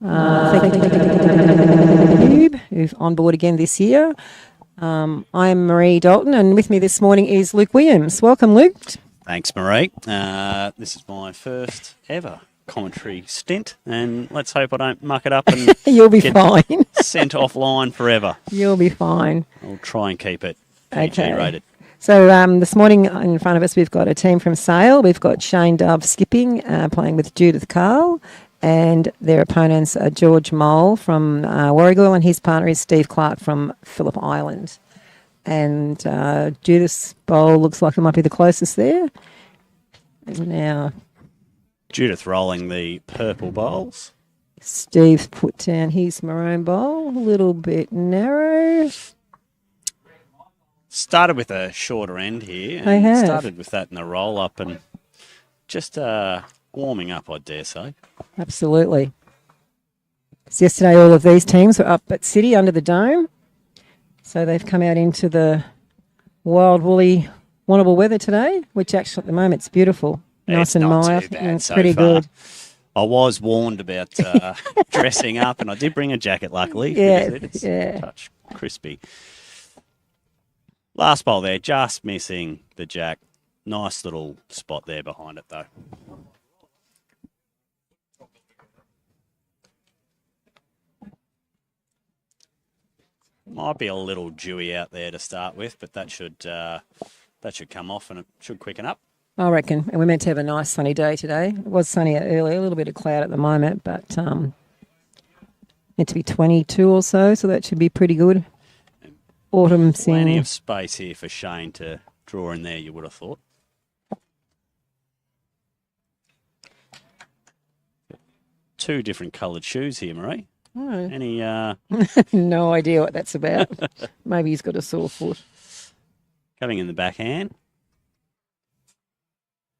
Thank you, Qube, who's on board again this year. I'm Marie Dalton, and with me this morning is Luke Williams. Welcome, Luke. Thanks, Marie. This is my first ever commentary stint, and let's hope I don't muck it up and You'll be fine. sent offline forever. You'll be fine. I'll try and keep it PG rated. So this morning in front of us we've got a team from Sale. We've got Shane Dove skipping, playing with Judith Carl, and their opponents are George Mole from Warragul, and his partner is Steve Clark from Phillip Island. And Judith's bowl looks like it might be the closest there. And now Judith rolling the purple bowls. Steve's put down his maroon bowl, a little bit narrow. Started with a shorter end here. They have. Started with that in the roll-up and just warming up, I dare say. Absolutely. So yesterday all of these teams were up at City under the dome. So they've come out into the wild, woolly, wannable weather today, which actually at the moment it's beautiful. Nice and mild. And so pretty far. good. I was warned about dressing up, and I did bring a jacket, luckily. Yeah, because it's a touch crispy. Last bowl there, just missing the jack. Nice little spot there behind it, though. Might be a little dewy out there to start with, but that should come off and it should quicken up. I reckon. And we're meant to have a nice sunny day today. It was sunny earlier, a little bit of cloud at the moment, but meant to be 22 or so that should be pretty good. Autumn scene. Plenty of space here for Shane to draw in there, you would have thought. Two different coloured shoes here, Marie. Oh. Any? No idea what that's about. Maybe he's got a sore foot. Coming in the backhand.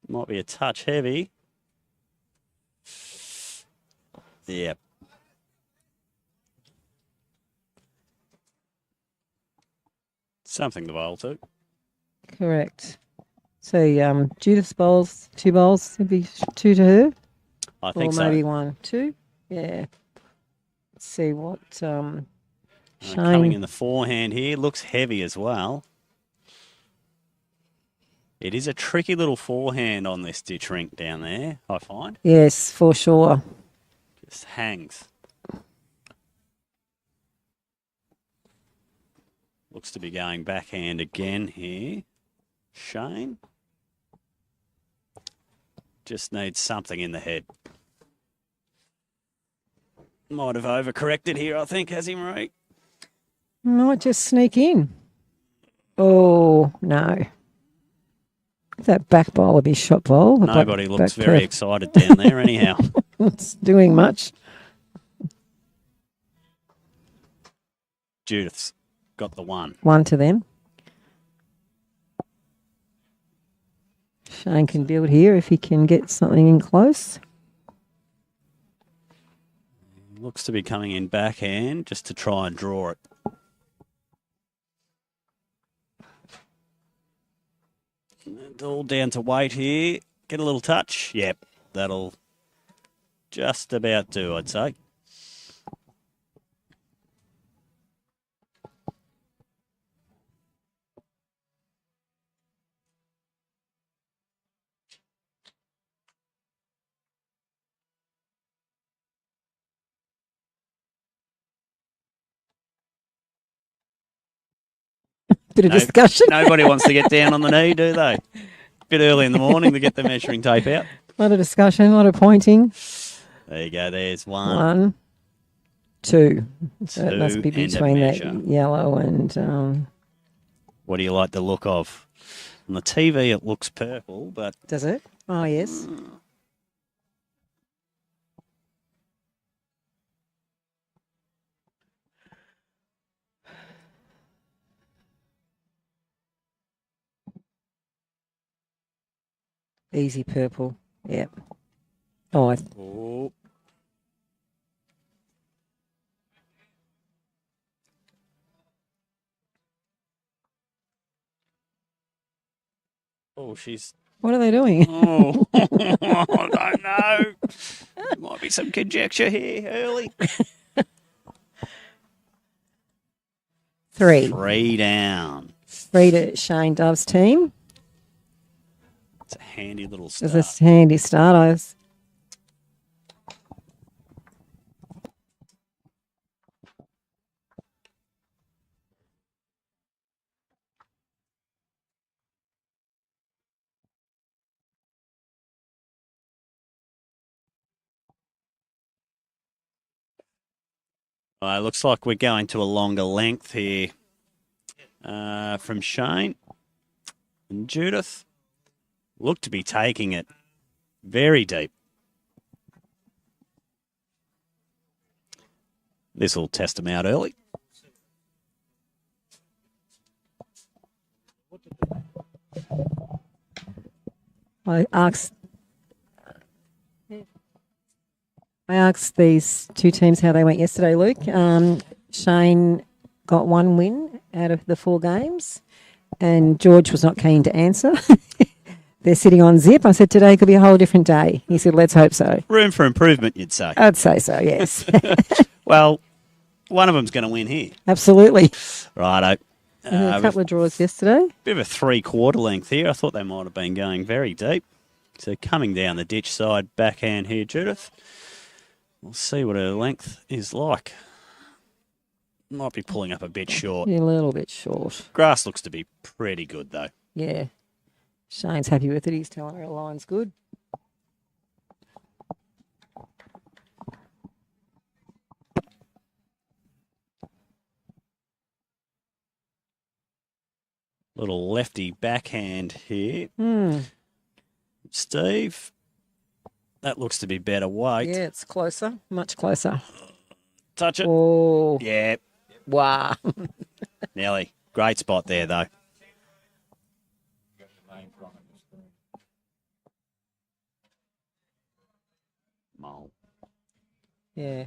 Might be a touch heavy. Yep. Something to bowl to. Correct. So Judith's bowls, 2 bowls, would be 2 to her? I think so. Or maybe 1, 2? Yeah. Let's see what Shane... Coming in the forehand here. Looks heavy as well. It is a tricky little forehand on this ditch rink down there, I find. Yes, for sure. Just hangs. Looks to be going backhand again here. Shane. Just needs something in the head. Might have overcorrected here, I think, has he, Marie? Might just sneak in. Oh, no. That back bowl would be shot bowl. Nobody looks very excited down there anyhow. It's doing much. Judith's got the 1. 1 to them. Shane can build here if he can get something in close. Looks to be coming in backhand just to try and draw it. It's all down to weight here. Get a little touch. Yep, that'll just about do, I'd say. Bit of discussion. Nobody wants to get down on the knee, do they? Bit early in the morning to get the measuring tape out. A lot of discussion, a lot of pointing. There you go. There's 1. 1, 2. So it 2 must be and a between that measure. yellow and... What do you like the look of? On the TV, it looks purple, but... Does it? Oh, yes. Easy purple. Yep. Oh, Oh. Oh, she's... what are they doing? Oh, I don't know. Might be some conjecture here early. 3. 3 down. 3 to Shane Dove's team. It's a handy little It's start. a handy start. Looks like we're going to a longer length here from Shane and Judith. Look to be taking it very deep. This will test them out early. I asked these two teams how they went yesterday, Luke. Shane got 1 win out of the 4 games, and George was not keen to answer. They're sitting on zip. I said, today could be a whole different day. He said, let's hope so. Room for improvement, you'd say. I'd say so, yes. Well, one of them's going to win here. Absolutely. Righto. A couple of draws yesterday. Bit of a 3/4 length here. I thought they might have been going very deep. So coming down the ditch side, backhand here, Judith. We'll see what her length is like. Might be pulling up a bit short. Yeah, a little bit short. Grass looks to be pretty good, though. Yeah. Shane's happy with it. He's telling her a line's good. Little lefty backhand here. Steve. That looks to be better weight. Yeah, it's closer. Much closer. Touch it. Oh. Yeah. Wow. Nelly. Great spot there, though. Mole. Yeah.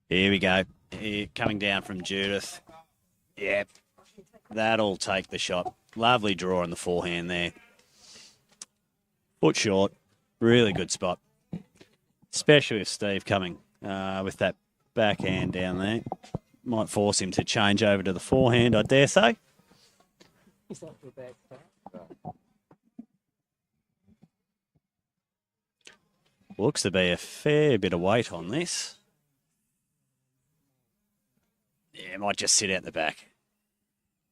Here we go. Here, coming down from Judith. Yep. That'll take the shot. Lovely draw in the forehand there. Foot short. Really good spot. Especially with Steve coming with that backhand down there. Might force him to change over to the forehand, I dare say. Looks to be a fair bit of weight on this. Yeah, might just sit out the back.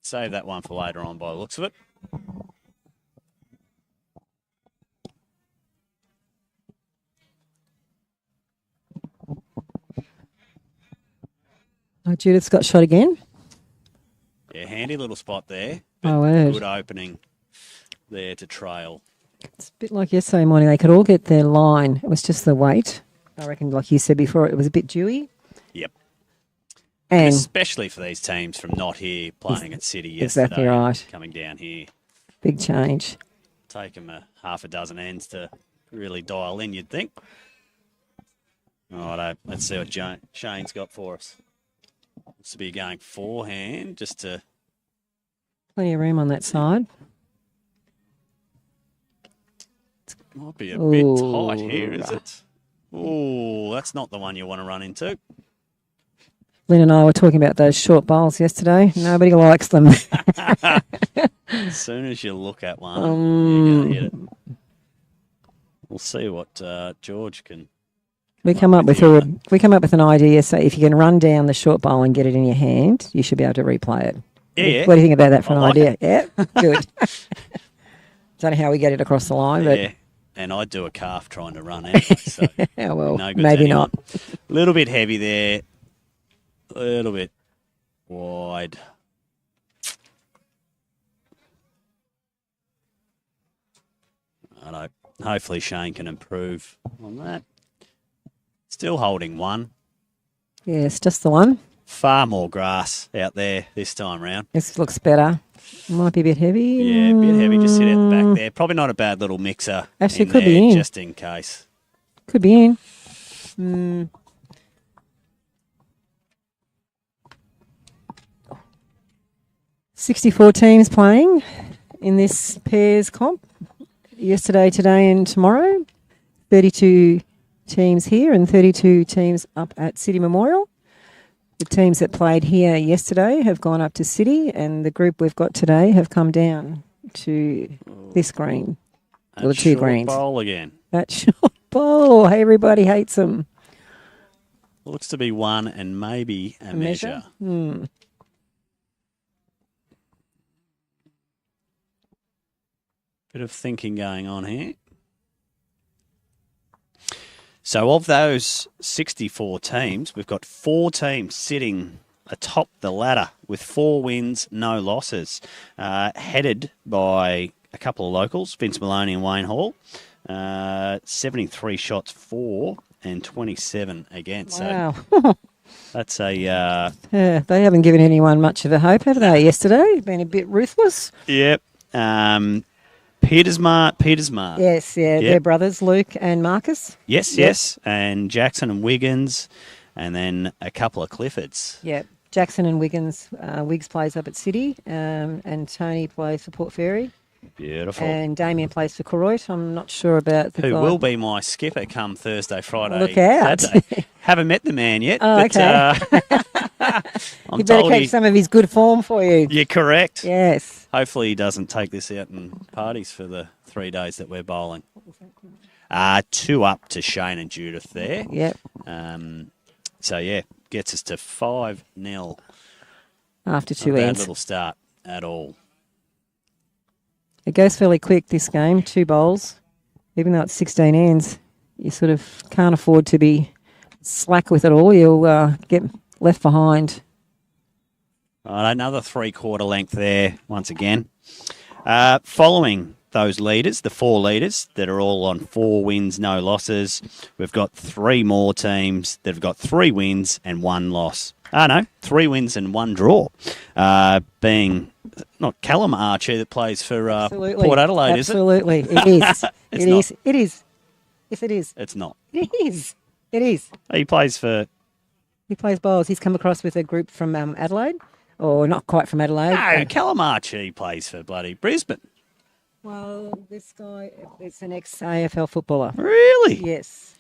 Save that one for later on by the looks of it. Oh, Judith's got shot again. Yeah, handy little spot there. Oh, word. Good opening there to trail. It's a bit like yesterday morning. They could all get their line. It was just the weight. I reckon, like you said before, it was a bit dewy. Yep. And especially for these teams from not here playing at City yesterday. Exactly right. Coming down here. Big change. Take them a half a dozen ends to really dial in, you'd think. All right, let's see what Shane's got for us. Looks to be going forehand just to... Plenty of room on that side. Might be a bit tight here, is it? Oh, that's not the one you want to run into. Lynn and I were talking about those short bowls yesterday. Nobody likes them. As soon as you look at one, you're going to hit it. We'll see what George can... We come up with an idea. So if you can run down the short bowl and get it in your hand, you should be able to replay it. Yeah. What do you think about that for an like idea? Yeah, good. Don't know how we get it across the line, but yeah. And I do a calf trying to run anyway, so oh, well, no good maybe to anyone. not. A little bit heavy there, a little bit wide. I know. Hopefully Shane can improve on that. Still holding one. Yes, just the one. Far more grass out there this time round. This looks better. Might be a bit heavy. Yeah, a bit heavy. Just sit out the back there. Probably not a bad little mixer. Actually, in could be there, in. just in case. Could be in. 64 teams playing in this pairs comp. Yesterday, today and tomorrow. 32 teams here and 32 teams up at City Memorial. The teams that played here yesterday have gone up to City, and the group we've got today have come down to this green. That the two short greens. bowl again. That short bowl. Everybody hates them. Looks to be one and maybe a measure. Hmm. Bit of thinking going on here. So of those 64 teams, we've got 4 teams sitting atop the ladder with 4 wins, no losses, headed by a couple of locals, Vince Maloney and Wayne Hall. 73 shots for and 27 against. Wow. So that's a... Yeah, they haven't given anyone much of a hope, have they, yesterday? Been a bit ruthless. Yep. Petersmart. Yes, yeah, Yep. they're brothers, Luke and Marcus. Yes. And Jackson and Wiggins, and then a couple of Cliffords. Yeah, Jackson and Wiggins. Wiggs plays up at City, and Tony plays for Port Fairy. Beautiful. And Damien plays for Koroit. I'm not sure about the Who guy. will be my skipper come Thursday, Friday. Look out. Saturday. Haven't met the man yet. Oh, but, okay. I'm You better told keep some of his good form for you. You're correct. Yes. Hopefully he doesn't take this out in parties for the 3 days that we're bowling. 2 up to Shane and Judith there. Yep. So, yeah, gets us to 5-0. After 2 Not a bad ends. little start at all. It goes fairly quick, this game. 2 bowls. Even though it's 16 ends, you sort of can't afford to be slack with it all. You'll get left behind. All right, another 3/4 length there once again. Following those leaders, the 4 leaders that are all on 4 wins, no losses, we've got 3 more teams that have got 3 wins and 1 loss. 3 wins and 1 draw. Being not Callum Archie that plays for Port Adelaide, Absolutely. is it? It is. It's it not. is. It is. Yes, it is. It's not. It is. It is. He plays for... He plays bowls. He's come across with a group from Adelaide, or not quite from Adelaide. No, Callum Archie plays for bloody Brisbane. Well, this guy is an ex-AFL footballer. Really? Yes.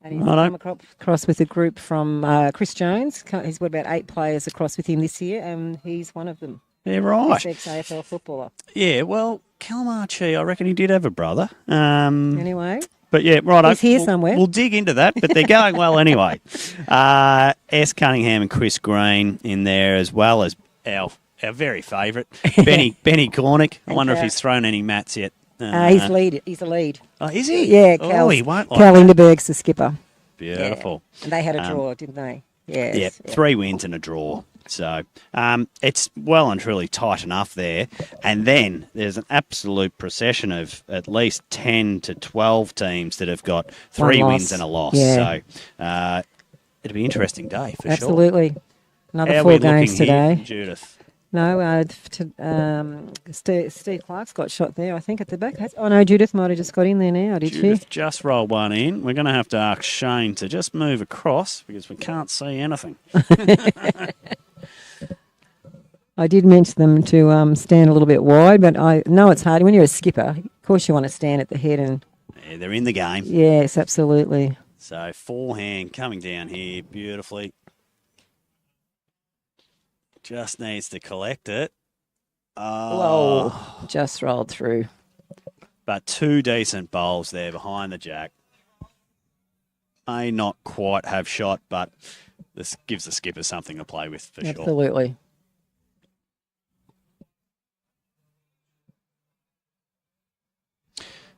And he's Righto. come across with a group from Chris Jones. He's got about 8 players across with him this year, and he's one of them. Yeah, right. He's ex-AFL footballer. Yeah, well, Callum Archie, I reckon he did have a brother. Anyway. But yeah, right. He's here somewhere. We'll dig into that, but they're going well anyway. S. Cunningham and Chris Green in there, as well as our very favourite, Benny Cornick. I wonder if he's thrown any mats yet. He's lead. He's a lead. Oh, is he? Yeah, Oh, he won't like Cal that. Lindeberg's the skipper. Beautiful. Yeah. And they had a draw, didn't they? Yes. Yeah, 3 wins and a draw. So it's well and truly tight enough there. And then there's an absolute procession of at least 10 to 12 teams that have got 3 One wins loss. and a loss. Yeah. So it'll be an interesting day for sure. Absolutely. Another How are 4 we games looking here, today. Judith? No, Steve Clark's got shot there, I think, at the back. Oh, no, Judith might have just got in there now, did Judith just rolled one in. We're going to have to ask Shane to just move across because we can't see anything. I did mention them to stand a little bit wide, but I know it's hard. When you're a skipper, of course you want to stand at the head. And Yeah, they're in the game. yes, absolutely. So forehand coming down here beautifully. Just needs to collect it. Whoa, Oh, just rolled through. but 2 decent bowls there behind the jack. May not quite have shot, but this gives the skipper something to play with for sure. Absolutely.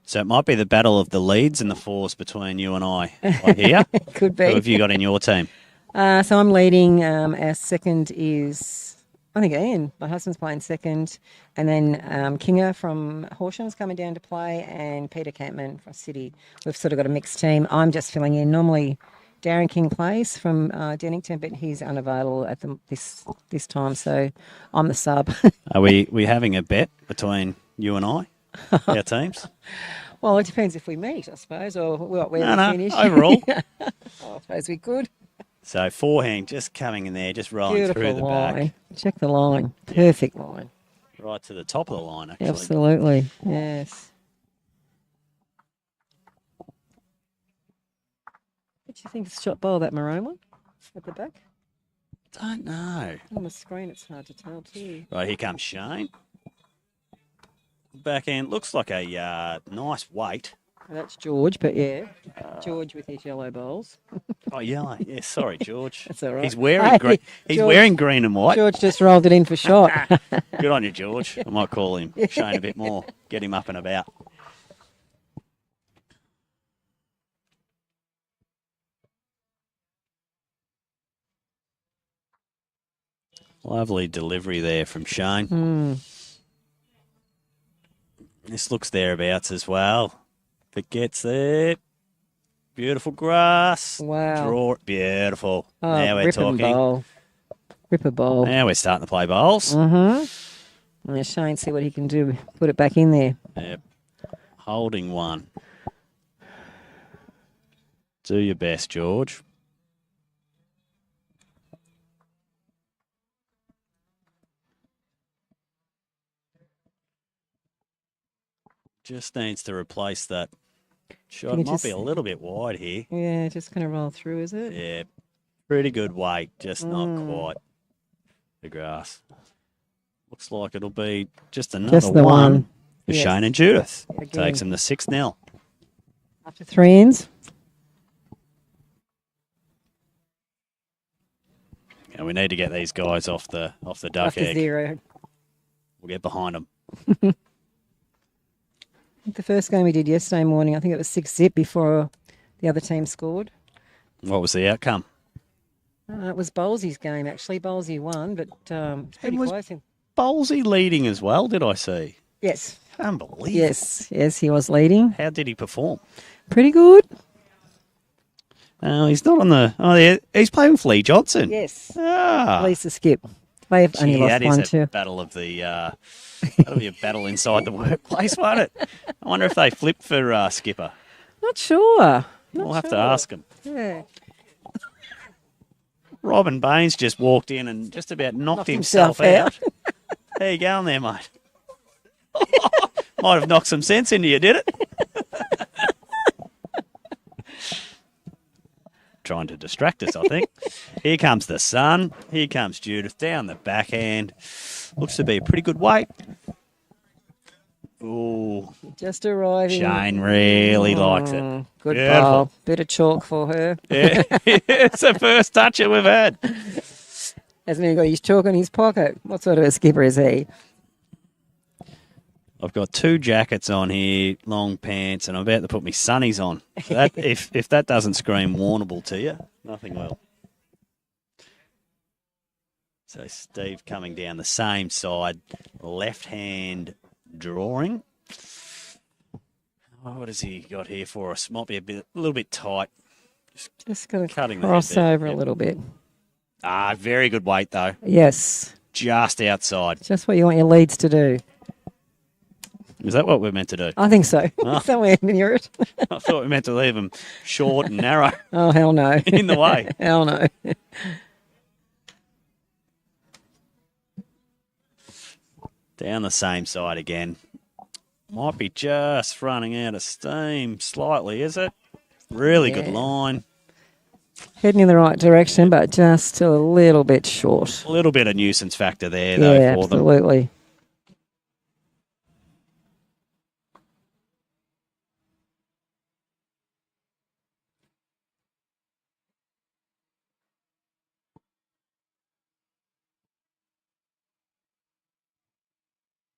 So it might be the battle of the leads and the fours between you and I here. Could Who be. have you got in your team? So I'm leading. Our second is, I think, Ian. My husband's playing second. And then Kinga from Horsham's coming down to play, and Peter Campman from City. We've sort of got a mixed team. I'm just filling in. Normally, Darren King plays from Dennington, but he's unavailable at this time, so I'm the sub. Are we having a bet between you and I, our teams? Well, it depends if we meet, I suppose, or where we No, finish. overall. I suppose we could. So forehand just coming in there, just rolling Beautiful through the line. back. Check the line. Perfect line. Right to the top of the line, actually. Absolutely. Yes. What do you think of the shot bowl, that maroon one at the back? Don't know. On the screen, it's hard to tell too. Right, here comes Shane. Backhand looks like a nice weight. Well, that's George, but yeah, George with his yellow bowls. Oh, yellow. Yeah, sorry, George. That's all right. He's wearing green. He's wearing green and white. George just rolled it in for shot. Good on you, George. I might call him Shane a bit more. Get him up and about. Lovely delivery there from Shane. This looks thereabouts as well. If it gets there. Beautiful grass. Wow. Draw it. Beautiful. Oh, now we're talking. Bowl. Ripper bowl. Now we're starting to play bowls. Now Shane, see what he can do. Put it back in there. Yep. Holding one. Do your best, George. Just needs to replace that shot. Might be a little bit wide here. Yeah, just going to roll through, is it? Yeah. Pretty good weight, just not quite the grass. Looks like it'll be just another one for Shane and Judith. Again. Takes them to 6-0. After 3 ends. And we need to get these guys off the duck After egg. 0. We'll get behind them. The first game we did yesterday morning, I think it was 6-zip before the other team scored. What was the outcome? It was Bowlesy's game, actually. Bowlesy won, but it's pretty close. Bowlesy leading as well, did I see? Yes. Unbelievable. Yes, he was leading. How did he perform? Pretty good. He's not on the... Oh, yeah, he's playing with Lee Johnson. Yes. Ah. Lisa Skip. They've only lost one, too. Battle of the... that'll be a battle inside the workplace, won't it? I wonder if they flipped for Skipper. Not sure. We'll have to ask him. Yeah. Robin Baines just walked in and just about knocked himself out. How you going there, mate? Might have knocked some sense into you, did it? Trying to distract us, I think. Here comes the sun. Here comes Judith down the backhand. Looks to be a pretty good weight. Ooh. Just arriving. Shane really likes it. Good Beautiful. bowl. Bit of chalk for her. Yeah. It's the first toucher we've had. Hasn't he got his chalk in his pocket? What sort of a skipper is he? I've got 2 jackets on here, long pants, and I'm about to put my sunnies on. So that, if that doesn't scream warnable to you, nothing will. So Steve coming down the same side, left hand drawing. Oh, what has he got here for us? Might be a little bit tight. Just going Cutting to the cross head there. over a little bit. Very good weight, though. Yes. Just outside. Just what you want your leads to do. Is that what we're meant to do? I think so. Oh. Somewhere near it. I thought we meant to leave them short and narrow Oh, hell no. in the way. Hell no. Down the same side again. Might be just running out of steam slightly, is it? Really good line. Heading in the right direction, but just a little bit short. A little bit of nuisance factor there, though, Yeah, for them. absolutely.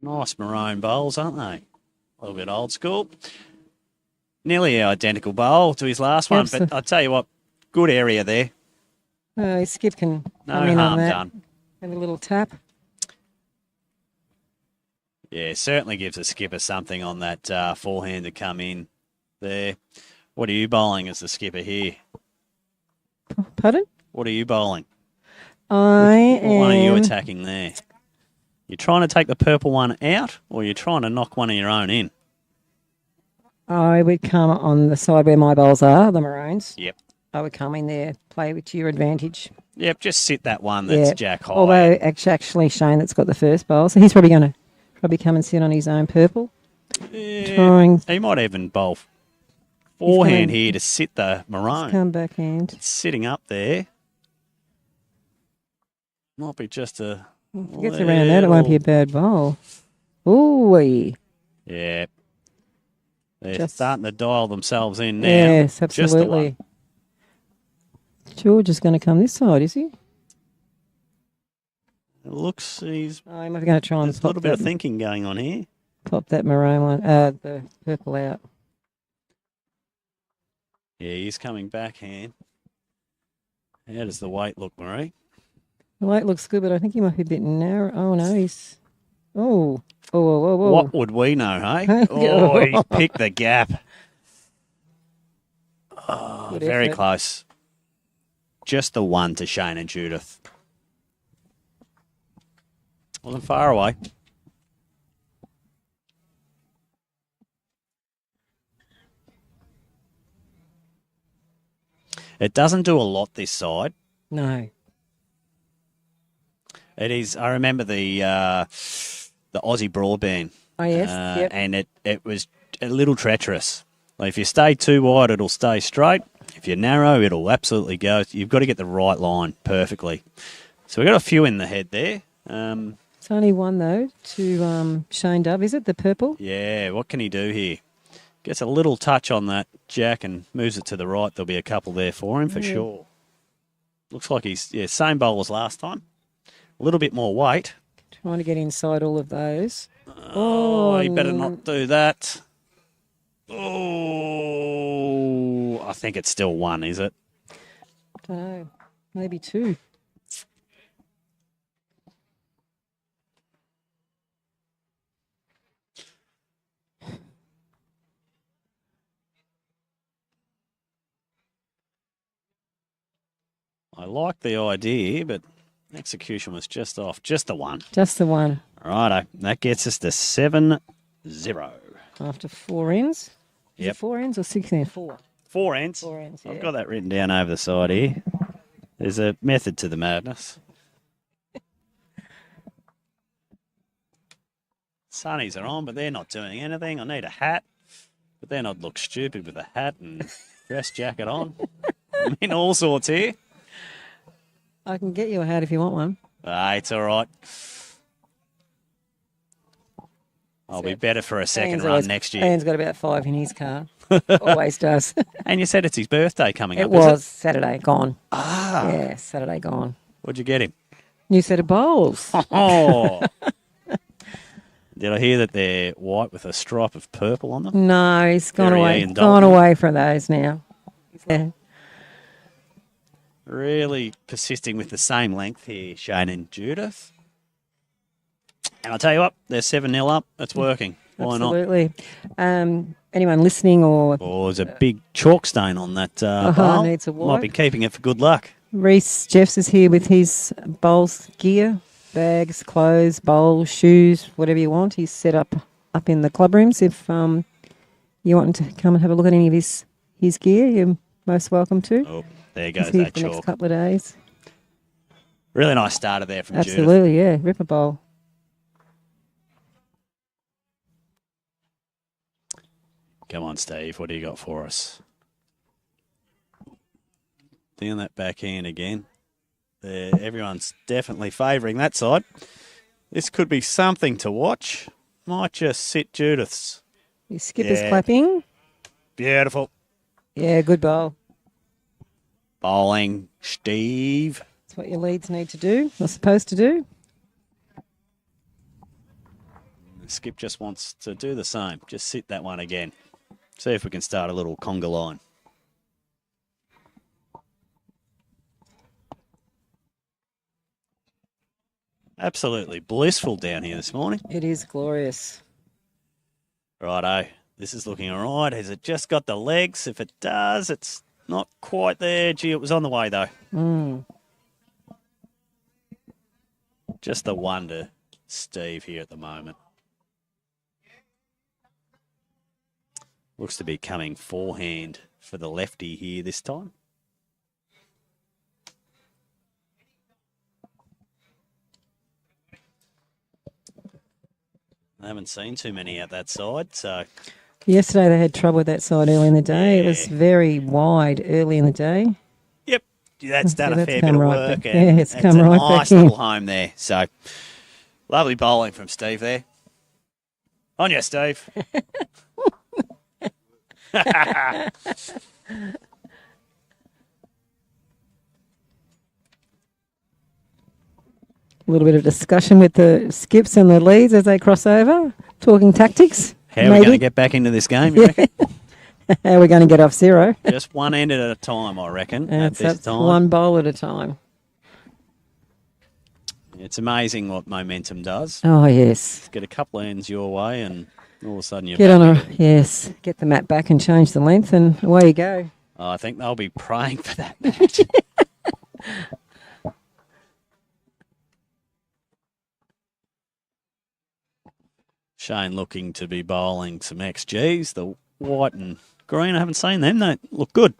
Nice maroon bowls, aren't they? A little bit old school. Nearly identical bowl to his last one, but I'll tell you what, good area there. Skip can No come in on harm that. done. Have a little tap. Yeah, certainly gives a skipper something on that forehand to come in there. What are you bowling as the skipper here? Pardon? What are you bowling? I What one are you am... attacking there? You trying to take the purple one out, or you're trying to knock one of your own in? I would come on the side where my bowls are, the maroons. Yep. I would come in there, play to your advantage. Yep, just sit that one that's jack high. Although it's actually Shane that's got the first bowl, so he's probably going to come and sit on his own purple. Yeah, he might even bowl forehand here to sit the maroon. Come backhand. It's sitting up there. Might be just a. If it gets around that, it won't be a bad bowl. Ooh. Yeah. They're starting to dial themselves in now. Yes, absolutely. George is going to come this side, is he? It looks he's. Oh, he might be going to try and there's a little bit of thinking going on here. Pop that maroon one, the purple out. Yeah, he's coming backhand. How does the weight look, Marie? The weight looks good, but I think he might be a bit narrow. Oh, no, he's... Oh. Whoa. What would we know, hey? Oh, he picked the gap. Oh, very close. Just the one to Shane and Judith. Wasn't far away. It doesn't do a lot this side. No. It is. I remember the Aussie broadband. Oh, yes. Yep. And it was a little treacherous. Like if you stay too wide, it'll stay straight. If you're narrow, it'll absolutely go. You've got to get the right line perfectly. So we've got a few in the head there. It's only one, though, to Shane Dove, is it? The purple? Yeah, what can he do here? Gets a little touch on that jack and moves it to the right. There'll be a couple there for him for sure. Looks like he's, same bowl as last time. A little bit more weight. Trying to get inside all of those. He better not do that. Oh, I think it's still one, is it? Don't know. Maybe two. I like the idea, but execution was just off. Just the one. Just the one. Righto. That gets us to 7-0. After 4 ends? Is it 4 ends or 6 ends? 4. 4 ends. 4 ends, yeah. I've got that written down over the side here. There's a method to the madness. Sunnies are on, but they're not doing anything. I need a hat, but then I'd look stupid with a hat and dress jacket on. I'm in all sorts here. I can get you a hat if you want one. It's all right. I'll be better for a second run next year. Ian's got about 5 in his car. Always does. And you said it's his birthday coming up, It was Saturday, gone. Ah. Yeah, Saturday, gone. What'd you get him? New set of bowls. Oh. Did I hear that they're white with a stripe of purple on them? No, he's gone Very away. Ian Gone Dalton. away from those now. Yeah. Really persisting with the same length here, Shane and Judith. And I'll tell you what, they're 7-0 up. It's working. Why Absolutely. Anyone listening or... Oh, there's a big chalk stain on that bowl. Needs a wipe. Might be keeping it for good luck. Reece Jeffs is here with his bowls gear, bags, clothes, bowls, shoes, whatever you want. He's set up in the club rooms. If you want to come and have a look at any of his gear, you're most welcome to. Oh, there goes He's here that for the chalk. next couple of days. Really nice starter there from Judith. Absolutely, yeah. Ripper bowl. Come on, Steve. What do you got for us? Down that backhand again. There, everyone's definitely favouring that side. This could be something to watch. Might just sit Judith's. His skipper's clapping. Beautiful. Yeah, good bowl. Bowling, Steve. That's what your leads need to do, or supposed to do. Skip just wants to do the same. Just sit that one again. See if we can start a little conga line. Absolutely blissful down here this morning. It is glorious. Righto. This is looking all right. Has it just got the legs? If it does, it's not quite there. Gee, it was on the way, though. Just the one to Steve here at the moment. Looks to be coming forehand for the lefty here this time. haven't seen too many out that side, so... Yesterday they had trouble with that side early in the day. It was very wide early in the day. Yep, that's done a fair bit come of right work. back. And Yeah, it's it's come a right nice back in. little home there. So, lovely bowling from Steve there. On you, Steve. A little bit of discussion with the skips and the leads as they cross over, talking tactics. How are we going to get back into this game, you reckon? How are we going to get off 0? Just one end at a time, I reckon, at this That's time. one bowl at a time. It's amazing what momentum does. Oh, yes. Get a couple of ends your way and all of a sudden you're Get back on in it. yes. Get the mat back and change the length and away you go. Oh, I think they'll be praying for that match. Shane looking to be bowling some XGs. The white and green, I haven't seen them. They look good.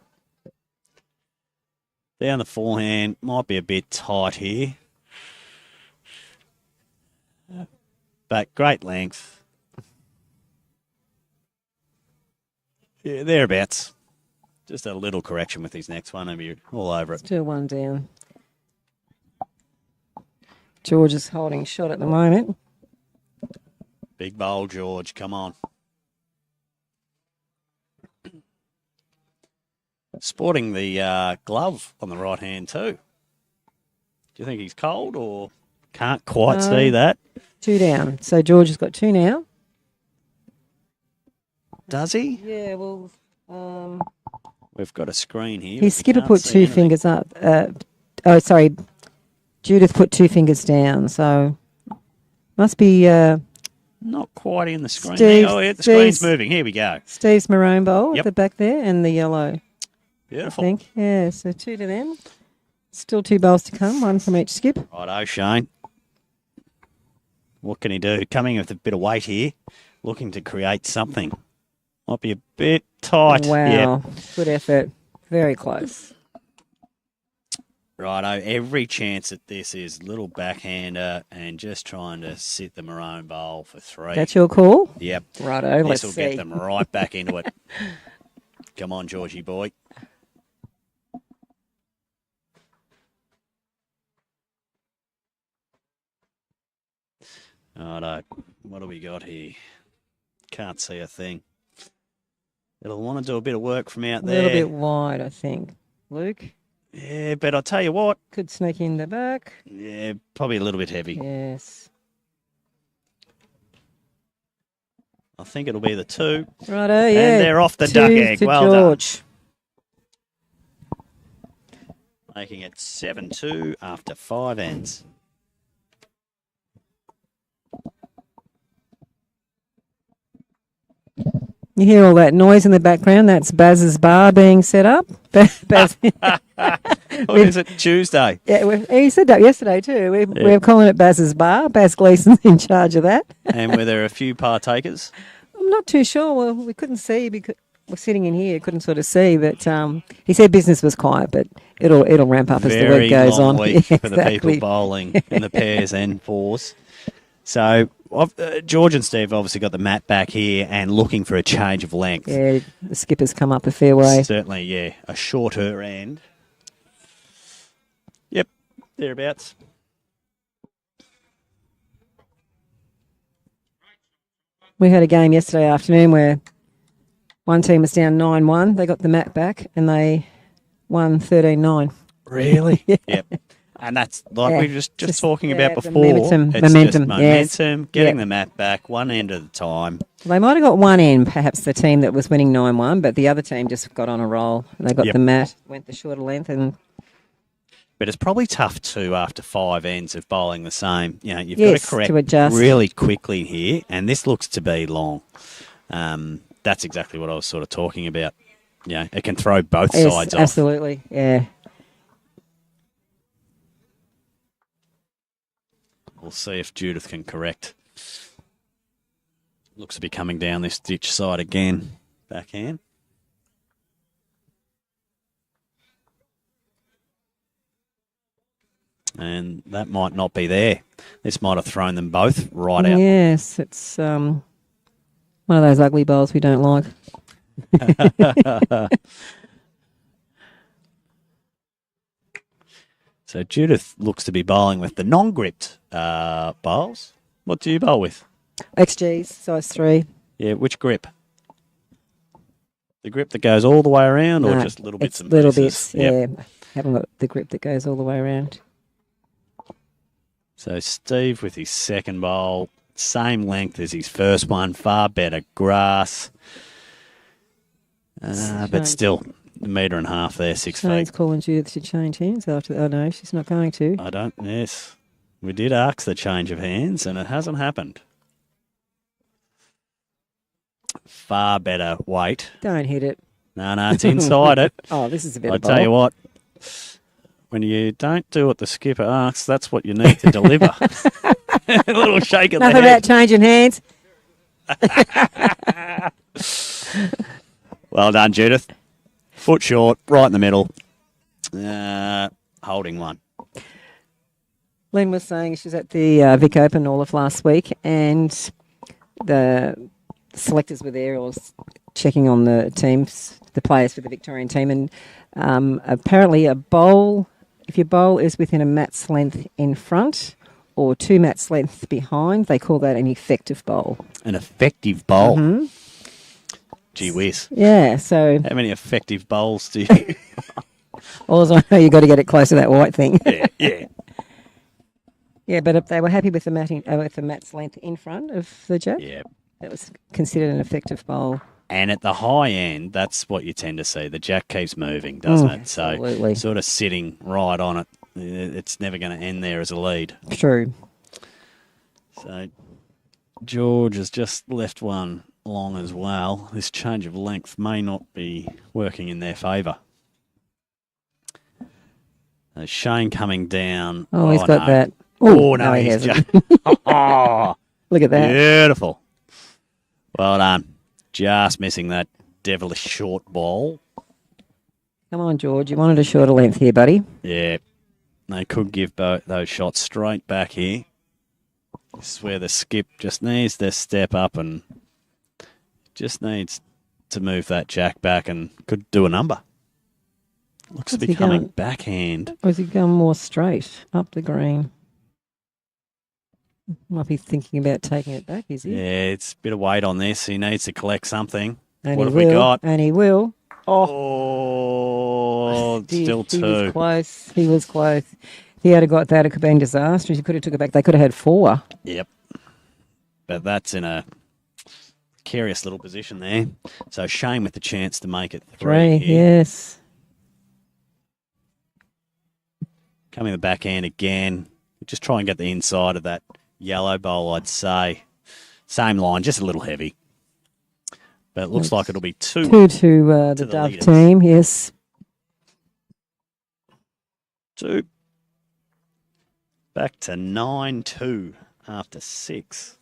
Down the forehand, might be a bit tight here. But great length. Yeah, thereabouts. Just a little correction with his next one and be all over it. Still one down. George is holding shot at the moment. Big bowl, George. Come on. Sporting the glove on the right hand too. Do you think he's cold or can't quite see that? 2 down. So George has got 2 now. Does he? Yeah, well... We've got a screen here. his skipper put 2 fingers up. Sorry. Judith put 2 fingers down, so... Must be... Not quite in the screen. Steve's- Oh, yeah, the screen's Steve's- moving. Here we go. Steve's maroon bowl Yep. at the back there and the yellow, I Beautiful. think. Yeah, so 2 to them. Still 2 bowls to come, 1 from each skip. Righto, Shane. What can he do? Coming with a bit of weight here. Looking to create something. Might be a bit tight. Wow. Yep. Good effort. Very close. Righto, every chance that this is little backhander and just trying to sit the maroon bowl for 3. That's your call? Yep. Righto, let's This will see. get them right back into it. Come on, Georgie boy. Righto, what do we got here? Can't see a thing. It'll want to do a bit of work from out A there. little bit wide, I think. Luke? Yeah, but I'll tell you what. Could sneak in the back. Yeah, probably a little bit heavy. Yes. I think it'll be the 2. Righto, yeah. And they're off the 2 duck egg. to Well George. done. Making it 7-2 after 5 ends. You hear all that noise in the background? That's Baz's bar being set up. Baz, What is it? Tuesday. yeah, he said that yesterday too. We're calling it Baz's bar. Baz Gleason's in charge of that. And were there a few partakers? I'm not too sure. Well, we couldn't see because we're sitting in here. Couldn't sort of see, but he said business was quiet, but it'll ramp up as the week goes long on. Week Yeah, for the people exactly. bowling in the pairs and 4s. So George and Steve obviously got the mat back here and looking for a change of length. Yeah, the skipper's come up a fair way. Certainly, yeah, a shorter end. Yep, thereabouts. We had a game yesterday afternoon where one team was down 9-1. They got the mat back and they won 13-9. Really? Yep. And that's like we were just talking about the before. momentum, It's momentum, just yes. momentum, getting Yep. the mat back, one end at a time. They might have got one end, perhaps the team that was winning 9-1, but the other team just got on a roll. They got Yep. the mat, went the shorter length, and But it's probably tough too after 5 ends of bowling the same. You know, you've Yes, got to correct to adjust. really quickly here, and this looks to be long. That's exactly what I was sort of talking about. You know, it can throw both yes, sides off. absolutely, yeah. We'll see if Judith can correct. Looks to be coming down this ditch side again. Backhand. And that might not be there. This might have thrown them both right out. Yes, it's one of those ugly bowls we don't like. So Judith looks to be bowling with the non-gripped bowls. What do you bowl with? XGs, size 3. Yeah, which grip? The grip that goes all the way around, or No, just little bits and little pieces? bits, yeah. Haven't got the grip that goes all the way around. So Steve with his second bowl, same length as his first one, far better grass. But still, a metre and a half there, 6 Shane's feet. calling Judith to change hands after that. Oh, no, she's not going to. Yes. We did ask the change of hands, and it hasn't happened. Far better weight. Don't hit it. No, it's inside it. Oh, this is a better I bowl. tell you what, when you don't do what the skipper asks, that's what you need to deliver. A little shake of the Nothing head. about changing hands. Well done, Judith. Foot short, right in the middle. Holding one. Len was saying she was at the Vic Open all of last week, and the selectors were there, or checking on the teams, the players for the Victorian team, and apparently if your bowl is within a mat's length in front or 2 mats length behind, they call that an effective bowl. An effective bowl. Mm-hmm. Gee whiz. Yeah, so How many effective bowls do you... all I know, you've got to get it close to that white thing. Yeah. Yeah, but if they were happy with the mat's length in front of the jack, Yeah. that was considered an effective bowl. And at the high end, that's what you tend to see. The jack keeps moving, doesn't it? So absolutely. sort of sitting right on it, it's never going to end there as a lead. True. So George has just left one long as well. This change of length may not be working in their favour. Shane coming down. Oh, he's got no. that. Oh, no, he he's hasn't. just... Oh, Look at that. beautiful. Well done. Just missing that devilish short ball. Come on, George. You wanted a shorter length here, buddy. Yeah. They could give both those shots straight back here. This is where the skip just needs to step up and just needs to move that jack back and could do a number. Looks to be coming backhand. Or is he going more straight up the green? Might be thinking about taking it back, is he? Yeah, it's a bit of weight on this. He needs to collect something. And what he have we will, got? And he will. Oh, still He 2. was close. He was close. If he had got that, it could have been disastrous. He could have took it back. They could have had 4. Yep. But that's in a precarious little position there. So Shane with the chance to make it 3 here. Yes. Coming the backhand again. Just try and get the inside of that yellow bowl, I'd say. Same line, just a little heavy. But it looks like it'll be 2. 2 to the Dove leaders. team, yes. 2. Back to 9-2 after 6.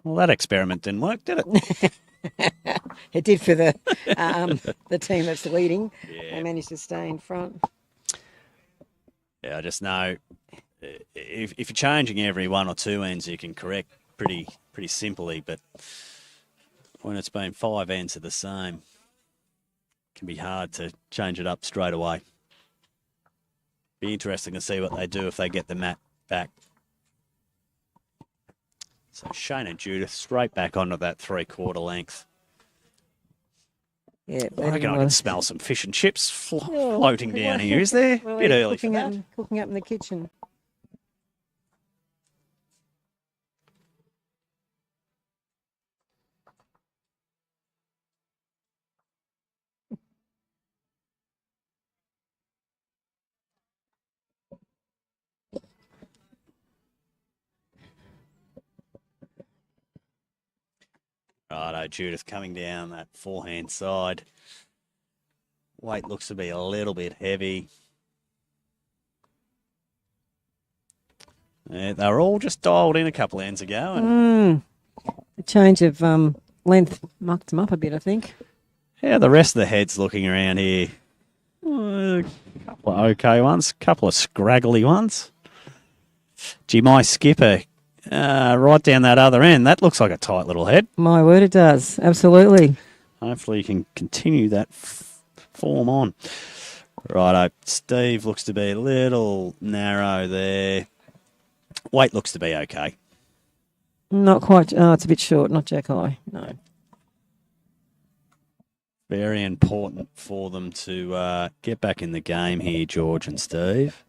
Well, that experiment didn't work, did it? It did for the team that's leading. Yeah. They managed to stay in front. Yeah, I just know if you're changing every 1 or 2 ends, you can correct pretty simply. But when it's been 5 ends of the same, it can be hard to change it up straight away. Be interesting to see what they do if they get the mat back. So Shane and Judith straight back onto that 3/4 length. Yeah, I reckon I can smell some fish and chips floating down here. Is there? Well, Bit they're early for that. cooking up in the kitchen. Righto, Judith coming down that forehand side. Weight looks to be a little bit heavy. Yeah, they were all just dialed in a couple ends ago. And The change of length mucked them up a bit, I think. how the rest of the heads looking around here? Couple of okay ones, couple of scraggly ones. Gee, my skipper, right down that other end, that looks like a tight little head. My word, it does. Absolutely. Hopefully you can continue that form on. Righto, Steve looks to be a little narrow there. Weight looks to be okay. Not quite. Oh, it's a bit short, not Jack High. No. Very important for them to get back in the game here, George and Steve.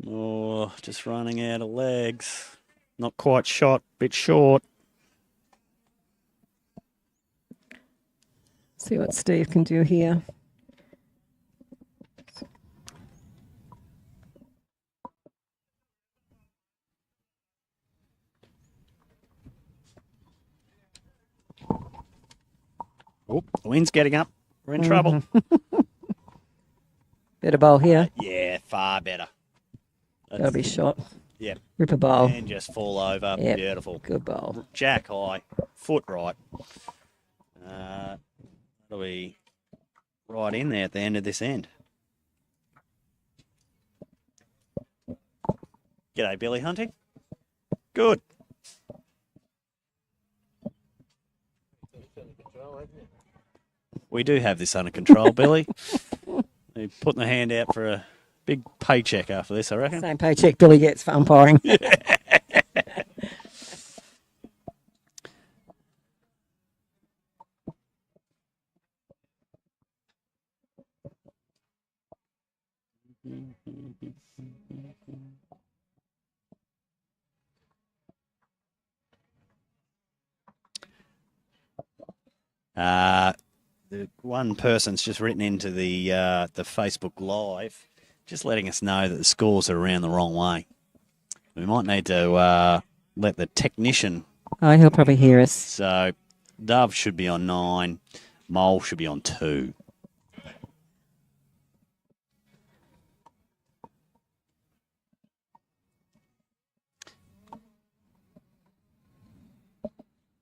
Oh, just running out of legs. Not quite shot, bit short. See what Steve can do here. Oh, the wind's getting up. We're in trouble. Better bowl here. Yeah, far better. That'll be shot. Yep. Ripper bowl. And just fall over. Yep. Beautiful. Good bowl. Jack high, foot right. That'll be right in there at the end of this end. G'day, Billy Hunting. Good. We do have this under control, Billy. They're putting the hand out for a big paycheck after this, I reckon. Same paycheck Billy gets for umpiring. The one person's just written into the Facebook Live, just letting us know that the scores are around the wrong way. We might need to let the technician. Oh, he'll probably hear us. So Dove should be on 9, Mole should be on 2.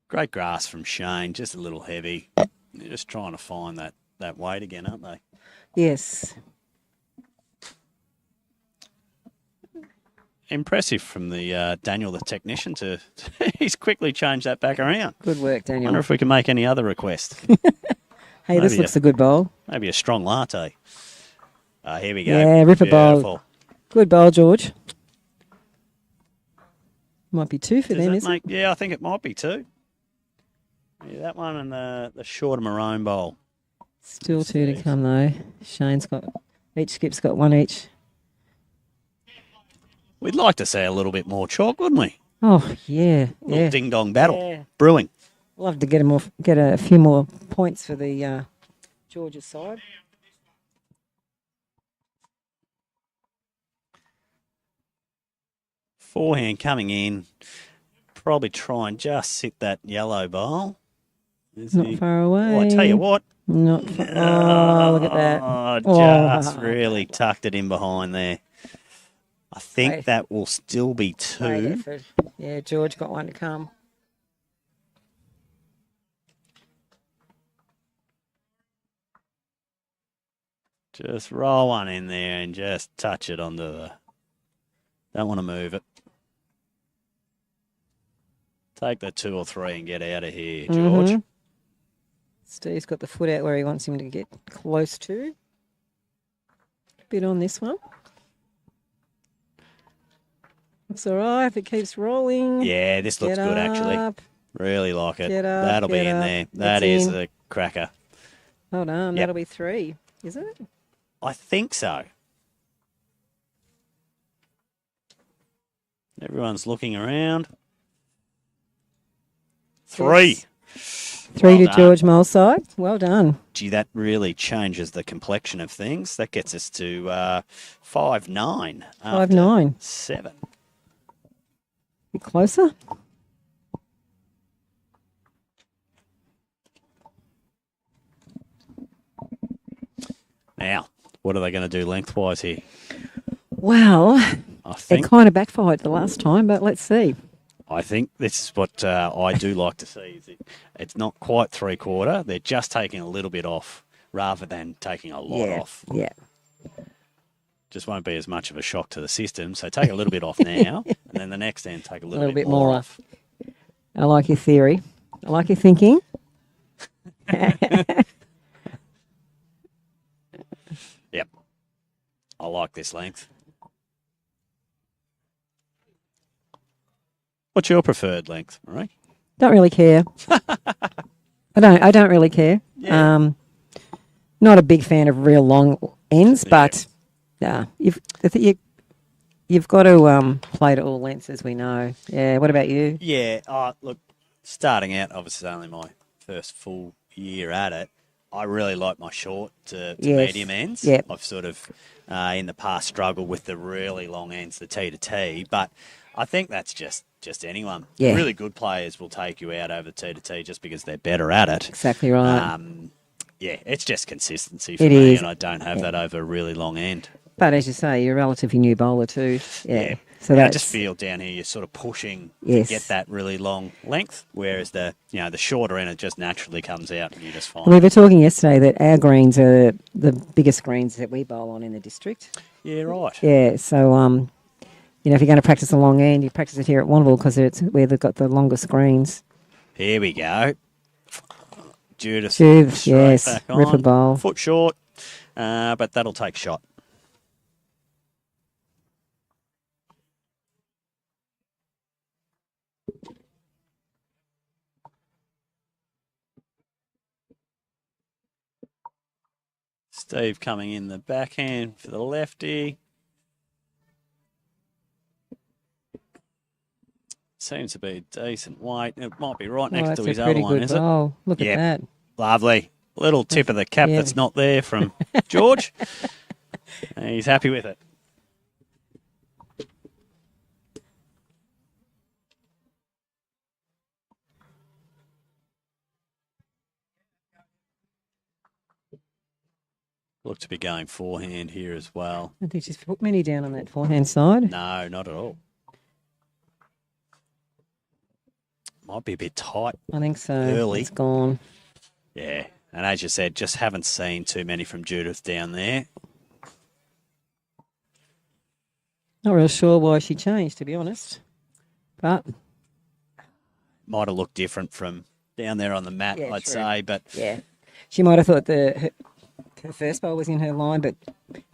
Great grass from Shane, just a little heavy. They're just trying to find that weight again, aren't they? Yes. Impressive from the Daniel, the technician, to he's quickly changed that back around. Good work, I Daniel. wonder if we can make any other request. Hey, this looks a good bowl. Maybe a strong latte. Here we go. Yeah, ripper bowl. Beautiful. Good bowl, George. Might be 2 for Does them, that isn't it? Yeah, I think it might be 2. Yeah, that one and the shorter maroon bowl. Still 2 to come, though. Shane's got... Each skip's got 1 each. We'd like to see a little bit more chalk, wouldn't we? Oh, yeah. Little Yeah. ding-dong battle. Yeah. Brewing. Love to get a few more points for the George's side. Forehand coming in. Probably try and just sit that yellow bowl. Not far away. Oh, I tell you what. Not far. Oh, look at that. Oh, just really tucked it in behind there. I think Great. that will still be Great 2. effort. Yeah, George got 1 to come. Just roll one in there and just touch it onto the... Don't want to move it. Take the 2 or 3 and get out of here, George. Mhm. Steve's got the foot out where he wants him to get close to. Bit on this one. It's all right if it keeps rolling. Yeah, this looks Get good, actually. up. Really like it. Get up, That'll be get in up. there. That It's is in. a cracker. Hold on, Yep. that'll be 3, is it? I think so. Everyone's looking around. 3. Yes. 3 Well to done. George Moleside. Well done. Gee, that really changes the complexion of things. That gets us to 5-9. 5-9. 7. Bit closer. Now, What are they going to do lengthwise here? Well, I it think kind of backfired the last time, but let's see. this is what I do like to see. Is it's not quite 3/4. They're just taking a little bit off rather than taking a lot off. Yeah. Just won't be as much of a shock to the system. So take a little bit off now, and then the next end take a little bit more off. I like your theory. I like your thinking. Yep. I like this length. What's your preferred length, Marie? Don't really care. I don't really care. Yeah. Not a big fan of real long ends, but you've got to play to all lengths, as we know. Yeah. What about you? Yeah. Look, starting out, obviously only my first full year at it. I really like my short to medium ends. Yep. I've sort of in the past struggled with the really long ends, the T to T, but I think that's just anyone. Yeah. Really good players will take you out over the T to T just because they're better at it. Exactly right. Yeah, it's just consistency for It me, is. and I don't have that over a really long end. But as you say, you're a relatively new bowler too. Yeah. So I that's just feel down here you're sort of pushing Yes. to get that really long length, whereas the shorter end it just naturally comes out and you just find. We were talking yesterday that our greens are the biggest greens that we bowl on in the district. Yeah, right. Yeah. So if you're going to practice a long end, you practice it here at Warrnambool because it's where they've got the longest greens. Here we go. Judith, straight yes, back on. ripper bowl. Foot short, but that'll take shot. Steve coming in the backhand for the lefty. Seems to be a decent weight. It might be right next to his other one, is it? Oh, look at that. Lovely. Little tip of the cap that's not there from George. He's happy with it. Look to be going forehand here as well. I think she's put many down on that forehand side. No, not at all. Might be a bit tight. I think so. Early. It's gone. Yeah. And as you said, just haven't seen too many from Judith down there. Not real sure why she changed, to be honest. But Might have looked different from down there on the mat, I'd say. But yeah, she might have thought her first bowl was in her line, but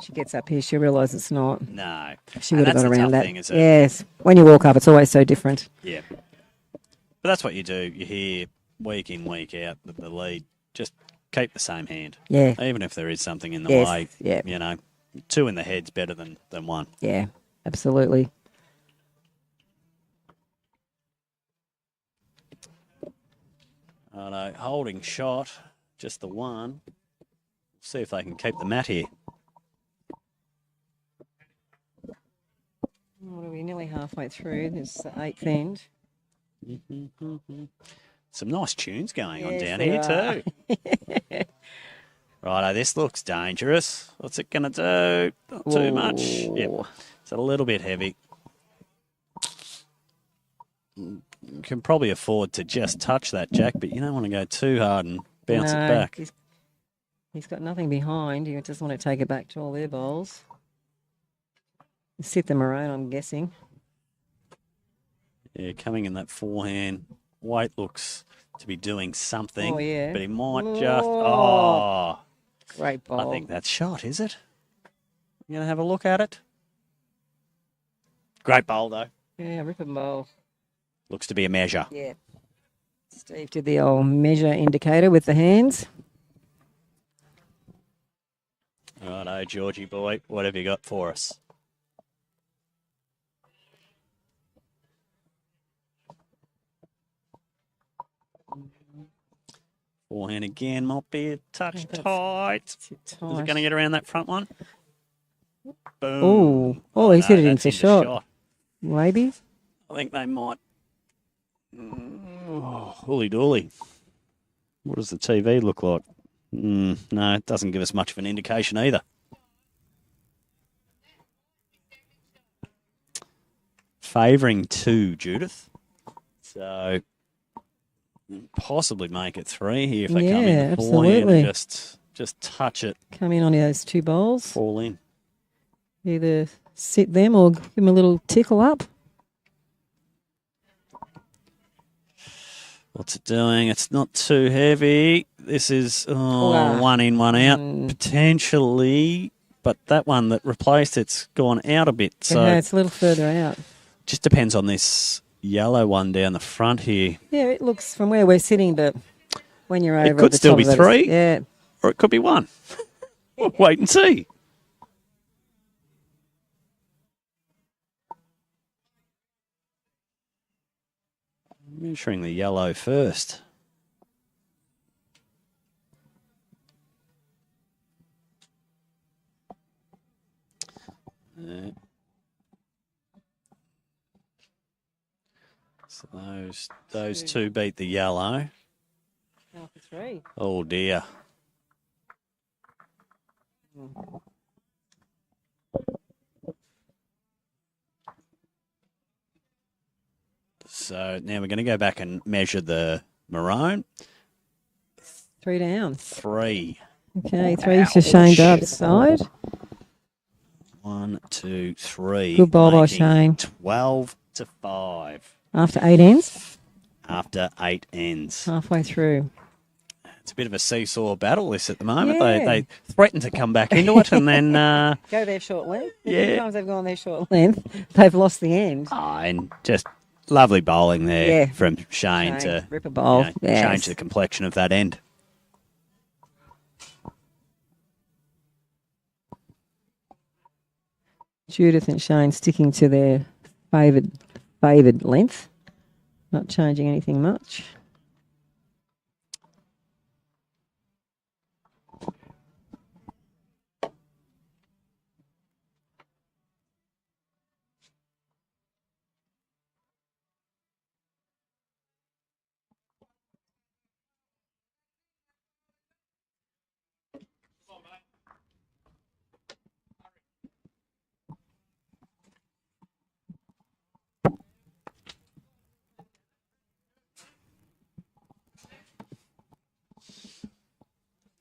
she gets up here, she realises it's not. no. She would have got around that. Thing, isn't it? Yes. When you walk up, it's always so different. Yeah. But that's what you do. You hear week in, week out that the lead, just keep the same hand. Yeah. Even if there is something in the Yes, way. yeah. Two in the head's better than one. Yeah, absolutely. Righto, holding shot, just the one. See if they can keep the mat here. What are we, nearly halfway through? There's the 8th end. Some nice tunes going on down there here too. Righto, this looks dangerous. What's it going to do? Not too much. Yep. It's a little bit heavy. You can probably afford to just touch that, Jack, but you don't want to go too hard and bounce it back. He's got nothing behind. You just want to take it back to all their bowls. Sit them around, I'm guessing. Yeah, coming in that forehand. Weight looks to be doing something. Oh, yeah. But he might just... Oh. Great bowl. I think that's shot, is it? You going to have a look at it? Great bowl, though. Yeah, rip and bowl. Looks to be a measure. Yeah. Steve did the old measure indicator with the hands. Righto, Georgie boy. What have you got for us? Forehand again might be a touch tight. Is it going to get around that front one? Boom. Oh, he's hit it in for into shot. Maybe. I think they might. Holy dooly. What does the TV look like? No, it doesn't give us much of an indication either. favouring 2, Judith. So possibly make it 3 here if they come in the forehand and just touch it. Come in on those 2 balls. Fall in. Either sit them or give them a little tickle up. What's it doing? It's not too heavy. This is one in, one out, potentially. But that one that replaced it's gone out a bit. So it's a little further out. Just depends on this yellow one down the front here. Yeah, it looks from where we're sitting, but when you're over, it could still be 3. Yeah, or it could be 1. We'll wait and see. Measuring the yellow first. So those 2 beat the yellow. Now for 3. Oh dear. So now we're going to go back and measure the maroon. 3 down. 3. Okay, 3 to Shane Dove's side. 1, 2, 3. Good ball by Shane. 12-5. After 8 ends? After 8 ends. Halfway through. It's a bit of a seesaw battle this at the moment. Yeah. They threaten to come back into it and then... go their short length. Yeah. The times they've gone their short length, they've lost the end. And just lovely bowling there from Shane to rip a bowl. change the complexion of that end. Judith and Shane sticking to their favoured length, not changing anything much.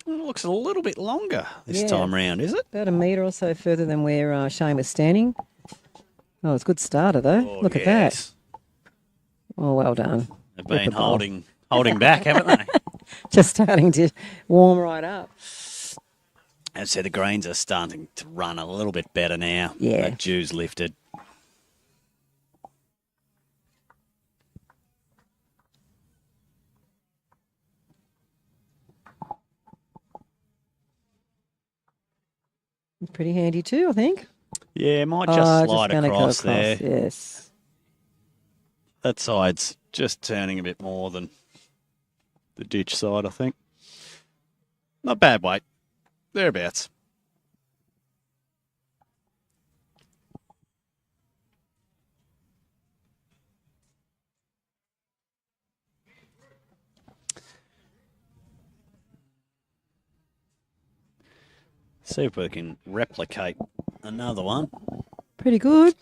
It looks a little bit longer this time round, is it? About a metre or so further than where Shane was standing. Oh, it's a good starter, though. Look at that. Oh, well done. They've been holding back, haven't they? Just starting to warm right up. And so the greens are starting to run a little bit better now. Yeah. The dew's lifted. Pretty handy too, I think. Yeah, might just slide just across there. Yes. That side's just turning a bit more than the ditch side, I think. Not bad weight. Thereabouts. See if we can replicate another one. Pretty good.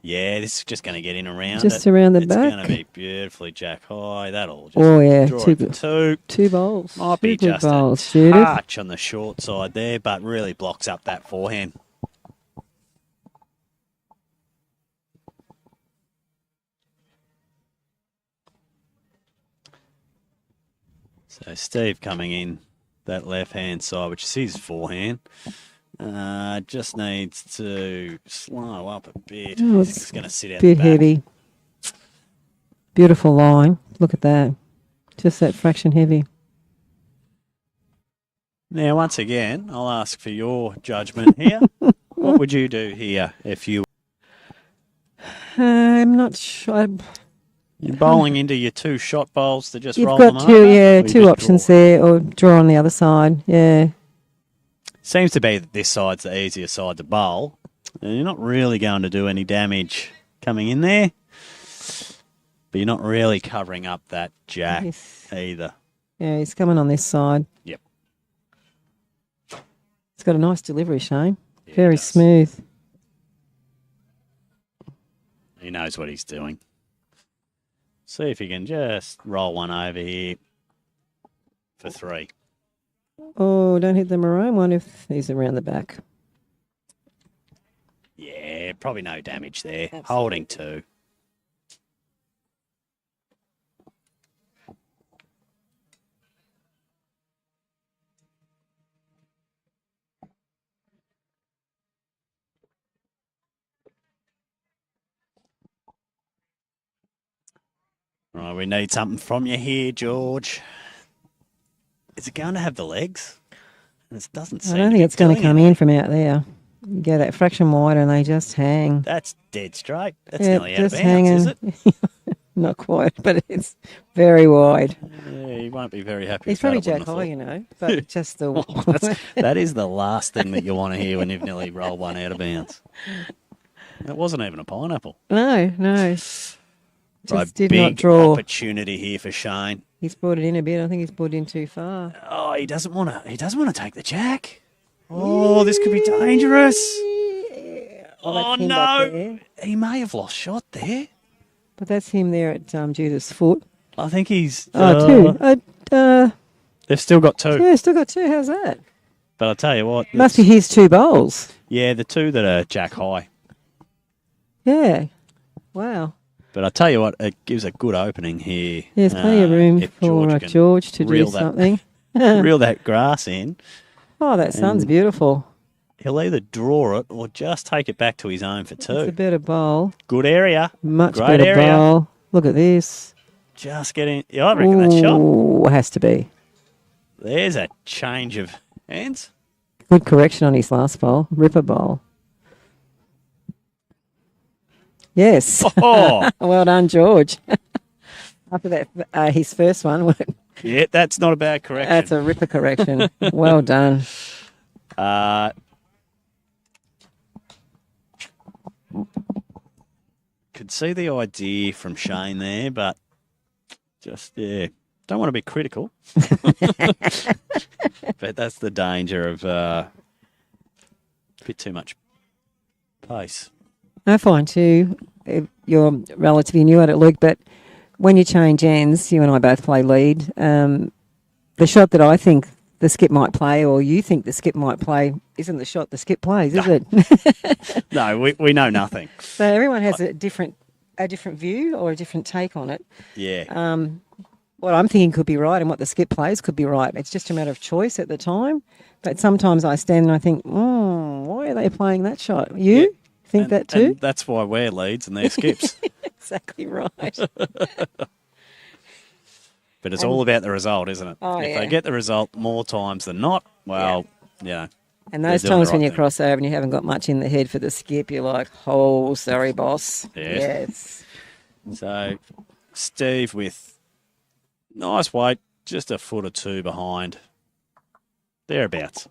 Yeah, this is just going to get in around just around the it's back. It's going to be beautifully jack high. That'll just draw it for 2. 2 bowls. Might be just bowls, a touch on the short side there, but really blocks up that forehand. So Steve coming in that left-hand side, which is his forehand. Just needs to slow up a bit. It's going to sit out the back. Bit heavy. Beautiful line. Look at that. Just that fraction heavy. Now, once again, I'll ask for your judgment here. What would you do here if you... I'm not sure. You're bowling into your 2 shot bowls to just You've roll them got over? 2 options there, or draw on the other side. Yeah. Seems to be that this side's the easier side to bowl. And you're not really going to do any damage coming in there. But you're not really covering up that jack either. Yeah, he's coming on this side. Yep. It's got a nice delivery, Shane. Yeah, very smooth. He knows what he's doing. See if he can just roll one over here for 3. Oh, don't hit the maroon one if he's around the back. Yeah, probably no damage there. Absolutely. Holding 2. Right, we need something from you here, George. Is it going to have the legs? It doesn't seem. I don't think it's going to come in from out there. You go that fraction wider and they just hang. That's dead straight. That's Yeah, nearly out of just bounds, is hanging. it? Not quite, but it's very wide. Yeah, he won't be very happy. He's with probably that, I Jack wouldn't High, have thought. but just the... That is the last thing that you want to hear when you've nearly rolled one out of bounds. It wasn't even a pineapple. No. Right, Just did big not draw. opportunity here for Shane. He's brought it in a bit. I think he's brought it in too far. Oh, he doesn't want to. He doesn't want to take the jack. Oh, this could be dangerous. Yeah. Oh that's him back no, there. he may have lost shot there. But that's him there at Judith's foot. I think he's. Two. They've still got 2. Yeah, still got 2. How's that? But I'll tell you what. Must be his 2 bowls. Yeah, the 2 that are jack high. Yeah. Wow. But I'll tell you what, it gives a good opening here. There's plenty of room if for can George to do reel that- something. Reel that grass in. Oh, that sun's And- beautiful. He'll either draw it or just take it back to his own for 2. It's a better bowl. Good area. Much Great better area. bowl. Look at this. Just getting. Yeah, I reckon that's shot. Ooh, has to be. There's a change of hands. Good correction on his last bowl. Ripper bowl. Yes. Oh, Well done, George. After that, his first one, yeah, that's not a bad correction. that's a ripper correction. Well done. Could see the idea from Shane there, but just, yeah, don't want to be critical. But that's the danger of a bit too much pace. I find too, you're relatively new at it, Luke, but when you change ends, you and I both play lead. The shot that I think the skip might play, or you think the skip might play, isn't the shot the skip plays, is it? No, we know nothing. So everyone has a different view or a different take on it. Yeah. What I'm thinking could be right and what the skip plays could be right. It's just a matter of choice at the time. But sometimes I stand and I think, why are they playing that shot? You Yeah. think that too? And that's why we're leads and they're skips. Exactly right. But it's all about the result, isn't it? Oh, if yeah. they get the result more times than not, well, yeah. And those They're doing times the when right you thing. cross over and you haven't got much in the head for the skip, you're like, oh, sorry, boss. Yes. Yes. So Steve with nice weight, just a foot or 2 behind. Thereabouts.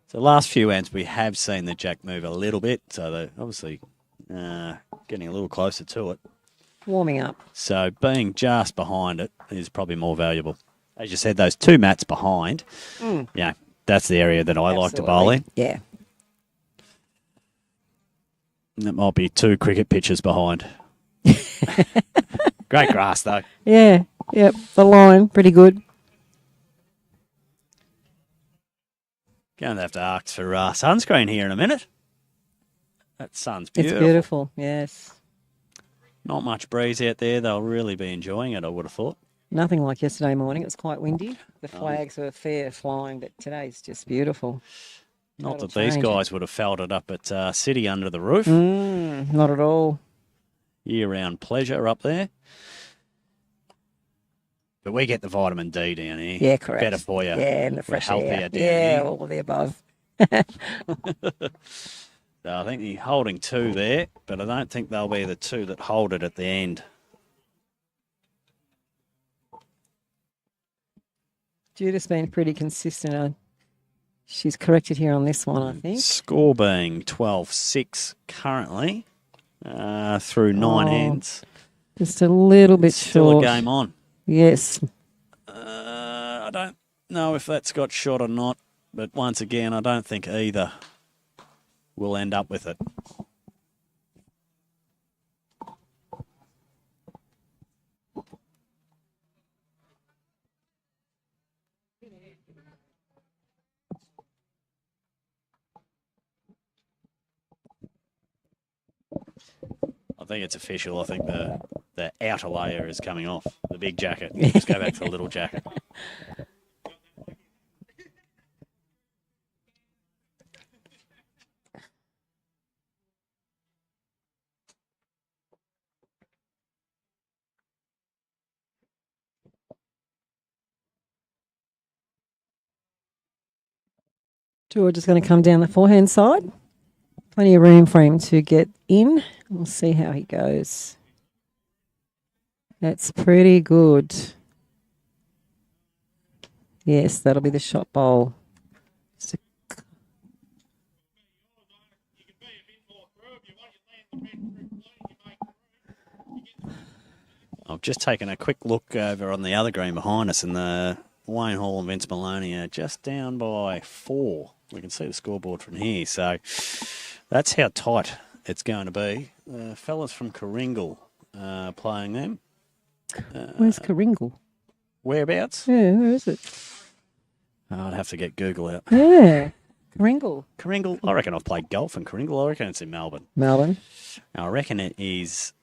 So last few ends we have seen the jack move a little bit, so they're obviously getting a little closer to it. Warming up. So being just behind it is probably more valuable. As you said, those 2 mats behind, yeah, that's the area that I like to bowl in. Yeah. That might be 2 cricket pitches behind. Great grass, though. Yeah. Yep. The line, pretty good. Going to have to ask for sunscreen here in a minute. That sun's It's beautiful. beautiful. Yes. Not much breeze out there. They'll really be enjoying it, I would have thought. Nothing like yesterday morning. It was quite windy. The flags were fair flying, but today's just beautiful. Not That'll that these change. guys would have felt it up at City under the roof. Not at all. Year-round pleasure up there. But we get the vitamin D down here. Yeah, correct. Better for you. Yeah, and the We're fresh healthier air. down Yeah, here. all of the above. So I think you're holding 2 there, but I don't think they'll be the 2 that hold it at the end. Judith's been pretty consistent. She's corrected here on this one, I think. Score being 12-6 currently through 9 Oh, ends. Just a little bit Still short. a game on. Yes. I don't know if that's got shot or not, but once again, I don't think either will end up with it. I think it's official. I think the outer layer is coming off. The big jacket. Just go back to the little jacket. George is going to come down the forehand side. Plenty of room for him to get in. We'll see how he goes. That's pretty good. Yes, that'll be the shot bowl. I've just taken a quick look over on the other green behind us, and the Wayne Hall and Vince Maloney are just down by 4. We can see the scoreboard from here, so that's how tight it's going to be. Fellas from Coringle playing them. Where's Coringle? Whereabouts? Yeah, where is it? I'd have to get Google out. Yeah, Coringle. Coringle? I reckon I've played golf in Coringle. I reckon it's in Melbourne. Melbourne. I reckon it is...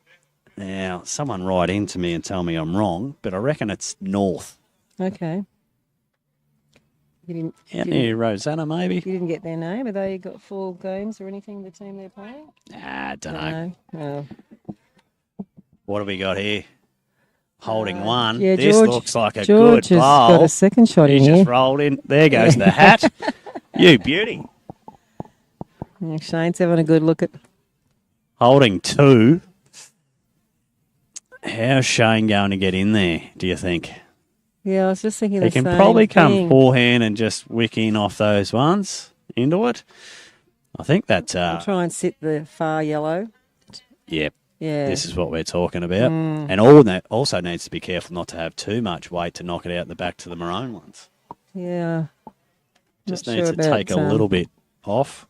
Now, someone write into me and tell me I'm wrong, but I reckon it's north. Okay. Out near Rosanna, maybe? You didn't get their name. Have they got 4 games or anything, the team they're playing? I don't know. Oh. What have we got here? Holding one. Yeah, this George, looks like a George good bowl. has got a second shot in He here. just rolled in. There goes the hat. You beauty. Shane's having a good look at... Holding 2. How's Shane going to get in there, do you think? Yeah, I was just thinking He the can same probably come thing. forehand and just wick in off those ones into it. I think that... I'll try and sit the far yellow. Yeah. Yeah. This is what we're talking about. And all that also needs to be careful not to have too much weight to knock it out the back to the maroon ones. Yeah. Just Not needs sure to take a about, little bit off.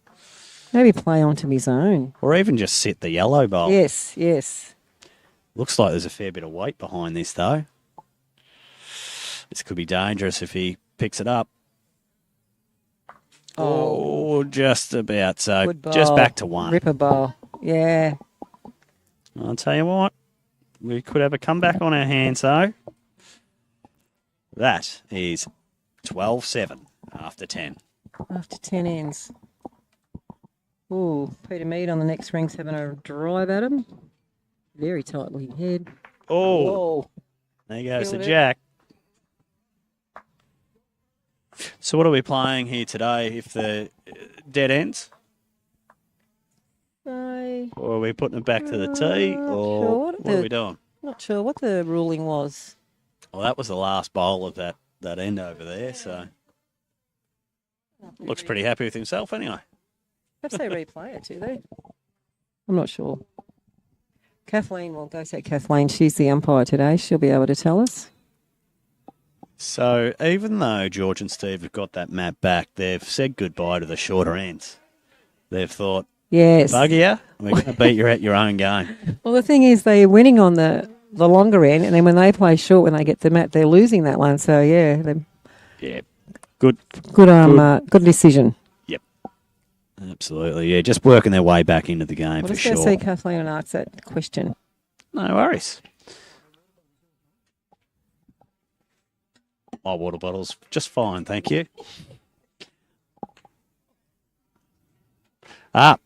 Maybe play onto his own. Or even just sit the yellow bowl. Yes, yes. Looks like there's a fair bit of weight behind this, though. This could be dangerous if he picks it up. Oh, just about. So Good just bowl. back to 1. Ripper bowl. Yeah. I'll tell you what. We could have a comeback on our hands, though. That is 12-7 after 10. After 10 ends. Ooh, Peter Mead on the next ring's having a drive at him. Very tight looking head. Oh, Whoa. there goes the Killed it. jack. So what are we playing here today if the dead ends? Or are we putting it back to the tee? Or sure. what are we doing? Not sure what the ruling was. Well, that was the last bowl of that end over there, so looks pretty happy with himself anyway. Perhaps they replay it, do they? I'm not sure. Kathleen, we'll go to Kathleen. She's the umpire today. She'll be able to tell us. So even though George and Steve have got that map back, they've said goodbye to the shorter ends. They've thought, Yes. bugger you, we're going to beat you at your own game. Well, the thing is, they're winning on the longer end, and then when they play short, when they get the map, they're losing that one. So, yeah, Yeah, good. good decision. Yep, absolutely. Yeah, just working their way back into the game We'll for just go sure. see Kathleen and ask that question. No worries. My water bottle's just fine, thank you.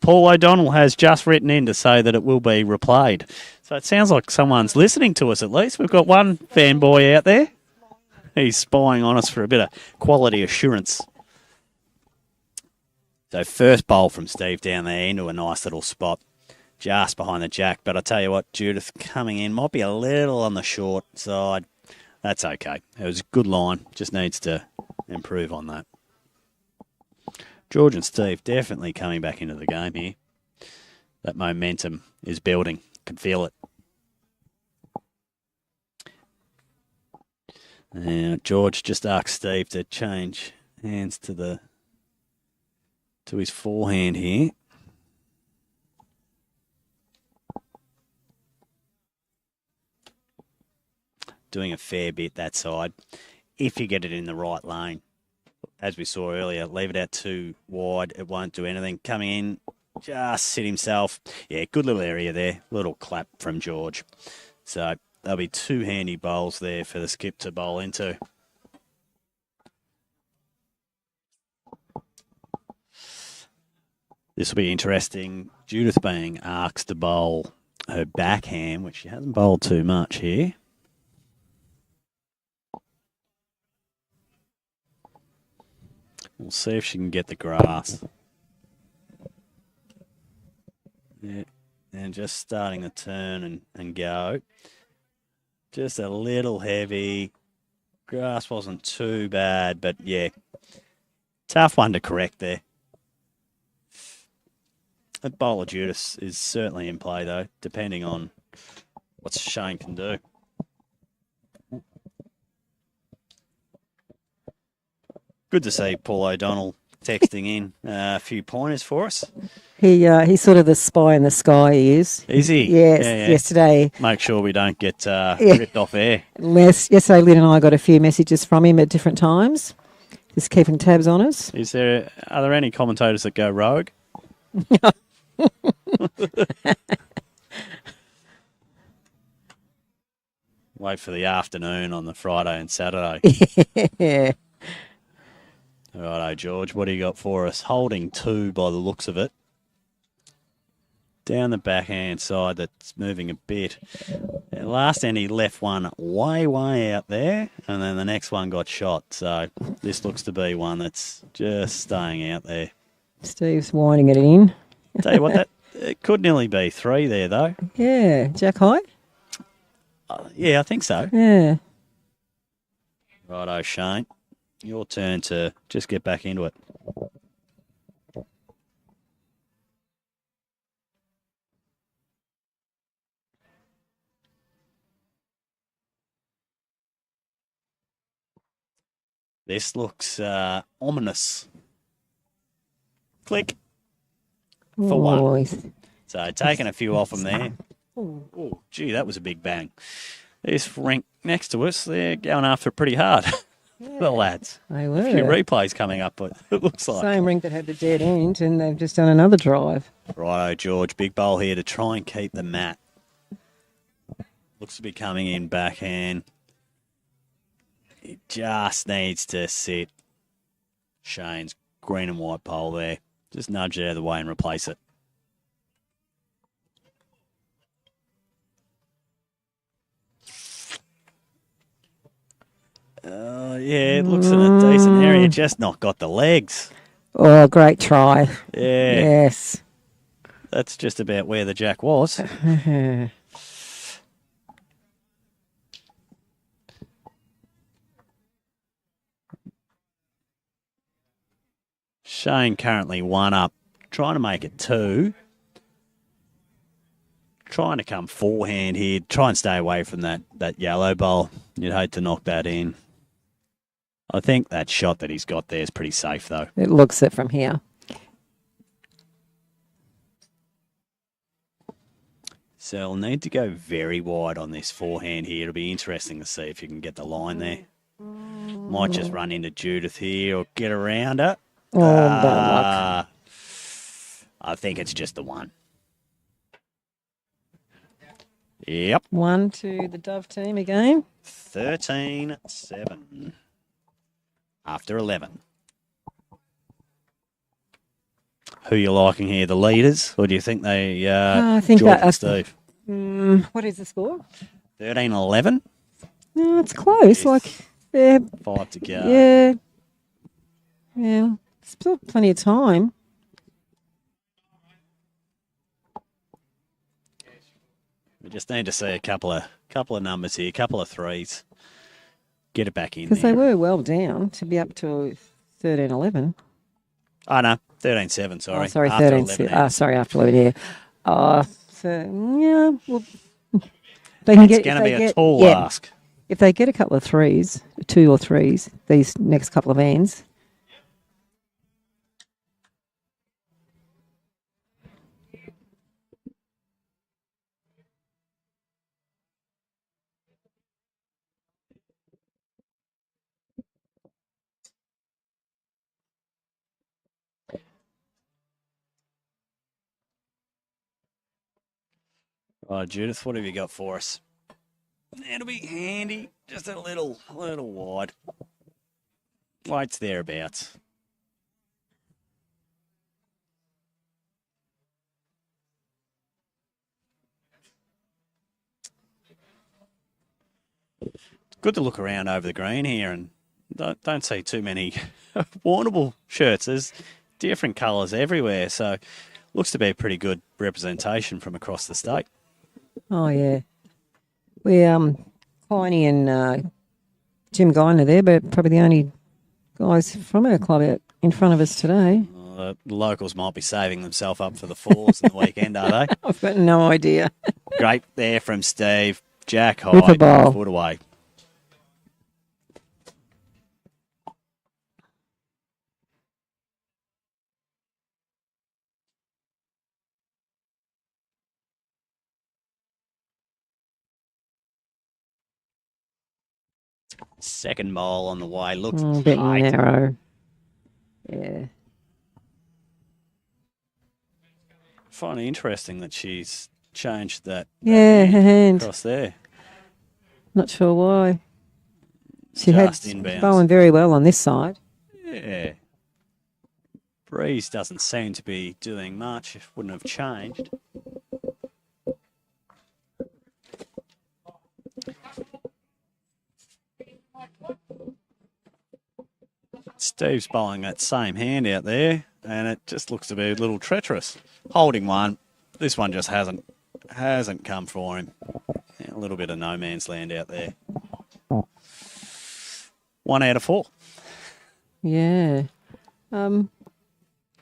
Paul O'Donnell has just written in to say that it will be replayed. So it sounds like someone's listening to us at least. We've got one fanboy out there. He's spying on us for a bit of quality assurance. So first bowl from Steve down there into a nice little spot just behind the jack. But I tell you what, Judith coming in might be a little on the short side. That's okay. It was a good line. Just needs to improve on that. George and Steve definitely coming back into the game here. That momentum is building. Can feel it. Now, George just asked Steve to change hands to his forehand here. doing a fair bit that side. If you get it in the right lane, as we saw earlier, leave it out too wide, it won't do anything. Coming in, just sit himself. Yeah, good little area there. Little clap from George. So there'll be 2 handy bowls there for the skip to bowl into. This will be interesting. Judith being asked to bowl her backhand, which she hasn't bowled too much here. We'll see if she can get the grass. Yeah, and just starting the turn and go. Just a little heavy. Grass wasn't too bad, but yeah, tough one to correct there. A bowler Judas is certainly in play, though, depending on what Shane can do. Good to see Paul O'Donnell texting in a few pointers for us. He's sort of the spy in the sky, he is. Is he? Yes, Yeah. yesterday. Make sure we don't get ripped off air. Yesterday, Lynn and I got a few messages from him at different times, just keeping tabs on us. Are there any commentators that go rogue? Wait for the afternoon on the Friday and Saturday. Yeah. Righto, George, what do you got for us? Holding 2 by the looks of it. Down the backhand side, that's moving a bit. Last end, he left one way out there, and then the next one got shot. So this looks to be one that's just staying out there. Steve's winding it in. Tell you what, it could nearly be 3 there, though. Yeah. Jack High? Yeah, I think so. Yeah. Righto, Shane. Your turn to just get back into it. This looks ominous. Click. For one. So taking a few off them there. Oh, gee, that was a big bang. This rank next to us, they're going after it pretty hard. Yeah. The lads. They were. A few replays coming up, but it looks like. Same rink that had the dead end, and they've just done another drive. Righto, George. Big bowl here to try and keep the mat. Looks to be coming in backhand. It just needs to sit. Shane's green and white pole there. Just nudge it out of the way and replace it. Yeah, it looks in a decent area, just not got the legs. Oh, great try. Yeah. Yes. That's just about where the jack was. Shane currently 1 up, trying to make it 2. Trying to come forehand here. Try and stay away from that yellow bowl. You'd hate to knock that in. I think that shot that he's got there is pretty safe, though. It looks it from here. So he'll need to go very wide on this forehand here. It'll be interesting to see if you can get the line there. Might just run into Judith here or get around her. Oh, bad luck. I think it's just the one. Yep. 1 to the Dove team again. 13-7 after 11. Who you liking here, the leaders, or do you think they? I think George that and Steve. What is the score? 13-11. No, it's close. Like, yeah, 5 to go. Yeah. Still plenty of time. We just need to see a couple of numbers here, a couple of threes. Get it back in Because there. they were well down to be up to 13-11. Oh, no, 13-7, sorry. Oh, sorry, After 13. Sorry, after 11, yeah. So, yeah. Well, it's going to be a tall ask. If they get a couple of threes, 2 or 3s, these next couple of ends. Right, Judith, what have you got for us? It'll be handy, just a little wide. Weight's thereabouts. Good to look around over the green here and don't see too many warnable shirts. There's different colours everywhere, so looks to be a pretty good representation from across the state. Oh, yeah. We, Piney and Jim Guyner there, but probably the only guys from our club out in front of us today. The locals might be saving themselves up for the fours in the weekend, are they? I've got no idea. Great there from Steve. Jack With the high, ball. foot away. Second ball on the way. Looks A bit tight. narrow. Yeah. Find it interesting that she's changed that. Yeah, her hand. Across there. Not sure why. She Just had inbounds. bowling very well on this side. Yeah. Breeze doesn't seem to be doing much. It wouldn't have changed. Steve's bowling that same hand out there, and it just looks to be a little treacherous. Holding one. This one just hasn't come for him. Yeah, a little bit of no man's land out there. 1 out of 4. Yeah.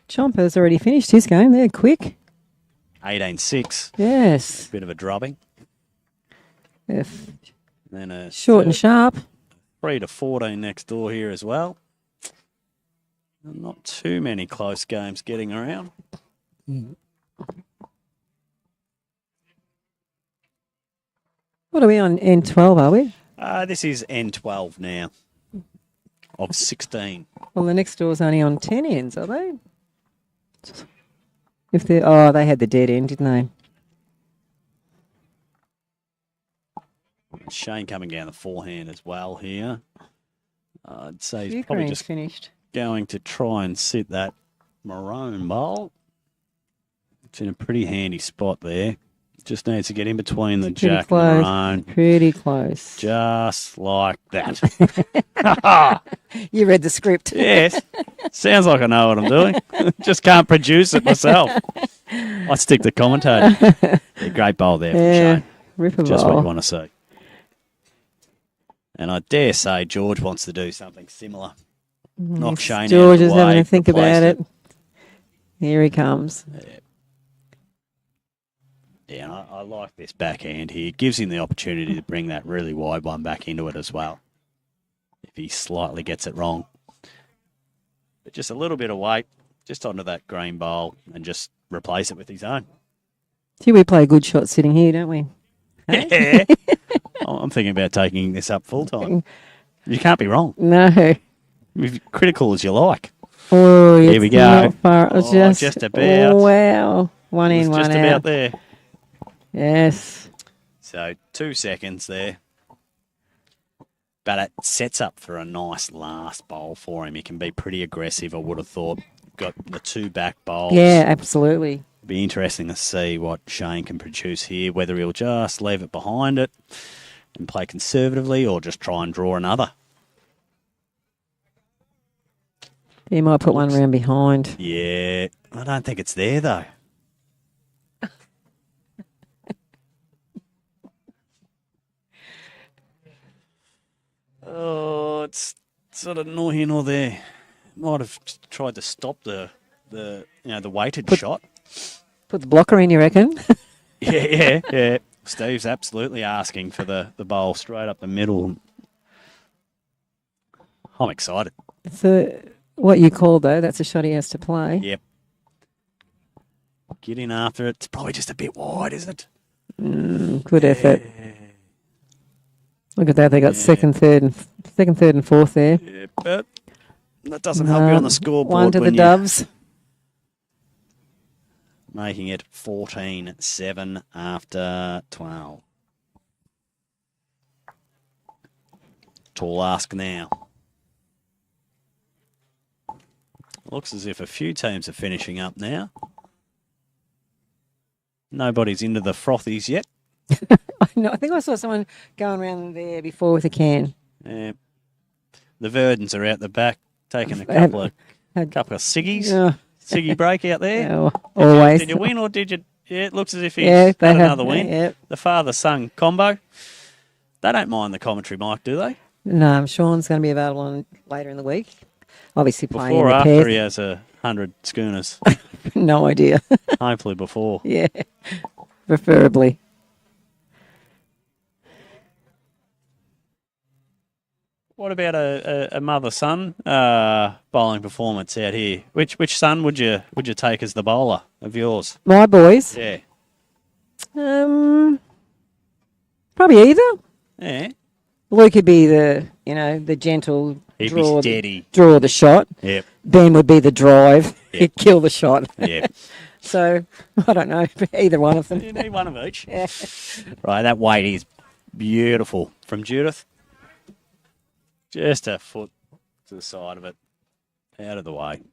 Chomper's already finished his game. They're quick. 18-6. Yes. Bit of a drubbing. If Then a short and sharp. 3 to 14 next door here as well. Not too many close games getting around. What are we on? N12, are we? This is N12 now of 16. Well, the next door's only on 10 ends, are they? If they they had the dead end, didn't they? Shane coming down the forehand as well here. I'd say Few he's probably greens just finished. going to try and sit that maroon bowl. It's in a pretty handy spot there. Just needs to get in between the Pretty jack close. and the maroon. Pretty close. Just like that. You read the script. Yes. Sounds like I know what I'm doing. Just can't produce it myself. I stick to commentating. A great bowl there from Yeah, Shane. ripper Just what bowl. you want to see. And I dare say George wants to do something similar. Knock Shane out George of is the way, having to think replace about it. Here he comes. Yeah, and I like this backhand here. It gives him the opportunity to bring that really wide one back into it as well. If he slightly gets it wrong. But just a little bit of weight, just onto that green bowl and just replace it with his own. See, we play good shots sitting here, don't we? Yeah. I'm thinking about taking this up full time. You can't be wrong. No. As critical as you like. Oh, Here it's we go. Not far. It was Oh, just about. Oh, wow. One It's in, one just out. about there. Yes. So 2 seconds there. But it sets up for a nice last bowl for him. He can be pretty aggressive, I would have thought. Got the 2 back bowls. Yeah, absolutely. Be interesting to see what Shane can produce here, whether he'll just leave it behind it and play conservatively or just try and draw another. He might put one round behind. Yeah, I don't think it's there though. Oh, it's sort of nor here nor there. Might have tried to stop the weighted shot. Put the blocker in, you reckon? Yeah. Steve's absolutely asking for the bowl straight up the middle. I'm excited. So, what you call, though, that's a shot he has to play. Yep. Get in after it. It's probably just a bit wide, isn't it? Good effort. Look at that. They got second, third, and fourth there. Yeah, but that doesn't help you on the scoreboard. One to the when Doves. making it 14-7 after 12. Tall ask now. Looks as if a few teams are finishing up now. Nobody's into the frothies yet. I think I saw someone going around there before with a can. Yeah. The Verdens are out the back taking a couple of ciggies. Siggy break out there. Yeah, always. Did you win or did you? Yeah, it looks as if he's Yeah, had another win. Yeah. The father-son combo. They don't mind the commentary mic, do they? No, Sean's going to be available later in the week. Obviously playing Before in or the after Perth. he has 100 schooners. No idea. Hopefully before. Yeah, preferably. What about a mother-son bowling performance out here? Which son would you take as the bowler of yours? My boys? Yeah. Probably either. Yeah. Luke would be the gentle He'd be steady. Draw the shot. Yep. Ben would be the drive. Yep. He'd kill the shot. Yep. So, I don't know. Either one of them. You need one of each. Yeah. Right, that weight is beautiful from Judith. Just a foot to the side of it. Out of the way. Good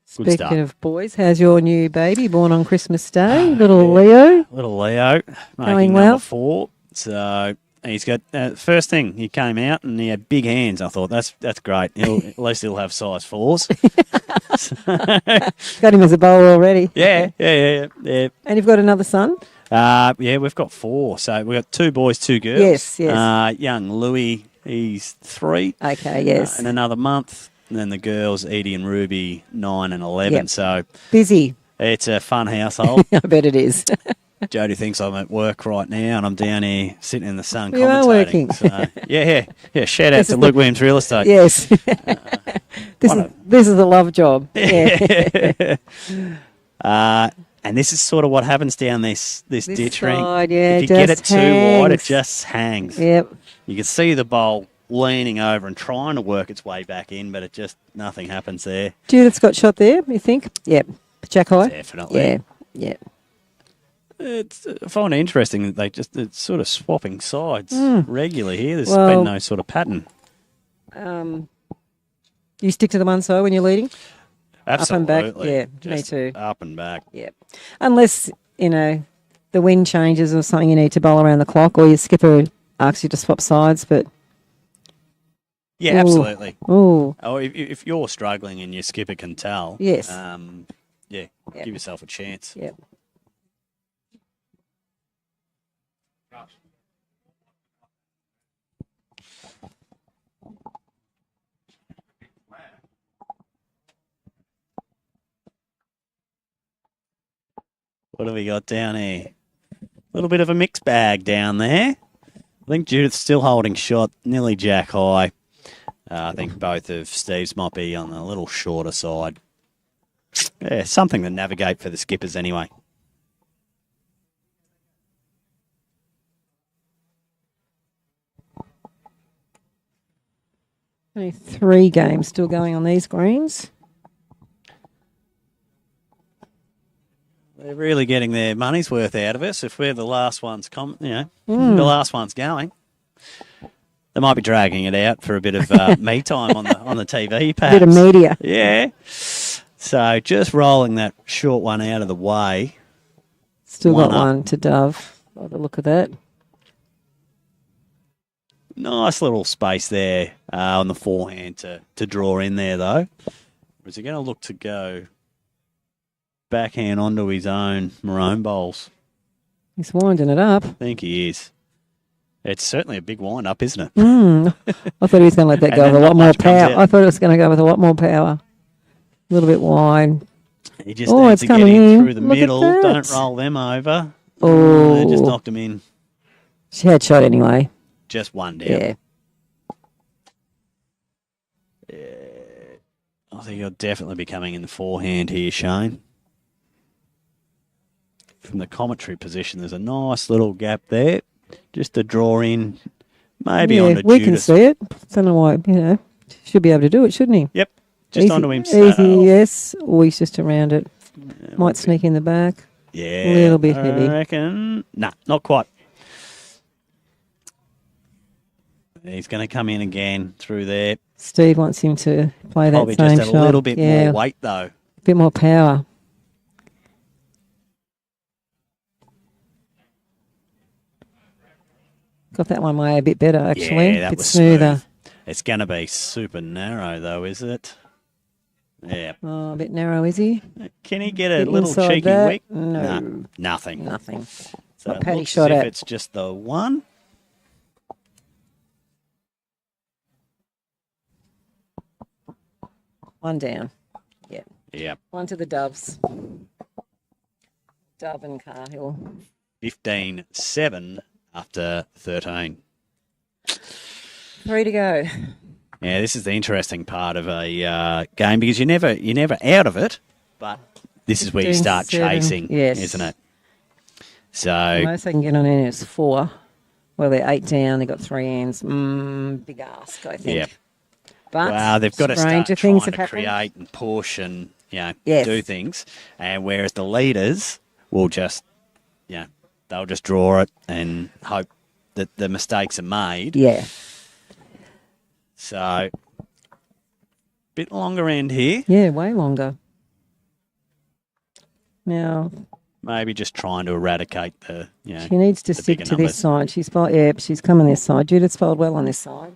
Speaking start. of boys, how's your new baby born on Christmas Day? Little Leo. Little Leo Going making well. number 4. So he's got first thing he came out and he had big hands. I thought that's great. At least he'll have size 4s. Got him as a bowler already. Yeah. And you've got another son? Yeah, we've got 4. So we've got 2 boys, 2 girls. Yes. Young Louis, he's 3. Okay, yes. In another month. And then the girls, Edie and Ruby, 9 and 11. Yep. So Busy. it's a fun household. I bet it is. Jodie thinks I'm at work right now and I'm down here sitting in the sun You are commentating. working. So, yeah. Shout out to Luke Williams Real Estate. Yes. This is a love job. Yeah. And this is sort of what happens down this ditch ring. side, yeah, If you get it just too wide, it hangs. just hangs. Yep. You can see the bowl leaning over and trying to work its way back in, but nothing happens there. Judith's got shot there, you think? Yep. Jack High? Definitely. Yeah. I find it interesting that it's sort of swapping sides regularly here. There's Well- been no sort of pattern. You stick to the one side when you're leading? Absolutely. Up and back? Yeah, me Just too. Up and back. Yep. Unless, the wind changes or something, you need to bowl around the clock, or your skipper asks you to swap sides, but... Yeah, Ooh. absolutely. Ooh. Oh, if you're struggling and your skipper can tell, Yes. Give yourself a chance. Yep. What have we got down here? A little bit of a mixed bag down there. I think Judith's still holding shot, nearly jack high. I think both of Steve's might be on the little shorter side. Yeah, something to navigate for the skippers anyway. Only 3 games still going on these greens. They're really getting their money's worth out of us. If we're the last ones, the last ones going, they might be dragging it out for a bit of me time on the TV, perhaps. Bit of media. Yeah. So just rolling that short one out of the way. Still got One up. one to Dove. By the look of that. Nice little space there on the forehand to draw in there, though. Is he going to look to go backhand onto his own maroon bowls? He's winding it up. I think he is. It's certainly a big wind-up, isn't it? I thought he was going to let that And go with then a lot not more much comes power. out. I thought it was going to go with a lot more power. A little bit wide. He just Oh, needs it's to get coming in in. through the Look at middle. that. Don't roll them over. Oh. They just knocked him in. She had shot anyway. Just one down. Yeah. I think he'll definitely be coming in the forehand here, Shane. From the commentary position, there's a nice little gap there. Just to draw in, maybe onto we can Judas. see it. Don't know why, should be able to do it, shouldn't he? Yep, just onto himself. Easy, yes. Or he's just around it. Might sneak in the back. Yeah. A little bit heavy. I reckon. Nah, not quite. He's going to come in again through there. Steve wants him to play that Probably same just a shot. little bit more weight, though. A bit more power. Got that one way a bit better, actually. Yeah, that a bit was smoother. smooth. It's going to be super narrow, though, is it? Yeah. Oh, a bit narrow, is he? Can he get a Bit little inside cheeky that? wick? No. Nah, nothing. Nothing. So What it Paddy looks shot as if at? it's just the one. One down. Yeah. Yeah. One to the Doves. Dove and Cahill. 15-7 after 13. 3 to go. Yeah, this is the interesting part of a game because you're never out of it, but this is where you start 15-7, chasing, yes. isn't it? The So most they can get on in is 4. Well, they're 8 down. They've got 3 ends. Big ask, I think. yeah, But well, they've got to start stranger things trying have to happened. create and push and Yes. do things, and whereas the leaders will just they'll just draw it and hope that the mistakes are made. Yeah. So bit longer end here. Yeah, way longer. Now, Maybe just trying to eradicate the she needs to the stick bigger to numbers. this side. She's coming this side. Judith's bowled well on this side.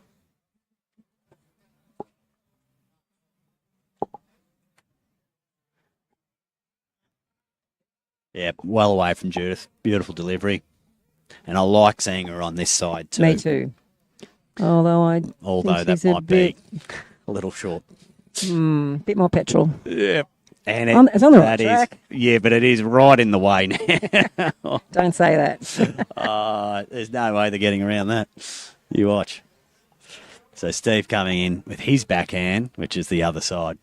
Yeah, well away from Judith. Beautiful delivery. And I like seeing her on this side too. Me too. Although Although she's that a might be bit- a little short. bit more petrol. Yeah. And It's on the right that is- track. yeah, but it is right in the way now. Don't say that. There's no way they're getting around that. You watch. So Steve coming in with his backhand, which is the other side.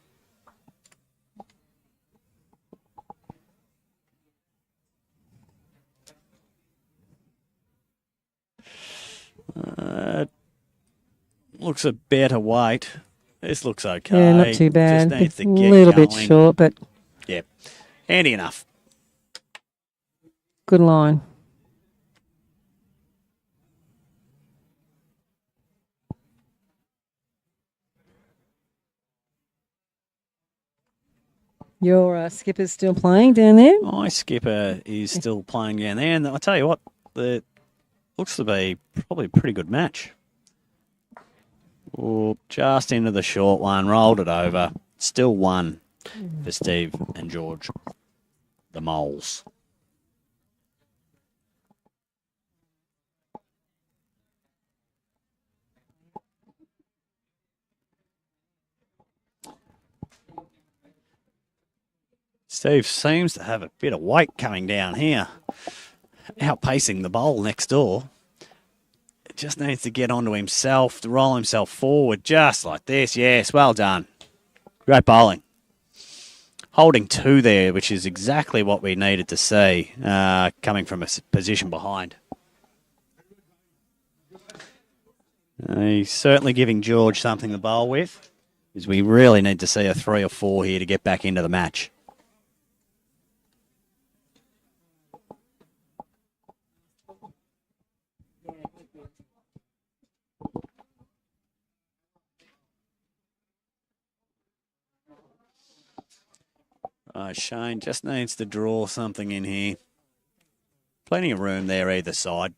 Looks a better weight. This looks okay. Yeah, not too bad. Just needs A to get little bit going. short, but Yeah. Handy enough. good line. Your skipper's still playing down there? My skipper is still playing down there, and I tell you what, it looks to be probably a pretty good match. Oh, just into the short one, rolled it over. Still one for Steve and George, the Moles. Steve seems to have a bit of weight coming down here, outpacing the bowl next door. It just needs to get onto himself, to roll himself forward just like this. Yes, well done. Great bowling. Holding 2 there, which is exactly what we needed to see, coming from a position behind. He's certainly giving George something to bowl with, because we really need to see a 3 or 4 here to get back into the match. Shane just needs to draw something in here. Plenty of room there either side.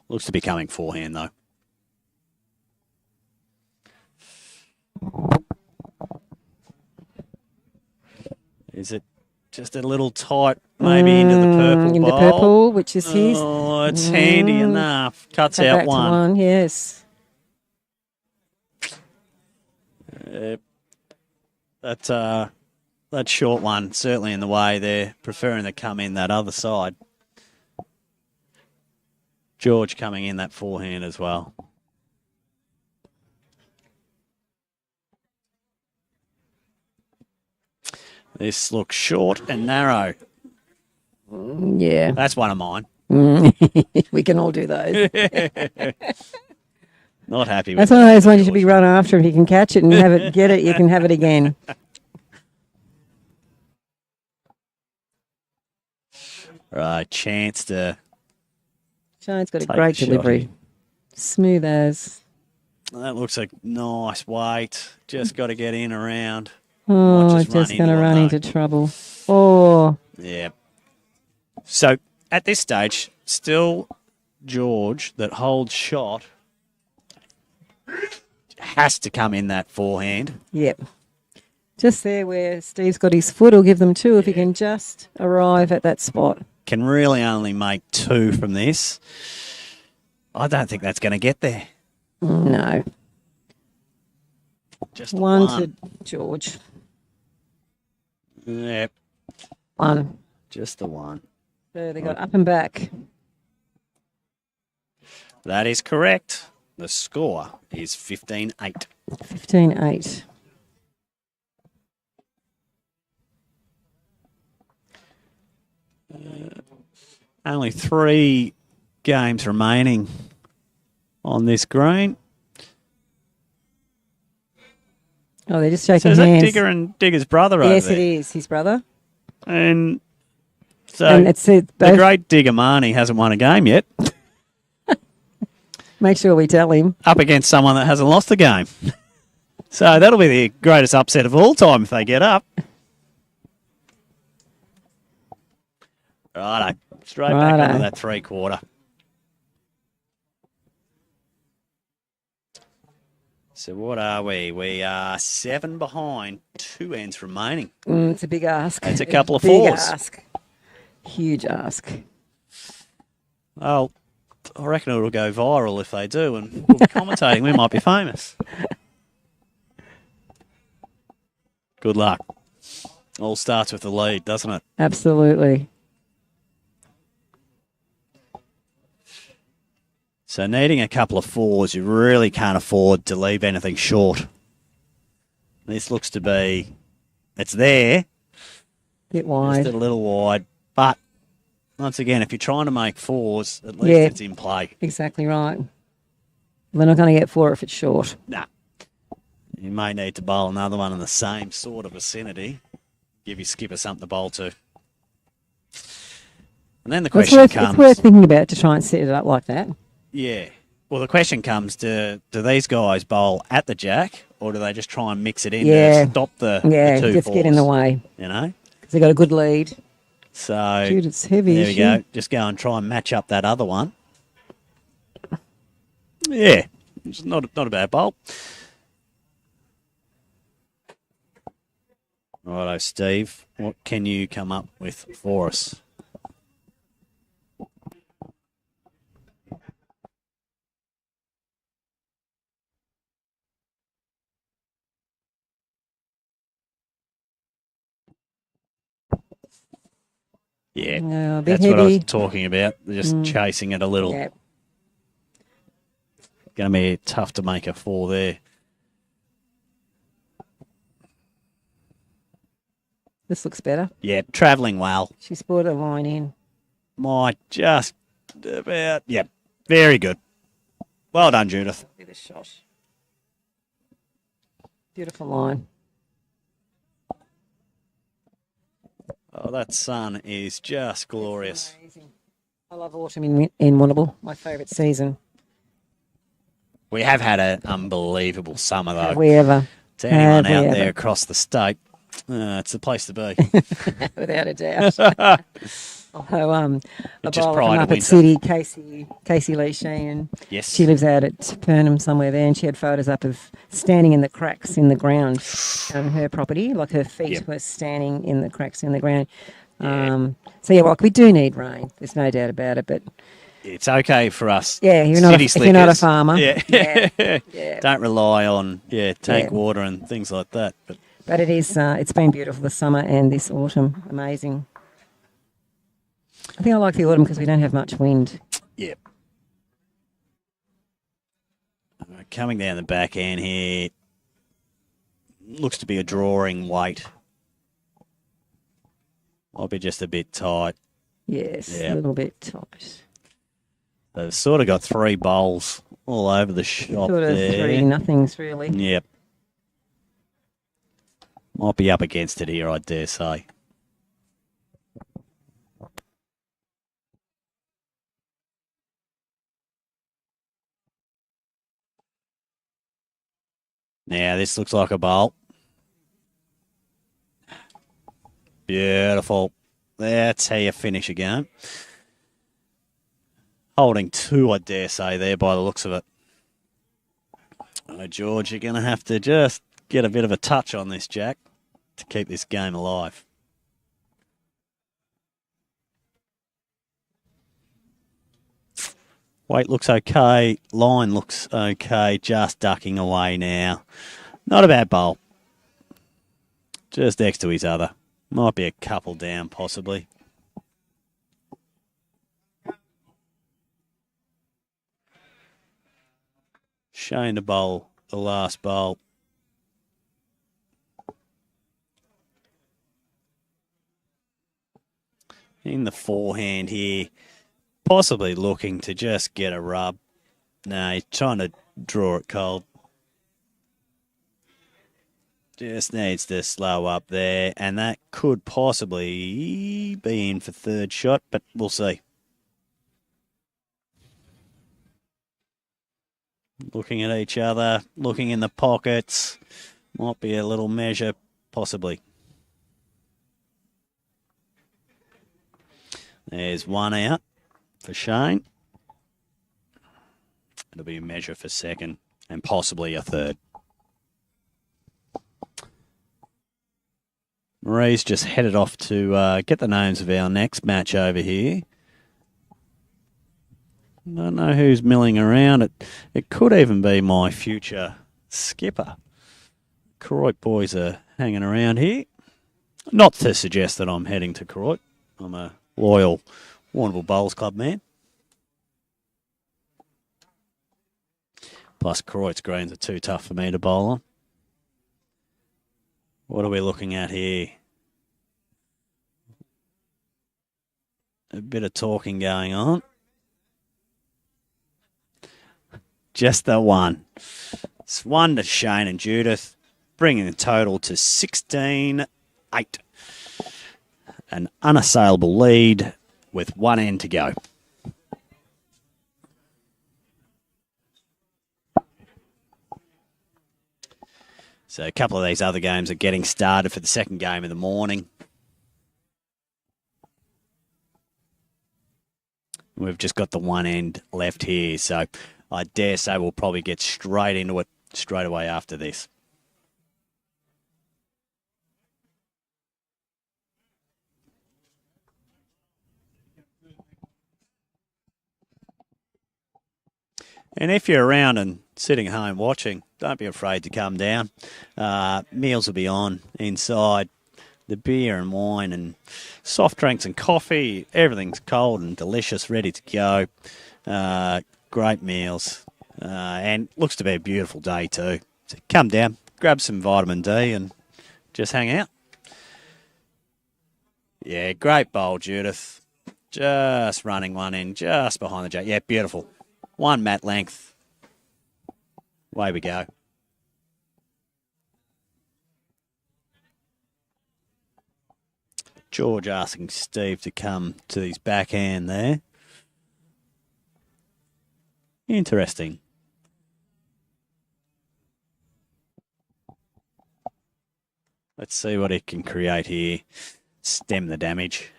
Looks to be coming forehand though. Is it just a little tight, maybe into the purple In the bowl? purple, which is his. Oh, it's handy enough. Cuts Go out back to one. one, yes. That short one certainly in the way there, preferring to come in that other side. George coming in that forehand as well. This looks short and narrow. Yeah. That's one of mine. We can all do those. Not happy with That's one of those ones you should be run after. If you can catch it and have it, get it, you can have it again. Right, chance to... Shane's got a Take great a shot delivery. here. Smooth as. That looks like nice weight. Just got to get in around. Oh, just just run going to into run him, into trouble. Oh, Yeah. So, at this stage, still George that holds shot has to come in that forehand. yep. Just there where Steve's got his foot, he'll give them two if he can just arrive at that spot. Can really only make 2 from this. I don't think that's going to get there. No. Just One one. to George. Yep, One. just the one. So they got up and back. That is correct. The score is 15-8. 15-8. Only 3 games remaining on this green. Oh, they're just So shaking is that hands. Digger and Digger's brother over Yes, there? it is. His brother. And so And it's the both. great Digger Marnie hasn't won a game yet, Make sure we tell him. up against someone that hasn't lost a game. So that'll be the greatest upset of all time if they get up. Righto. Straight back Righto. into that 3/4. So what are we? We are 7 behind, 2 ends remaining. It's a big ask. It's a couple of big fours. ask. Huge ask. Well, I reckon it'll go viral if they do, and we'll be commentating. We might be famous. Good luck. All starts with the lead, doesn't it? Absolutely. So needing a couple of 4s, you really can't afford to leave anything short. This looks to be, it's there, Bit just wide. a little wide. But once again, if you're trying to make 4s, at least Yeah. it's in play. Exactly right. They're not going to get 4 if it's short. Nah. You may need to bowl another one in the same sort of vicinity. Give your skipper something to bowl to. And then the question comes... It's worth thinking about to try and set it up like that. Yeah. Well, the question comes, do these guys bowl at the jack, or do they just try and mix it in to stop the Yeah, the 2 just get in the way. You know? Because they've got a good lead. So Dude, it's heavy. there we go. Just go and try and match up that other one. Yeah. It's not a bad bowl. Righto, Steve. What can you come up with for us? Yeah, No, a bit that's what I was heavy. talking about. Just chasing it a little. Yeah. Going to be tough to make a 4 there. This looks better. Yeah, travelling well. She's brought a line in. Might just about. Yep, very good. Well done, Judith. Bit of shot. Beautiful line. Oh, that sun is just glorious. Amazing. I love autumn in Warrnambool. My favourite season. We have had an unbelievable summer, though. Have we ever? To anyone Have we out there ever? across the state, it's the place to be. Without a doubt. Although a just bowler prior from to up at winter. City, Casey Lee Sheehan. Yes. She lives out at Purnham somewhere there, and she had photos up of standing in the cracks in the ground on her property, like her feet Yep. were standing in the cracks in the ground. Yeah. So yeah, well, we do need rain. There's no doubt about it. But It's okay for us. yeah, you're not city if you're not a slickers. farmer. Yeah. Yeah. Don't rely on tank Yeah. water and things like that. But But it is. It's been beautiful this summer and this autumn. Amazing. I think I like the autumn because we don't have much wind. yeah. Coming down the back end here, looks to be a drawing weight. Might be just a bit tight. Yes, Yeah. a little bit tight. They've sort of got 3 bowls all over the shop Sort of there. 3-0 really. Yep. Might be up against it here, I dare say. Now, this looks like a bowl. Beautiful. That's how you finish a game. Holding two, I dare say, there by the looks of it. Oh, George, you're going to have to just get a bit of a touch on this, Jack, to keep this game alive. Weight looks okay. Line looks okay. Just ducking away now. Not a bad bowl. Just next to his other. Might be a couple down, possibly. Shane to bowl the last bowl. In the forehand here. Possibly looking to just get a rub. No, he's trying to draw it cold. Just needs to slow up there. And that could possibly be in for third shot, but we'll see. Looking at each other, looking in the pockets. Might be a little measure, possibly. There's one out for Shane. It'll be a measure for second and possibly a third. Marie's just headed off to get the names of our next match over here. Don't know who's milling around. It could even be my future skipper. Koroit boys are hanging around here. Not to suggest that I'm heading to Koroit. I'm a loyal Warrnambool Bowls Club man. Plus, Koroit's greens are too tough for me to bowl on. What are we looking at here? A bit of talking going on. Just the one. It's one to Shane and Judith, bringing the total to 16-8. An unassailable lead with one end to go. So a couple of these other games are getting started for the second game of the morning. We've just got the one end left here, so I dare say we'll probably get straight into it straight away after this. And if you're around and sitting home watching, don't be afraid to come down. Meals will be on inside. The beer and wine and soft drinks and coffee, everything's cold and delicious, ready to go. Great meals. And looks to be a beautiful day too. So come down, grab some vitamin D and just hang out. Yeah, great bowl, Judith. Just running one in just behind the jack. Yeah, beautiful. One mat length. Away we go. George asking Steve to come to his backhand there. Interesting. Let's see what it can create here. Stem the damage.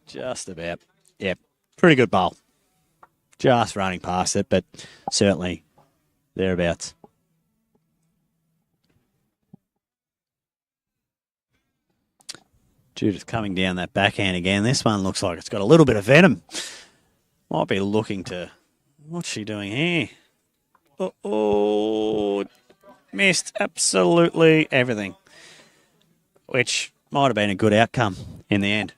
Just about. Yep. Pretty good bowl. Just running past it, but certainly thereabouts. Judith coming down that backhand again. This one looks like it's got a little bit of venom. Might be looking to... What's she doing here? Oh, missed absolutely everything. Which might have been a good outcome in the end.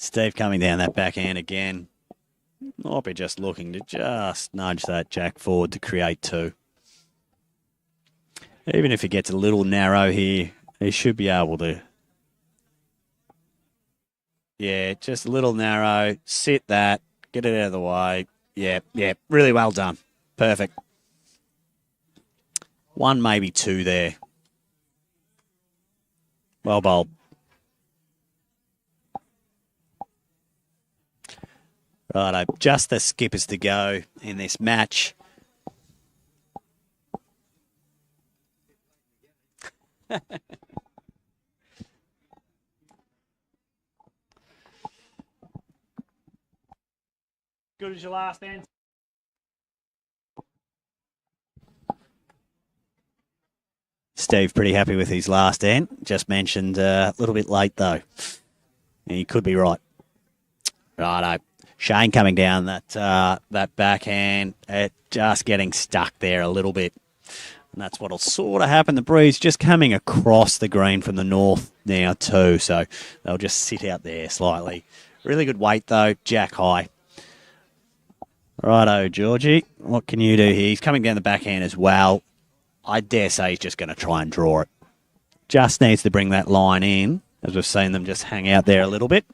Steve coming down that backhand again. Might be just looking to just nudge that jack forward to create two. Even if he gets a little narrow here, he should be able to. Yeah, just a little narrow. Sit that. Get it out of the way. Yeah, really well done. Perfect. One, maybe two there. Well bowled. Righto, just the skippers to go in this match. Good as your last answer. Steve pretty happy with his last ant. Just mentioned a little bit late though. He could be right. Righto. Shane coming down that backhand, just getting stuck there a little bit. And that's what'll sort of happen. The breeze just coming across the green from the north now too. So they'll just sit out there slightly. Really good weight though, jack high. Righto, Georgie. What can you do here? He's coming down the backhand as well. I dare say he's just going to try and draw it. Just needs to bring that line in, as we've seen them just hang out there a little bit.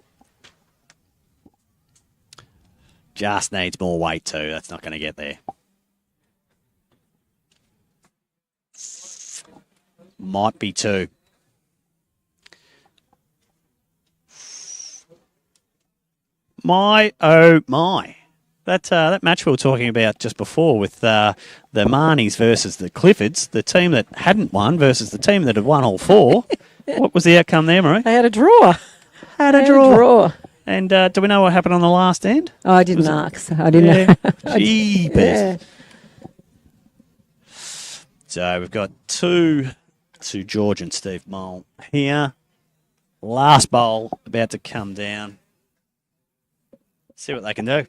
Just needs more weight too. That's not going to get there. Might be two. My, oh my. That match we were talking about just before with the Marnies versus the Cliffords, the team that hadn't won versus the team that had won all four. What was the outcome there, Marie? They had a draw. Had a draw. And do we know what happened on the last end? Oh, I didn't ask. I didn't know. Jeepers. Yeah. So we've got two to George and Steve Mole here. Last bowl about to come down. See what they can do.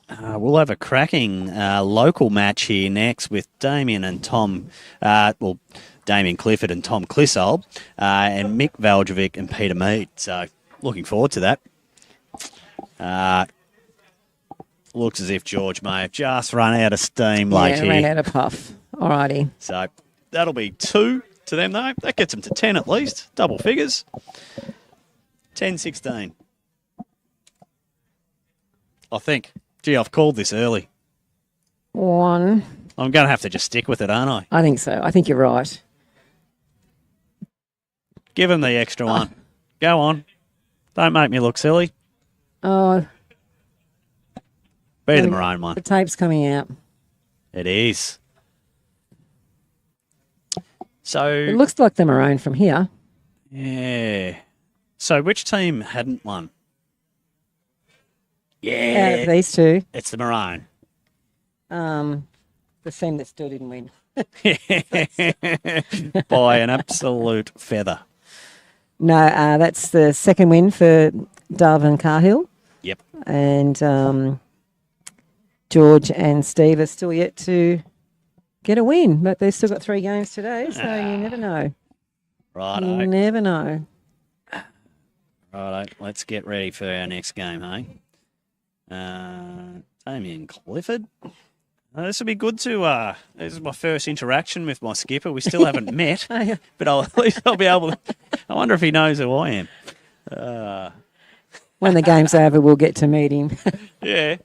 We'll have a cracking local match here next with Damien and Tom, Damien Clifford and Tom Clissold, and Mick Valjevic and Peter Mead. So looking forward to that. Looks as if George may have just run out of steam late here. Yeah, ran out of puff. Alrighty. So that'll be 2 to them though. That gets them to 10 at least, double figures. 10-16. I think. Gee, I've called this early. 1. I'm going to have to just stick with it, aren't I? I think so. I think you're right. Give him the extra one. Go on. Don't make me look silly. Oh. Be the maroon one. The tape's coming out. It is. So It looks like the maroon from here. yeah. So which team hadn't won? Out Yeah. of these two, It's the maroon. the team that still didn't win. By an absolute feather. No, that's the second win for Dove and Cahill. Yep. And George and Steve are still yet to get a win, but they've still got 3 games today, so you never know. Righto. You never know. Righto. Let's get ready for our next game, hey? Damien Clifford. This will be good to. This is my first interaction with my skipper. We still haven't met, but at least I'll be able to. I wonder if he knows who I am. When the game's over, we'll get to meet him. Yeah,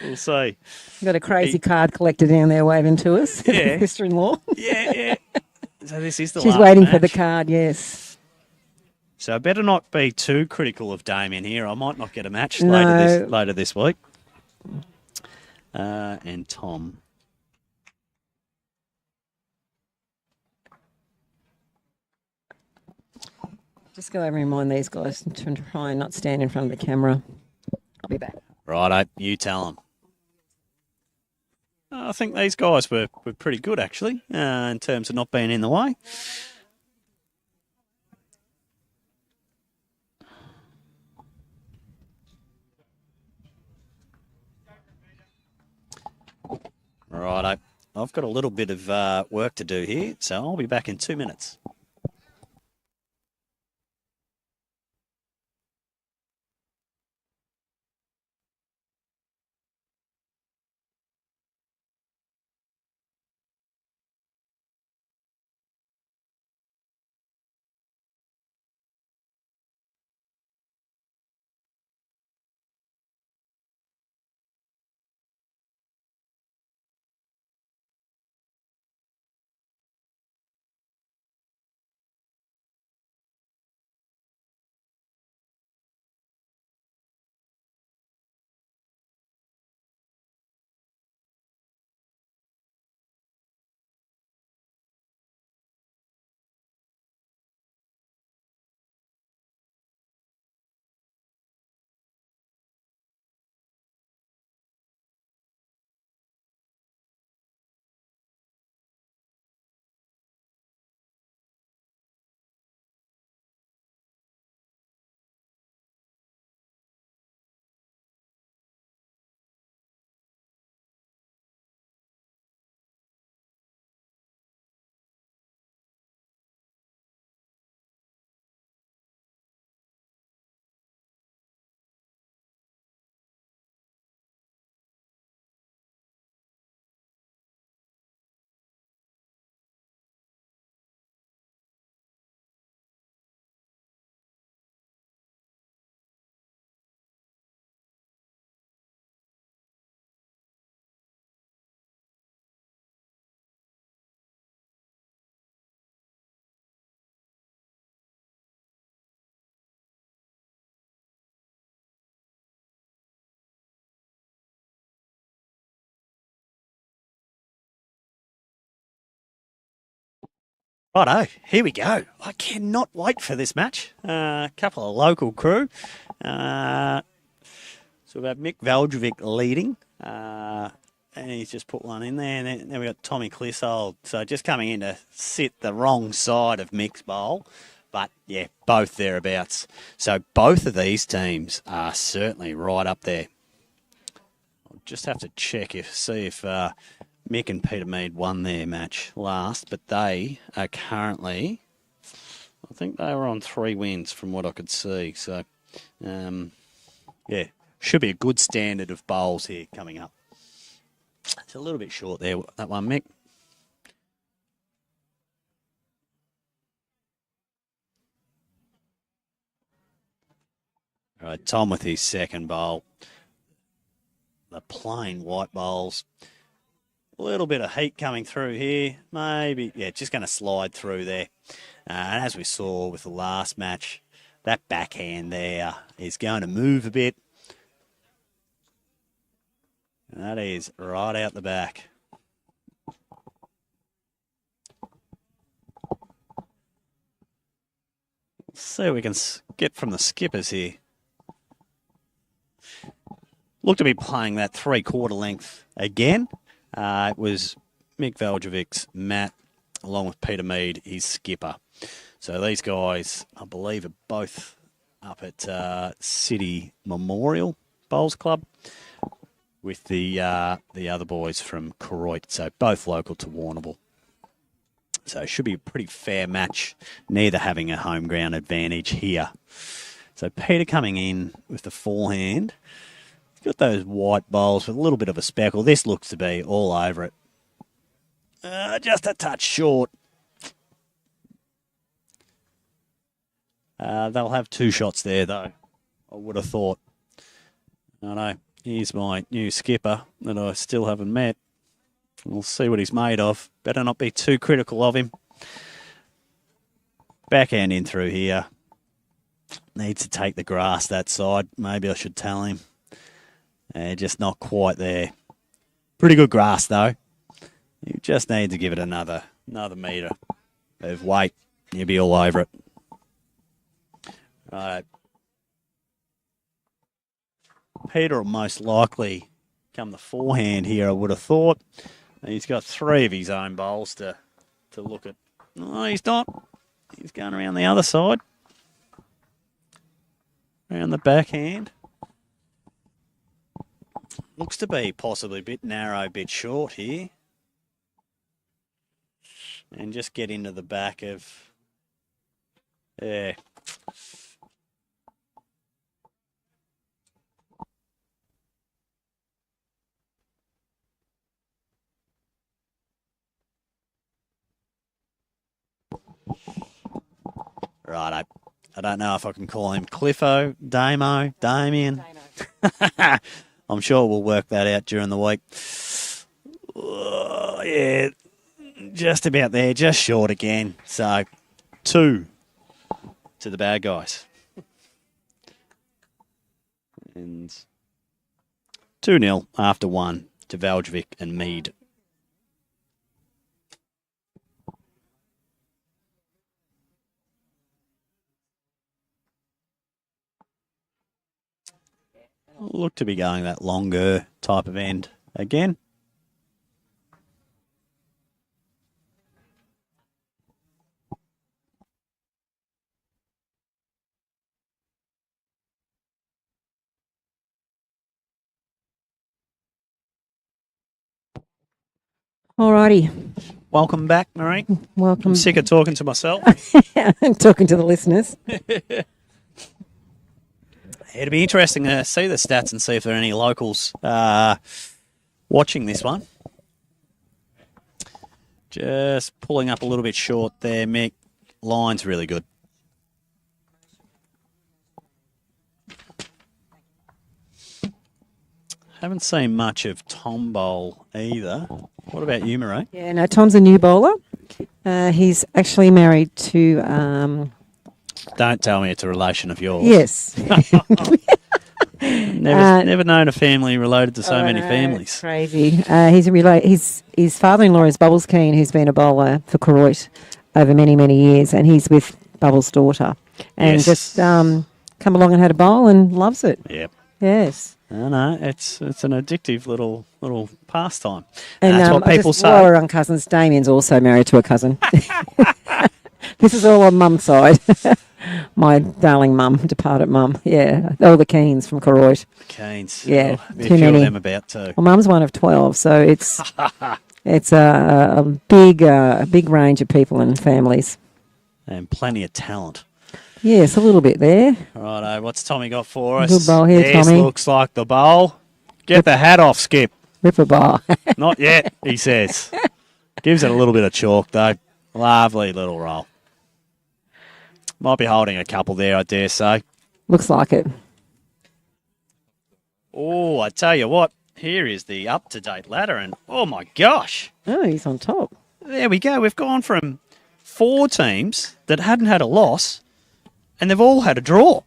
we'll see. Got a crazy card collector down there waving to us. Yeah. Sister-in-law. Yeah. So this is the She's last waiting match. for the card, yes. So I better not be too critical of Damien here. I might not get a match No. later this week. And Tom. Just go over and remind these guys to try and not stand in front of the camera. I'll be back. Righto, you tell them. I think these guys were pretty good, actually, in terms of not being in the way. Righto. I've got a little bit of work to do here, so I'll be back in 2 minutes. Righto, here we go. I cannot wait for this match. A couple of local crew. So we've got Mick Valdrevic leading. And he's just put one in there. And then we've got Tommy Clissold. So just coming in to sit the wrong side of Mick's bowl. But, yeah, both thereabouts. So both of these teams are certainly right up there. I'll just have to see if Mick and Peter Mead won their match last, but they are currently, I think they were on 3 wins from what I could see. So, yeah, should be a good standard of bowls here coming up. It's a little bit short there, that one, Mick. All right, Tom with his second bowl. The plain white bowls. A little bit of heat coming through here. Maybe, yeah, just going to slide through there. And as we saw with the last match, that backhand there is going to move a bit. And that is right out the back. Let's see what we can get from the skippers here. Look to be playing that 3/4 length again. It was Mick Valdrevic's Matt, along with Peter Mead, his skipper. So these guys, I believe, are both up at City Memorial Bowls Club with the other boys from Koroit. So both local to Warrnambool. So it should be a pretty fair match, neither having a home ground advantage here. So Peter coming in with the forehand. Got those white bowls with a little bit of a speckle. This looks to be all over it. Just a touch short. They'll have 2 shots there, though, I would have thought. I know. Here's my new skipper that I still haven't met. We'll see what he's made of. Better not be too critical of him. Backhand in through here. Needs to take the grass that side. Maybe I should tell him. Just not quite there. Pretty good grass, though. You just need to give it another metre of weight. You'll be all over it. Right. Peter will most likely come the forehand here, I would have thought. He's got 3 of his own bowls to look at. No, he's not. He's going around the other side. Around the backhand. Looks to be possibly a bit narrow, a bit short here. And just get into the back of... Yeah. Right, I don't know if I can call him Cliffo, Damo, Damien. I'm sure we'll work that out during the week. Yeah, just about there, just short again. So, 2 to the bad guys. And 2-0 after 1 to Valdrevic and Mead. Look to be going that longer type of end again. Alrighty. Welcome back, Marie. Welcome. I'm sick of talking to myself. Talking to the listeners. It'd be interesting to see the stats and see if there are any locals watching this one. Just pulling up a little bit short there, Mick. Line's really good. Haven't seen much of Tom Bowl either. What about you, Marie? Yeah, no, Tom's a new bowler. He's actually married to... Don't tell me it's a relation of yours. Yes. Never known a family related to so many families. It's crazy. His father-in-law is Bubbles Keane, who's been a bowler for Koroit, over many, many years, and he's with Bubbles' daughter. And Yes. just come along and had a bowl and loves it. Yep. Yes. I know, it's an addictive little pastime. And that's what people say. While we're on cousins, Damien's also married to a cousin. This is all on mum's side. My darling mum, departed mum. Yeah, all the Keens from Koroit. Keens. Yeah, Oh, be a too few many. of them about too. Well, mum's one of 12, so it's a big range of people and families. And plenty of talent. Yes, a little bit there. Righto, what's Tommy got for us? Good bowl here, This Tommy. looks like the bowl. Get the hat off, Skip. Rip a bar. Not yet, he says. Gives it a little bit of chalk, though. Lovely little roll. Might be holding a couple there, I dare say. Looks like it. Oh, I tell you what. Here is the up-to-date ladder, and oh my gosh. Oh, he's on top. There we go. We've gone from 4 teams that hadn't had a loss, and they've all had a draw.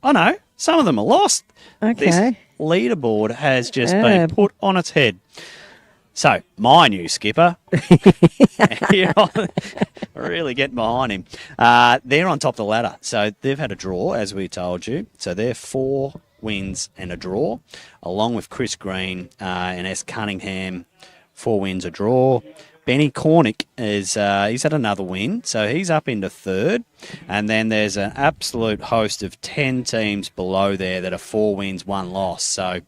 I know, some of them are lost. Okay. This leaderboard has just been put on its head. So, my new skipper, really getting behind him. They're on top of the ladder. So, they've had a draw, as we told you. So, they're 4 wins and a draw, along with Chris Green and S. Cunningham, 4 wins, a draw. Benny Cornick he's had another win, so he's up into 3rd. And then there's an absolute host of 10 teams below there that are 4 wins, 1 loss. So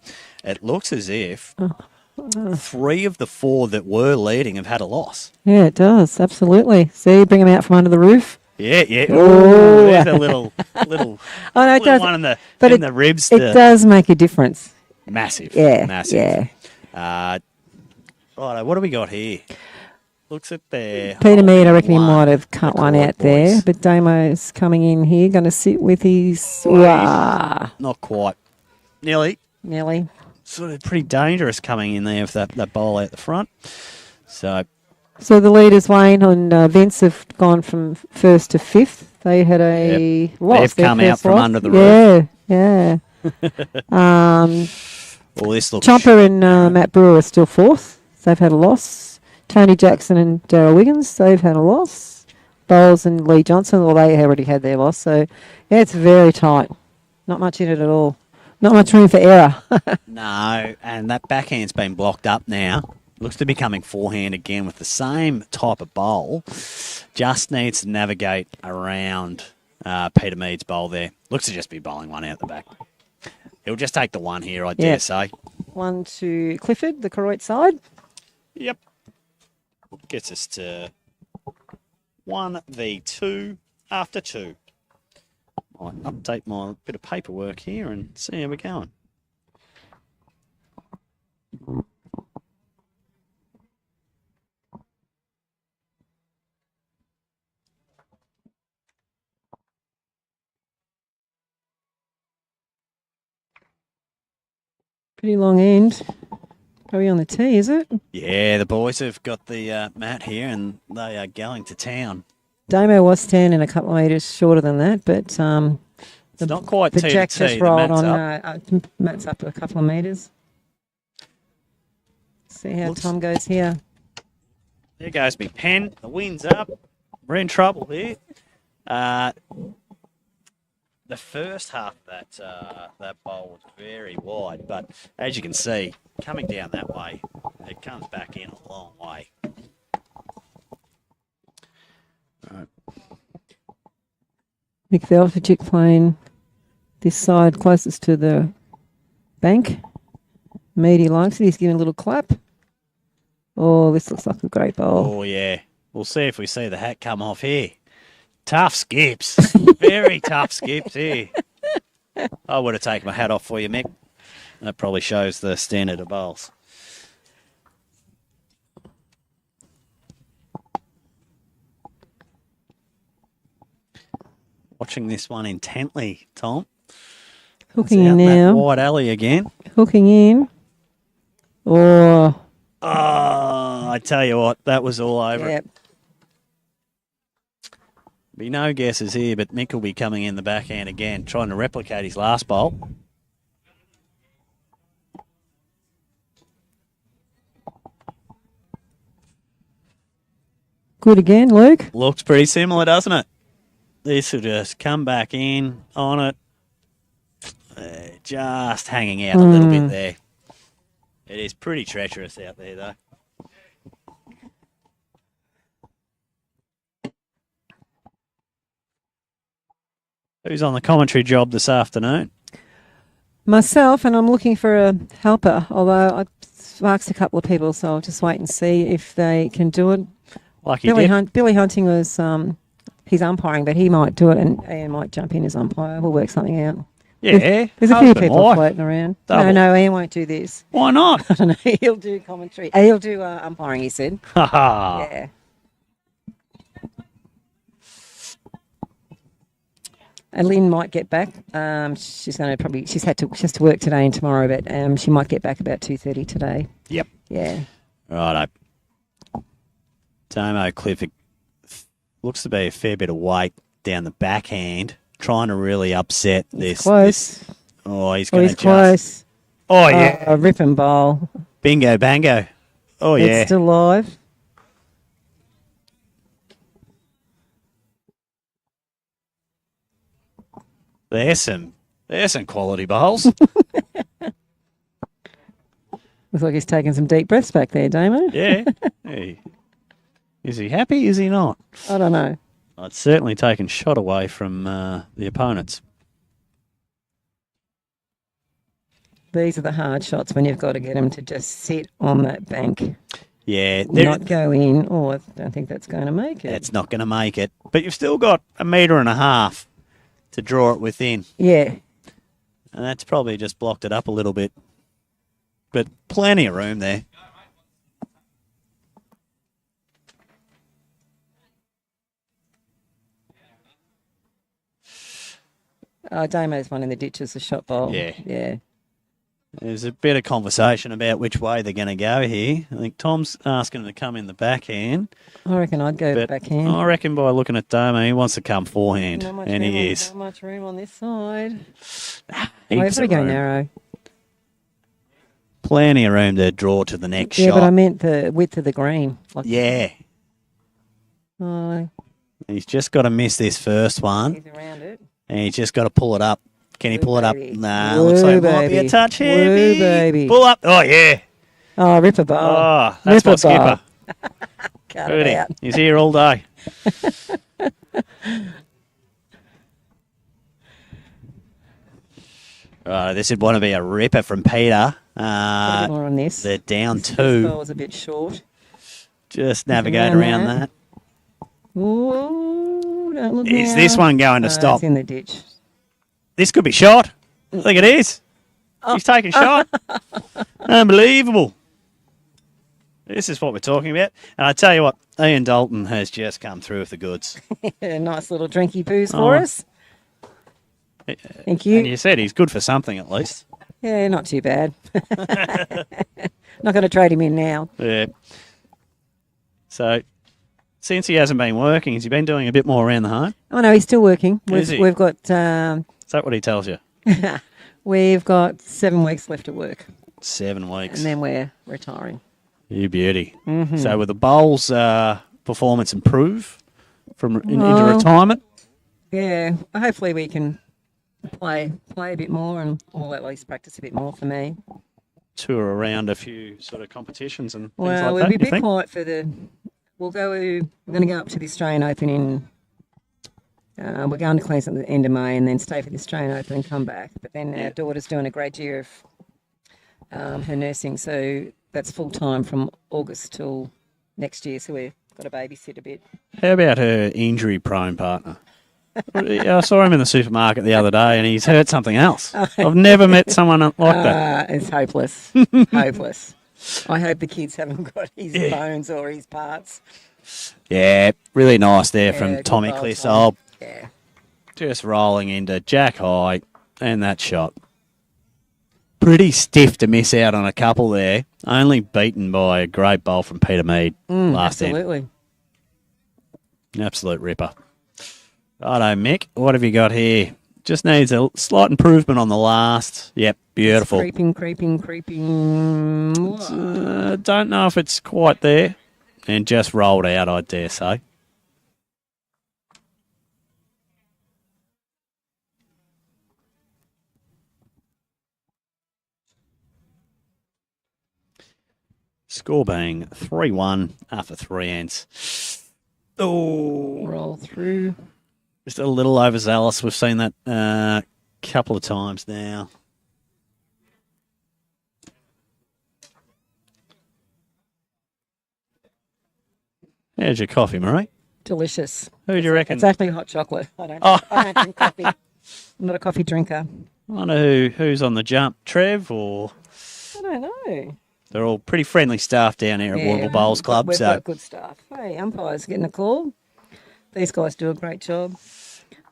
it looks as if 3 of the 4 that were leading have had a loss. Yeah, it does. Absolutely. See, bring him out from under the roof. Yeah. Oh. There's a little Oh, no, it little does. one in the But in the ribs. It does make a difference. Massive. Yeah. Massive. Yeah. Right, what do we got here? Looks at there. Peter Mead, I reckon he might have cut The one Koroit out there. boys. But Damo's coming in here, going to sit with his... Not quite. Nearly. Nearly. Sort of pretty dangerous coming in there with that bowl out the front. So, So the leaders, Wayne and Vince, have gone from 1st to 5th. They had a loss. They've their come out first from loss. under the roof. Yeah. well, this looks... Chomper and Matt Brewer are still 4th. They've had a loss. Tony Jackson and Daryl Wiggins, they've had a loss. Bowles and Lee Johnson, well, they already had their loss. So, yeah, it's very tight. Not much in it at all. Not much room for error. No, and that backhand's been blocked up now. Looks to be coming forehand again with the same type of bowl. Just needs to navigate around Peter Mead's bowl there. Looks to just be bowling one out the back. He'll just take the one here, I dare say. 1 to Clifford, the Koroit side. Yep. Gets us to 1v2 after 2. Might update my bit of paperwork here and see how we're going. Pretty long end. Probably on the tee, is it? Yeah, the boys have got the mat here and they are going to town. Damo was standing a couple of metres shorter than that, but It's not quite the tee jack to just tee. rolled The on. mat's up. Matt's up a couple of metres. See how Looks- Tom goes here. There goes me pen. The wind's up. We're in trouble here. The first half of that bowl was very wide, but as you can see, coming down that way, it comes back in a long way. Right. Mick Veltachik playing this side closest to the bank. Meady likes it. He's giving a little clap. Oh, this looks like a great bowl. Oh, yeah. We'll see if we see the hat come off here. Tough skips. Very tough skips here. I would have taken my hat off for you, Mick. That probably shows the standard of bowls. Watching this one intently, Tom. Hooking It's in out that now. wide alley again. Hooking in. Oh, Oh, I tell you what, that was all over it. yep. Be no guesses here, but Mick will be coming in the backhand again, trying to replicate his last bowl. Good again, Luke. Looks pretty similar, doesn't it? This will just come back in on it. Just hanging out a little bit there. It is pretty treacherous out there, though. Who's on the commentary job this afternoon? Myself, and I'm looking for a helper, although I've asked a couple of people, so I'll just wait and see if they can do it. Billy Hunting was he's umpiring, but he might do it and Ian might jump in as umpire. We'll work something out. Yeah. There's a few people floating around. Double. No, Ian won't do this. Why not? I don't know. He'll do commentary. He'll do umpiring, he said. Yeah. And Lynn might get back. She's has to work today and tomorrow, but she might get back about 2:30 today. Yep. Yeah. Righto. Damo Clifford looks to be a fair bit of weight down the backhand, trying to really upset this. Close. He's going to just. Close. Oh, yeah. Rip and bowl. Bingo, bango. Oh, yeah. It's still live. There's some quality bowls. Looks like he's taking some deep breaths back there, Damo. Yeah. Hey. Is he happy? Is he not? I don't know. It's certainly taken shot away from the opponents. These are the hard shots when you've got to get them to just sit on that bank. Yeah. Not go in. Oh, I don't think that's going to make it. It's not going to make it. But you've still got 1.5 meters to draw it within. Yeah. And that's probably just blocked it up a little bit. But plenty of room there. Damo's one in the ditch as a shot bowl. Yeah. Yeah. There's a bit of conversation about which way they're going to go here. I think Tom's asking them to come in the backhand. I reckon I'd go backhand. I reckon by looking at Damo, he wants to come forehand. And he is. Not much room on this side. Heaps we of go room. narrow. Plenty of room to draw to the next shot. Yeah, but I meant the width of the green. Yeah. Oh. He's just got to miss this first one. He's around it. And he's just got to pull it up. Can he pull it up? Nah, Woo, looks like it might be baby. a touch Woo, heavy. baby. Pull up. Oh, yeah. Oh, rip a bowl. Oh, that's Rip what Skipper. Cut it out. He's here all day. This would want to be a ripper from Peter. Put a bit more on this. They're down This two. bowl was a bit short. Just navigate around that. Ooh, don't look Is now. this one going to stop? It's in the ditch. This could be shot. I think it is. He's taking shot. Unbelievable. This is what we're talking about. And I tell you what, Ian Dalton has just come through with the goods. Nice little drinky poos for us. Thank you. And you said he's good for something at least. Yeah, not too bad. Not going to trade him in now. Yeah. So, since he hasn't been working, has he been doing a bit more around the home? Oh, no, he's still working. Is he? We've got... Is that what he tells you? We've got 7 weeks left at work. 7 weeks. And then we're retiring. You beauty. Mm-hmm. So will the bowls performance improve into retirement? Yeah, hopefully we can play a bit more or at least practice a bit more for me. Tour around a few sort of competitions and things Well, like we'll that, be a bit quiet for we're going to go up to the Australian Open in... we're going to Queensland at the end of May and then stay for the Australian Open and come back. But then our daughter's doing a great year of her nursing, so that's full time from August till next year. So we've got to babysit a bit. How about her injury-prone partner? I saw him in the supermarket the other day and he's hurt something else. I've never met someone like that. It's hopeless. Hopeless. I hope the kids haven't got his bones or his parts. Yeah, really nice there from Tommy good Clissold. Yeah. Just rolling into Jack High and that shot. Pretty stiff to miss out on a couple there. Only beaten by a great bowl from Peter Mead last end. Absolutely. An absolute ripper. Righto, Mick, what have you got here? Just needs a slight improvement on the last. Yep, beautiful. It's creeping. Don't know if it's quite there. and just rolled out, I dare say. Score being 3-1 after 3 ends. Oh, Roll through. just a little overzealous. We've seen that a couple of times now. How's your coffee, Marie? Delicious. Who do you reckon? It's actually hot chocolate. I don't drink coffee. I'm not a coffee drinker. I wonder who's on the jump, Trev, or I don't know. they're all pretty friendly staff down here at Warrnambool Bowls Club. We've So got good staff. Hey, umpires getting a call. These guys do a great job.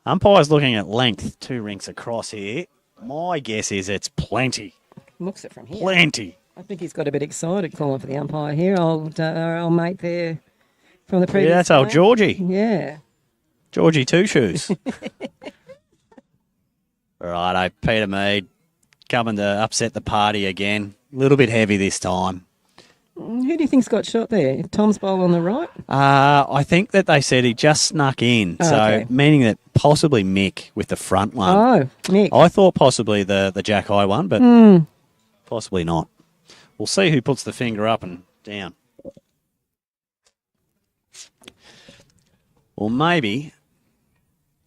umpire's looking at length, 2 rinks across here. My guess is it's plenty. Looks it from here. Plenty. I think he's got a bit excited calling for the umpire here. Old mate there from the previous Yeah, that's old game. Georgie. Yeah. Georgie Two Shoes. Righto, Peter Mead coming to upset the party again. A little bit heavy this time. Who do you think's got shot there? Tom's bowl on the right? I think that they said he just snuck in, so okay. meaning that possibly Mick with the front one. Oh, Mick. I thought possibly the Jack High one, but possibly not. We'll see who puts the finger up and down. Or maybe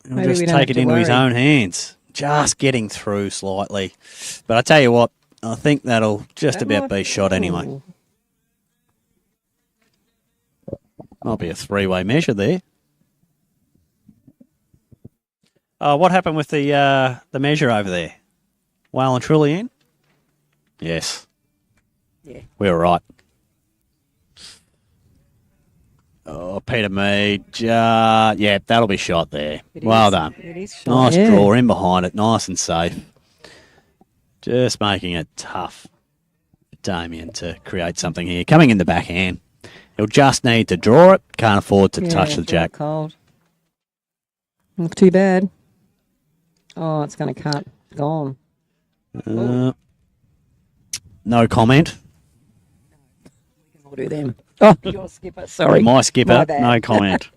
he'll Maybe just we don't take have it to into his worry. own hands. Just getting through slightly. But I tell you what, I think that'll just That about might- be shot anyway. Ooh. Might be a 3-way measure there. What happened with the measure over there? Well and truly in? Yes. Yeah. We were right. Oh, Peter Mead. Yeah, that'll be shot there. It Well is. done. It is shot, Nice yeah. draw in behind it. Nice and safe. Just making it tough for Damien to create something here. Coming in the backhand. He'll just need to draw it. Can't afford to Yeah, touch the it's very jack. cold. Look too bad. Oh, it's going to cut. Gone. No comment. We'll do them. Oh, your skipper. Sorry. My skipper, My bad. no comment.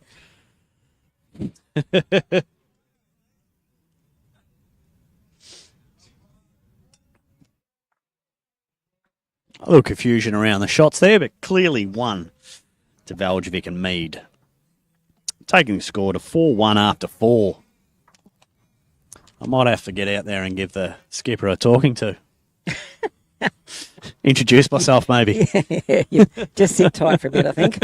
A little confusion around the shots there, but clearly one to Valjevic and Mead. Taking the score to 4-1 after 4. I might have to get out there and give the skipper a talking to. Introduce myself, maybe. Yeah, just sit tight for a bit, I think.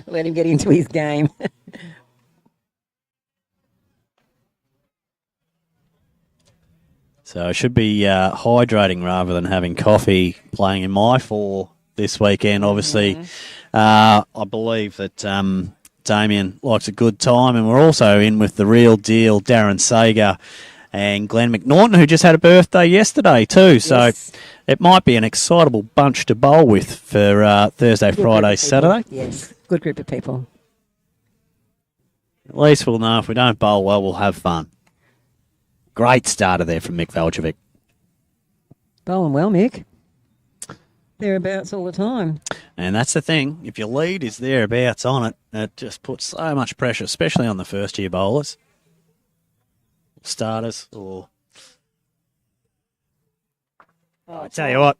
Let him get into his game. So I should be hydrating rather than having coffee playing in my 4 this weekend. Obviously, I believe that Damien likes a good time, and we're also in with the real deal, Darren Sager and Glenn McNaughton, who just had a birthday yesterday too. So Yes. it might be an excitable bunch to bowl with for Thursday, Good Friday, group of people. Saturday. Yes, good group of people. At least we'll know if we don't bowl well, we'll have fun. Great starter there from Mick Valjevic. Bowling well, Mick. Thereabouts all the time. And that's the thing. If your lead is thereabouts on it, it just puts so much pressure, especially on the first-year bowlers, starters, or... Oh, I tell you what.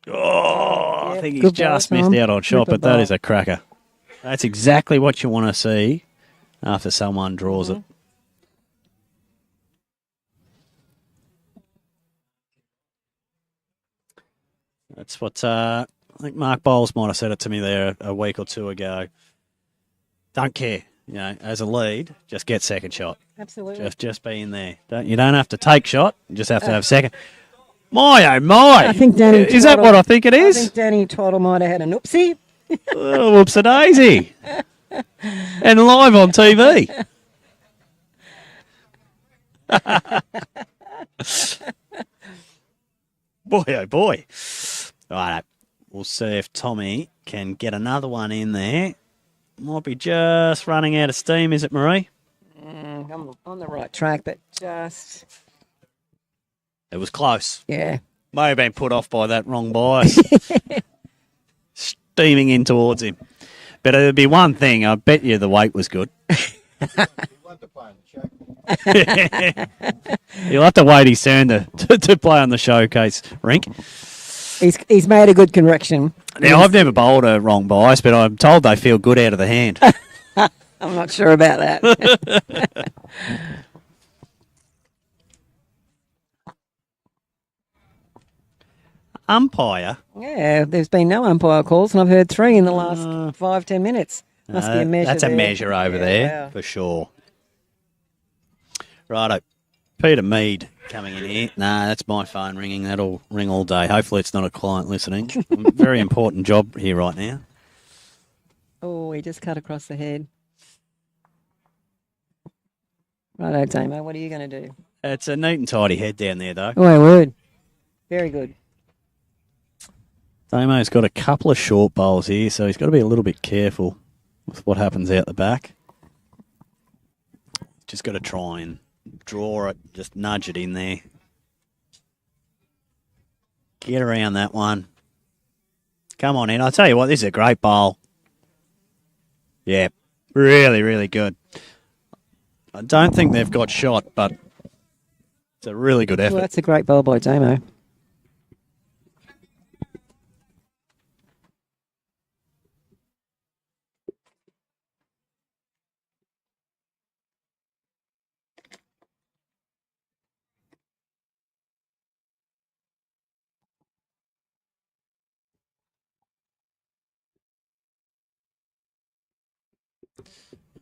Oh, I Yeah, think he's good just ball, missed Tom. out on shot, Ripper but that ball. is a cracker. That's exactly what you want to see after someone draws it. That's what I think Mark Bowles might have said it to me there a week or two ago. Don't care, as a lead, just get second shot. Absolutely. Just be in there. You don't have to take shot, you just have to have second. My oh my! I think Danny Is that Twaddle- what I think it I is? think Danny Twaddle might have had an oopsie. Oh, whoops a daisy. And live on TV. Boy, oh boy. Right, we'll see if Tommy can get another one in there. Might be just running out of steam, is it, Marie? I'm on the right track, but just, It was close. yeah. May have been put off by that wrong bias. steaming in towards him. But it'd be one thing. I bet you the weight was good. He'll have to wait his turn to play on the showcase rink. He's made a good correction. Now, I've never bowled a wrong bias, but I'm told they feel good out of the hand. I'm not sure about that. Umpire? Yeah, there's been no umpire calls, and I've heard 3 in the last 5-10 minutes. Must be a measure. That's there. a measure over there, for sure. Righto. Peter Mead coming in here. Nah, that's my phone ringing. That'll ring all day. Hopefully it's not a client listening. Very important job here right now. Oh, he just cut across the head. Righto, Damo, what are you going to do? It's a neat and tidy head down there, though. Oh, my word. Very good. Damo's got a couple of short bowls here, so he's got to be a little bit careful with what happens out the back. Just got to try and draw it, just nudge it in there. Get around that one. Come on in. I'll tell you what, this is a great bowl. Yeah, really, really good. I don't think they've got shot, but it's a really good effort. Well, that's a great bowl by Damo.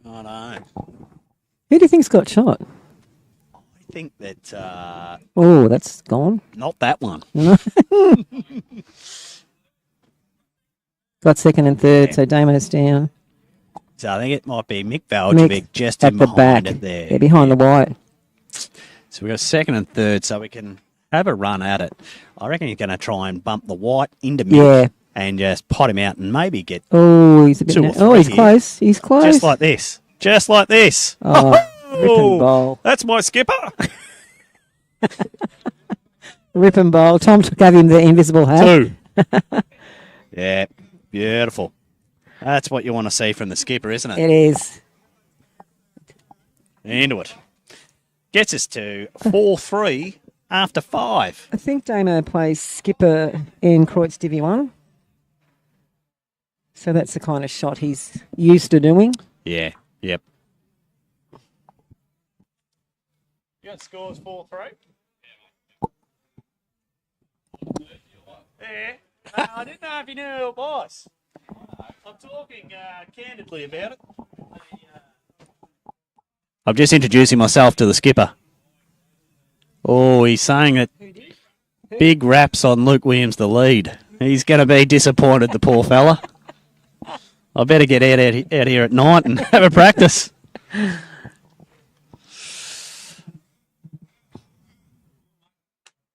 I know. Who do you think's got shot? I think that... Oh, that's gone. not that one. Got second and third, so Damo's down. So I think it might be Mick Valjevic just at in the behind back. it there. Yeah, behind the white. So we've got second and third, so we can have a run at it. I reckon he's going to try and bump the white into Mick and just pot him out and maybe get Oh, he's a bit. 2 or 3 Oh, he's here. close. He's close. Just like this. Just like this. Oh, rip and bowl. That's my skipper. Rip and bowl. Tom gave him the invisible hat. 2. Yeah, beautiful. That's what you want to see from the skipper, isn't it? It is. Into it. Gets us to 4-3 after 5. I think Damo plays skipper in Kreutz Divi 1. So that's the kind of shot he's used to doing. Yeah, yep. You got scores 4-3? Yeah. I didn't know if you knew who it was. I'm talking candidly about it. I'm just introducing myself to the skipper. Oh, he's saying that big raps on Luke Williams the lead. He's going to be disappointed, the poor fella. I better get out here at night and have a practice.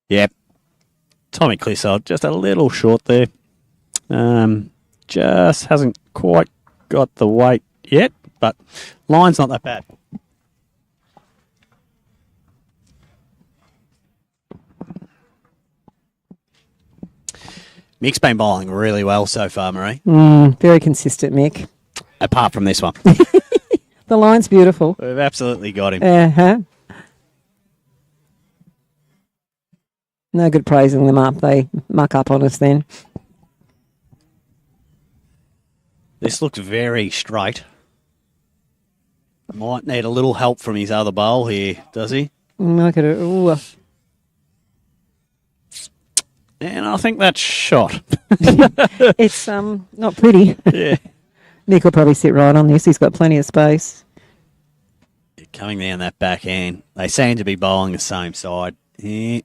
Yep. Tommy Clissold, just a little short there. Just hasn't quite got the weight yet, but line's not that bad. Mick's been bowling really well so far, Marie. Very consistent, Mick. Apart from this one. The line's beautiful. We've absolutely got him. Uh-huh. No good praising them up. They muck up on us then. This looks very straight. Might need a little help from his other bowl here, does he? Look at it. Ooh. And I think that's shot. It's not pretty. Yeah. Mick will probably sit right on this. He's got plenty of space. Coming down that backhand. They seem to be bowling the same side. Yeah.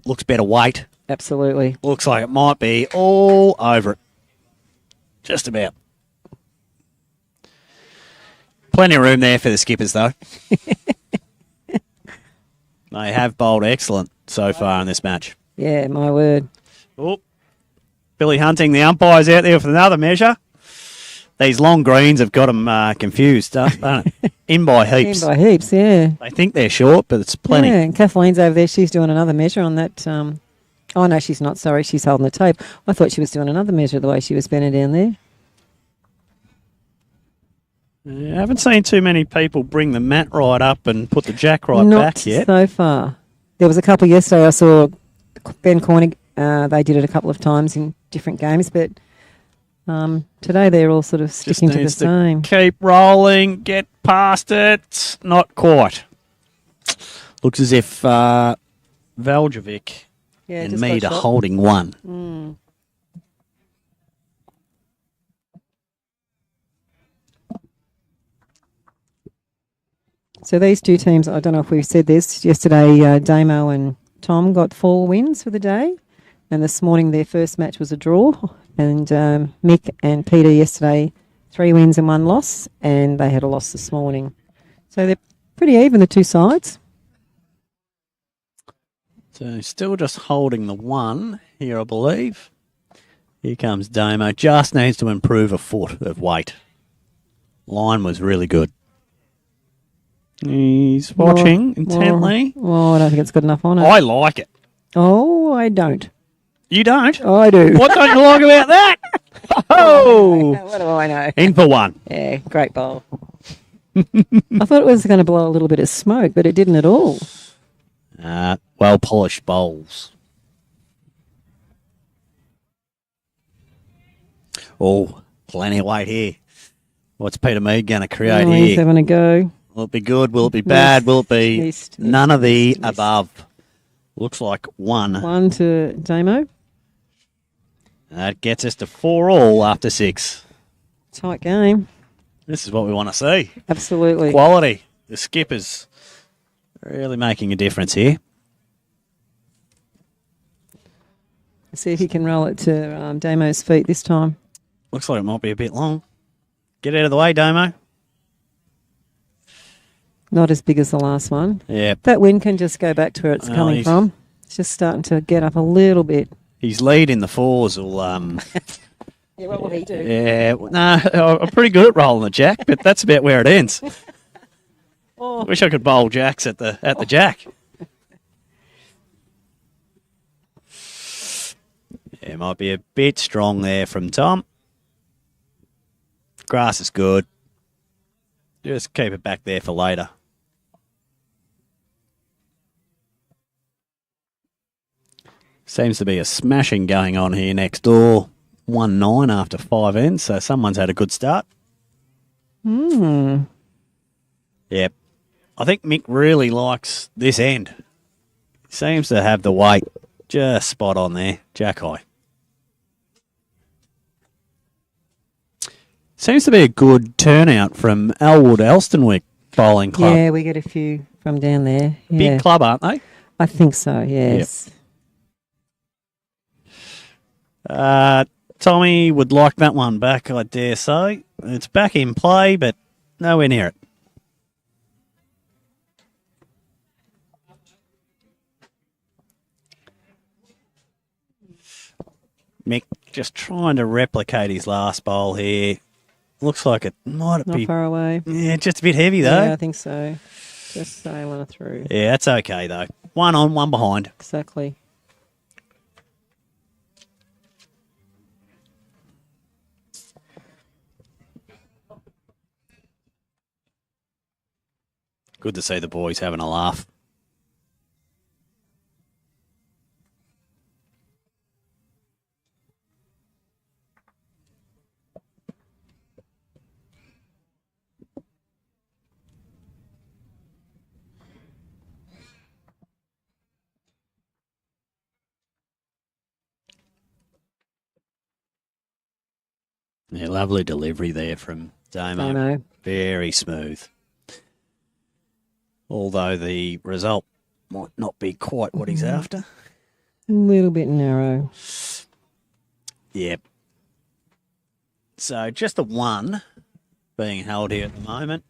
Looks better weight. Absolutely. Looks like it might be all over it. Just about. Plenty of room there for the skippers, though. They have bowled excellent so far in this match. Yeah, my word. Oh, Billy Hunting, the umpire's out there with another measure. These long greens have got them confused, don't it? In by heaps. In by heaps, yeah. They think they're short, but it's plenty. Yeah, and Kathleen's over there. She's doing another measure on that Oh, no, she's not. Sorry, she's holding the tape. I thought she was doing another measure the way she was bending down there. I haven't seen too many people bring the mat right up and put the jack right Not back yet. so far. There was a couple yesterday I saw Ben Cornig. They did it a couple of times in different games, but today they're all sort of sticking to the same. Keep rolling, get past it. Not quite. Looks as if Valjevic and Mead are holding one. So these two teams, I don't know if we've said this, yesterday Damo and Tom got 4 wins for the day, and this morning their first match was a draw, and Mick and Peter yesterday 3 wins and 1 loss, and they had a loss this morning. So they're pretty even, the two sides. So still just holding the one here, I believe. Here comes Damo. Just needs to improve a foot of weight. Line was really good. He's watching intently. Oh, I don't think it's good enough on it. I like it. Oh, I don't. You don't? I do. What don't you like about that? Oh! What do I know? In for one. Yeah, great bowl. I thought it was going to blow a little bit of smoke, but it didn't at all. Well-polished bowls. Oh, plenty of weight here. What's Peter Mead going to create here? He's having a go. Will it be good? Will it be bad? Will it be none of the above? Looks like one. 1 to Damo. That gets us to 4-all after 6. Tight game. This is what we want to see. Absolutely. Quality. The skipper's really making a difference here. See if he can roll it to Damo's feet this time. Looks like it might be a bit long. Get out of the way, Damo. Not as big as the last one. Yeah. That wind can just go back to where it's coming from. It's just starting to get up a little bit. His lead in the 4s will... Yeah, what will he do? Yeah, no, I'm pretty good at rolling the jack, but that's about where it ends. Oh. Wish I could bowl jacks at the jack. Yeah, might be a bit strong there from Tom. Grass is good. Just keep it back there for later. Seems to be a smashing going on here next door. 1-9 after 5 ends, so someone's had a good start. Yep. I think Mick really likes this end. Seems to have the weight just spot on there. Jack high. Seems to be a good turnout from Elwood Elstonwick Bowling Club. Yeah, we get a few from down there. Yeah. Big club, aren't they? I think so, yes. Yep. Tommy would like that one back, I dare say. It's back in play, but nowhere near it. Mick just trying to replicate his last bowl here. Looks like it might be... Not far away. Yeah, just a bit heavy, though. Yeah, I think so. Just sailing through. Yeah, that's okay, though. 1 on, 1 behind. Exactly. Good to see the boys having a laugh. Yeah, lovely delivery there from Damo. Very smooth. Although the result might not be quite what he's after. A little bit narrow. Yep. So just the 1 being held here at the moment.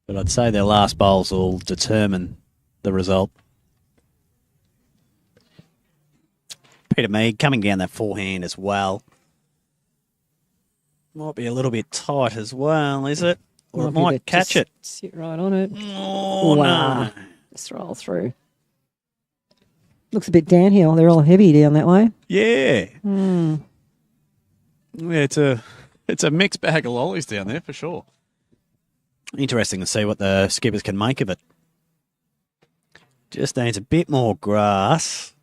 But I'd say their last bowls will determine the result. Peter Mead coming down that forehand as well. Might be a little bit tight as well, is it? Or it might catch it. Sit right on it. Oh, wow. No. Just roll through. Looks a bit downhill. They're all heavy down that way. Yeah. Mm. Yeah, it's a mixed bag of lollies down there for sure. Interesting to see what the skippers can make of it. Just needs a bit more grass.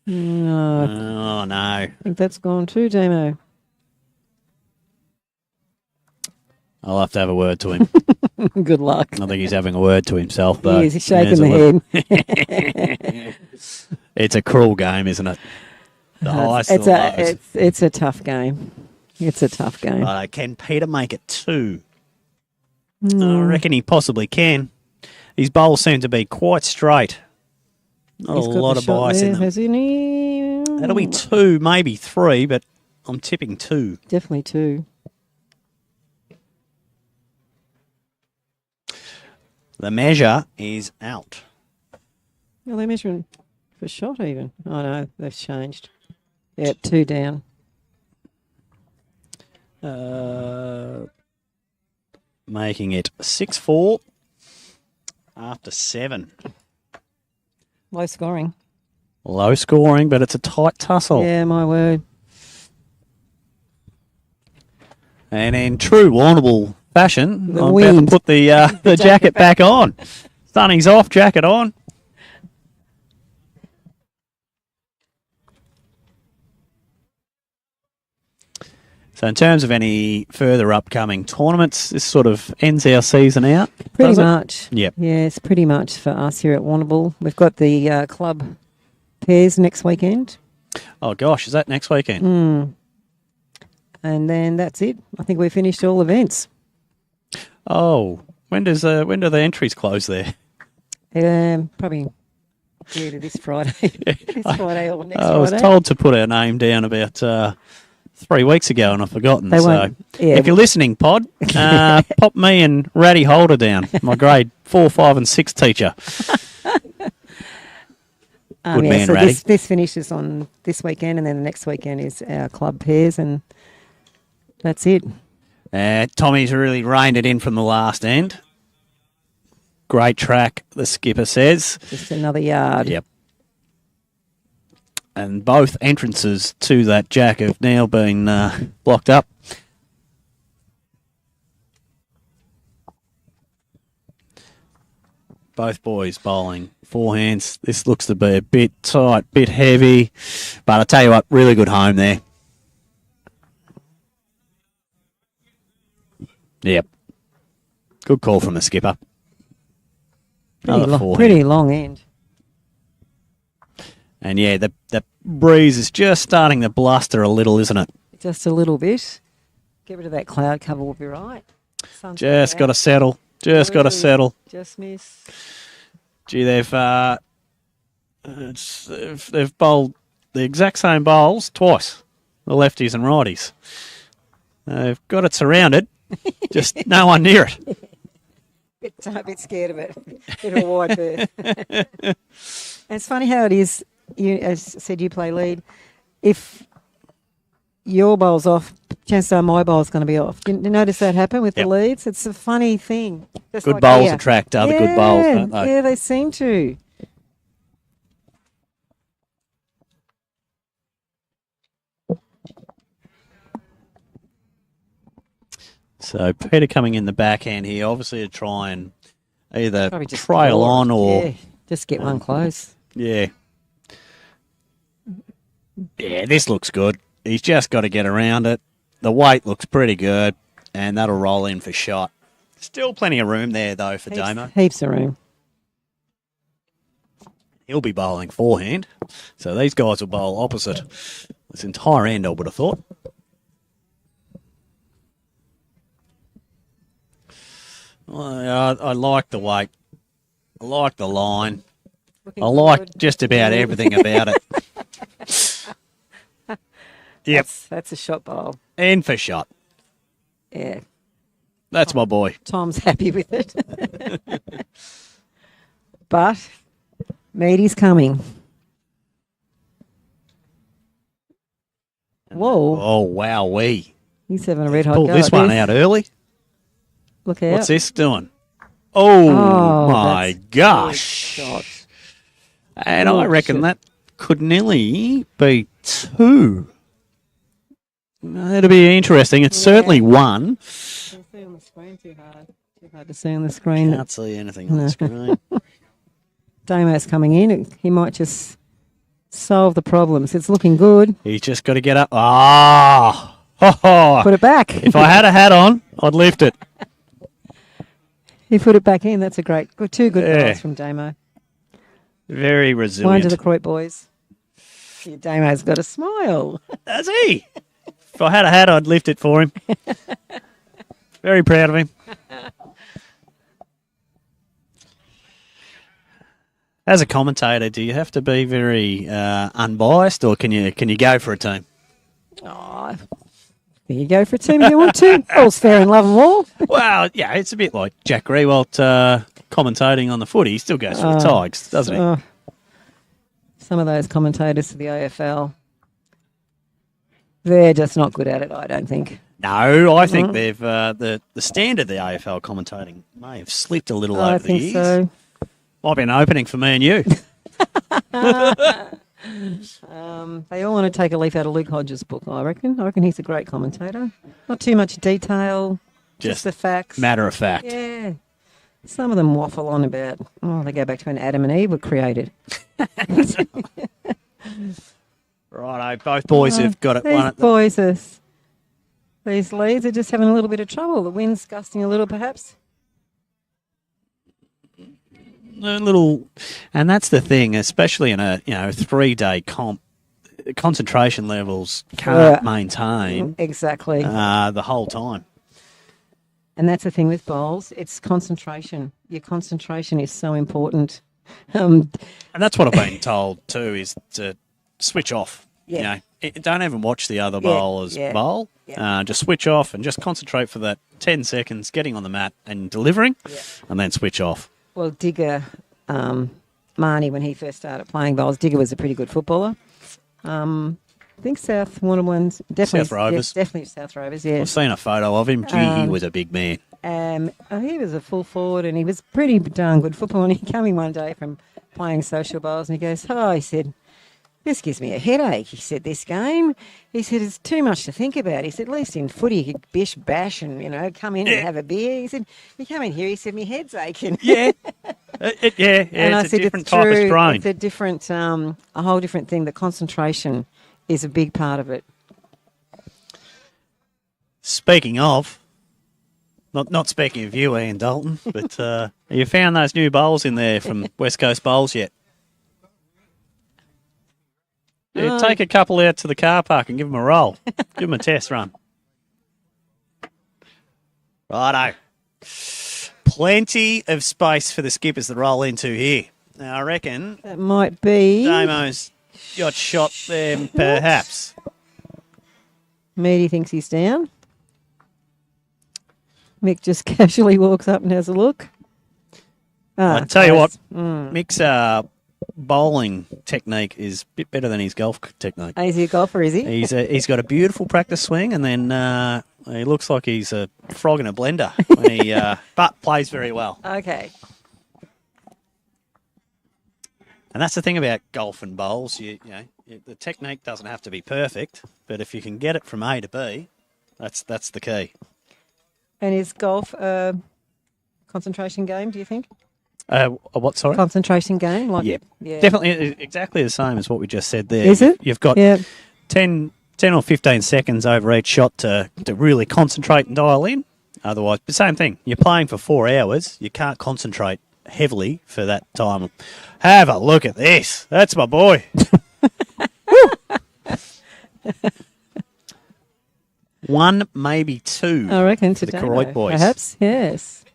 No, Oh, no. I think that's gone too, Demo. I'll have to have a word to him. Good luck. I think he's having a word to himself, though. He's shaking the head. It's a cruel game, isn't it? The highest it's and the lowest. it's a tough game. It's a tough game. Can Peter make it 2? I reckon he possibly can. His bowls seem to be quite straight. Not He's a got lot the of shot bias there, in them. hasn't he? That'll be 2, maybe 3, but I'm tipping 2. Definitely 2. The measure is out. Well, they're measuring for shot even. Oh, no, they've changed. Yeah, 2 down. Making it 6-4 after 7. Low scoring. Low scoring, but it's a tight tussle. Yeah, my word. And in true Warrnambool fashion, The I'm about wind. to put the jacket back on. Sunny's off, jacket on. So in terms of any further upcoming tournaments, this sort of ends our season out. Pretty does it? much. Yep. Yes, pretty much for us here at Warrnambool. We've got the club pairs next weekend. Oh gosh, is that next weekend? And then that's it. I think we've finished all events. Oh, when do the entries close there? Probably to this Friday. This Friday or next I was Friday. told to put our name down about 3 weeks ago, and I've forgotten. They so won't- yeah, if you're listening, Pod, pop me and Ratty Holder down, my grade 4, 5, and 6 teacher. Good man, so Ratty. this finishes on this weekend, and then the next weekend is our club pairs, and that's it. Tommy's really reined it in from the last end. Great track, the skipper says. Just another yard. Yep. And both entrances to that jack have now been blocked up. Both boys bowling forehands. This looks to be a bit tight, bit heavy. But I'll tell you what, really good home there. Yep. Good call from the skipper. Another forehand. Pretty long end. And yeah, the breeze is just starting to bluster a little, isn't it? Just a little bit. Get rid of that cloud cover, will be right. Sun's Just got coming to out. settle. Just got to Ooh, settle. Just miss. Gee, they've bowled the exact same bowls twice, the lefties and righties. They've got it surrounded, just no one near it. A bit scared of it. Bit of a wide berth. And it's funny how it is. You, as I said, you play lead. If your bowl's off, chances are my bowl's going to be off. Didn't you notice that happen with Yep. the leads? It's a funny thing. Just Good like bowls here. attract other good bowls, don't they? Yeah, they seem to. So Peter coming in the backhand here, obviously to try and either Probably just trail draw. on or Yeah, just get one close. yeah. Yeah, this looks good. He's just got to get around it. The weight looks pretty good, and that'll roll in for shot. Still plenty of room there, though, for Damo. Heaps of room. He'll be bowling forehand, so these guys will bowl opposite this entire end, I would have thought. I like the weight. I like the line. Looking I like good. just about everything about it. Yep, That's a shot bowl. and for shot. Yeah. That's my boy. Tom's happy with it. But Meady's coming. Whoa. Oh, wowee. He's having a red hot Pull go this at one this. out early. Look out. What's this doing? Oh, Oh, my that's gosh. good shot. And I Good reckon shot. that could nearly be 2. It'll be interesting. It's certainly 1. See on the screen too hard. Too hard to see on the screen. Can't see anything on the screen. Damo's coming in. He might just solve the problems. It's looking good. He's just got to get up. Ah! Put it back. If I had a hat on, I'd lift it. He put it back in. That's a great, two good goals from Damo. Very resilient. One to the Croydon boys. Yeah, Damo's got a smile. Does he? If I had a hat, I'd lift it for him. Very proud of him. As a commentator, do you have to be very unbiased, or can you go for a team? Oh, there you go for a team if you want to. All's fair in love and war. Well, yeah, it's a bit like Jack Rewalt commentating on the footy. He still goes for the Tigers, doesn't he? Some of those commentators for the AFL, they're just not good at it, I don't think. No, I think they've the standard of the AFL commentating may have slipped a little over the years. I think so. Might be an opening for me and you. They all want to take a leaf out of Luke Hodges' book, I reckon. I reckon he's a great commentator. Not too much detail, just the facts. Matter of fact. Yeah. Some of them waffle on about, they go back to when Adam and Eve were created. Righto, both boys have got it. These leads are just having a little bit of trouble. The wind's gusting a little, perhaps. And that's the thing, especially in a 3-day comp, concentration levels can't maintain exactly the whole time. And that's the thing with bowls; it's concentration. Your concentration is so important. And that's what I've been told too: is to switch off. Yeah. Don't even watch the other bowlers bowl. Yeah. Just switch off and just concentrate for that 10 seconds, getting on the mat and delivering, and then switch off. Well, Digger, Marnie, when he first started playing bowls, Digger was a pretty good footballer. I think South Warrnambool's definitely South Rovers. Definitely South Rovers, yeah. I've seen a photo of him. Gee, he was a big man. He was a full forward and he was pretty darn good footballer. And he came in one day from playing social bowls and he goes, he said, this gives me a headache. He said, this game. He said, it's too much to think about. He said, at least in footy you could bish, bash and, come in and have a beer. He said, you come in here, he said, my head's aching. Yeah. And it's a different type of strain. It's a different, a whole different thing. The concentration is a big part of it. Speaking of, not speaking of you, Ian Dalton, but have you found those new bowls in there from West Coast Bowls yet? Yeah, take a couple out to the car park and give them a roll. Give them a test run. Righto. Plenty of space for the skippers to roll into here. Now, I reckon that might be Damo's got shot there, perhaps. Meaty thinks he's down. Mick just casually walks up and has a look. I tell you what, Mick's bowling technique is a bit better than his golf technique. Is he a golfer, is he? He's got a beautiful practice swing, and then he looks like he's a frog in a blender when he but plays very well. Okay. And that's the thing about golf and bowls. The technique doesn't have to be perfect, but if you can get it from A to B, that's the key. And is golf a concentration game, do you think? What, sorry? Concentration game? Yeah, definitely exactly the same as what we just said there. Is it? You've got 10 or 15 seconds over each shot to really concentrate and dial in. Otherwise, the same thing. You're playing for 4 hours. You can't concentrate heavily for that time. Have a look at this. That's my boy. One, maybe two. I reckon for today, the Croydon boys. Perhaps, yes.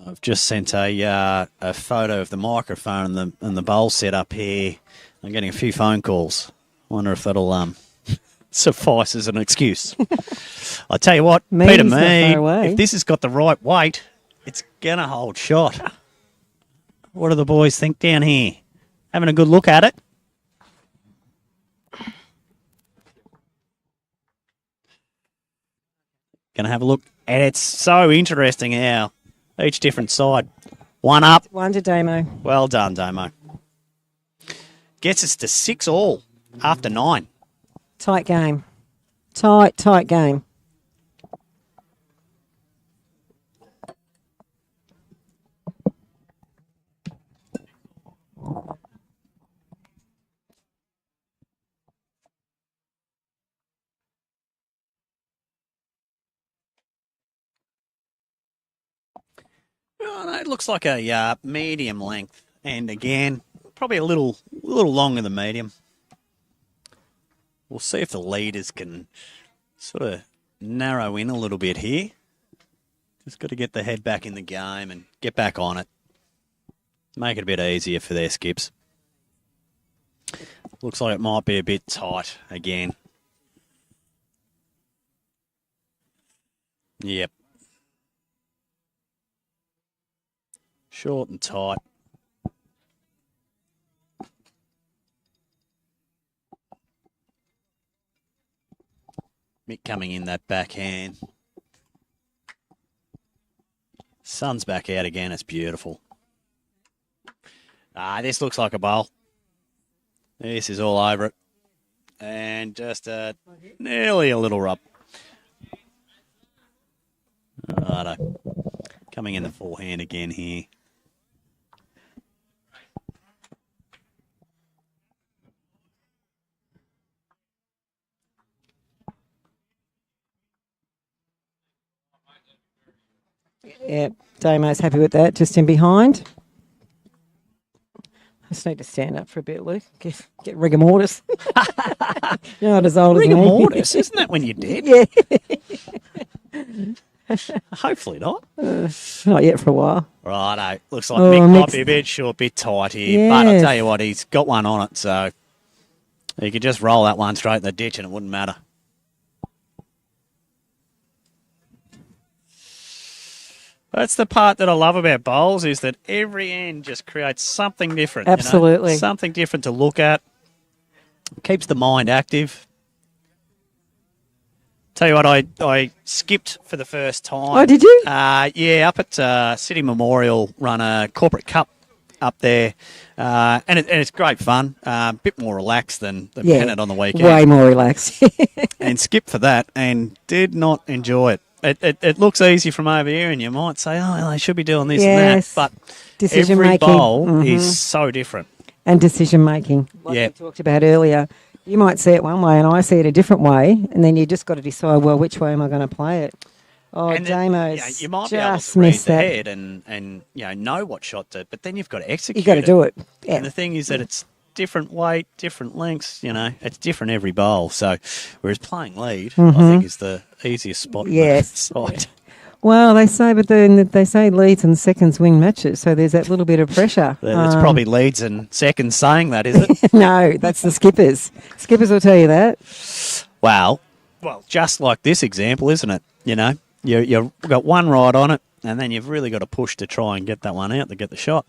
I've just sent a photo of the microphone and the bowl set up here. I'm getting a few phone calls. Wonder if that'll suffice as an excuse. I tell you what, Peter Mead, if this has got the right weight, it's gonna hold shot. What do the boys think down here? having a good look at it. Going to have a look. And it's so interesting how each different side. One up. One to Damo. Well done, Damo. Gets us to 6-all after 9. Tight game. Tight game. Oh, no, it looks like a medium length. And again, probably a little longer than medium. We'll see if the leaders can sort of narrow in a little bit here. Just got to get the head back in the game and get back on it. Make it a bit easier for their skips. Looks like it might be a bit tight again. Yep. Short and tight. Mick coming in that backhand. Sun's back out again. It's beautiful. This looks like a bowl. This is all over it. And just nearly a little rub. Righto. Coming in the forehand again here. Yeah, Damo's happy with that. Just in behind. I just need to stand up for a bit, Luke. Get rigor mortis. You're not as old Rigor as me. mortis, isn't that when you're dead? Yeah. Hopefully not. Not yet for a while. Righto. Looks like Mick might be a bit short, bit tight here. Yes. But I'll tell you what, he's got one on it, so he could just roll that one straight in the ditch and it wouldn't matter. That's the part that I love about bowls is that every end just creates something different. Absolutely. You know? Something different to look at. Keeps the mind active. Tell you what, I skipped for the first time. Oh, did you? Yeah, up at City Memorial, run a corporate cup up there. And it's great fun. A bit more relaxed than Pennant on the weekend. Way more relaxed. And skipped for that and did not enjoy it. It looks easy from over here, and you might say, oh, they should be doing this and that. But decision every making. bowl is so different. And decision making, like we talked about earlier. You might see it one way, and I see it a different way, and then you just got to decide, well, which way am I going to play it? Oh, And Damo's you might just be able to read missed the that. head and know what shot to, but then you've got to execute You got to do it. Yeah. And the thing is that it's different weight, different lengths, it's different every bowl. So, whereas playing lead, I think, is the easiest spot on the side. Well, they say, but then they say leads and seconds win matches, so there's that little bit of pressure. It's probably leads and seconds saying that, is it? No, that's the skippers. Skippers will tell you that. Well, just like this example, isn't it? You've got one ride on it, and then you've really got to push to try and get that one out to get the shot.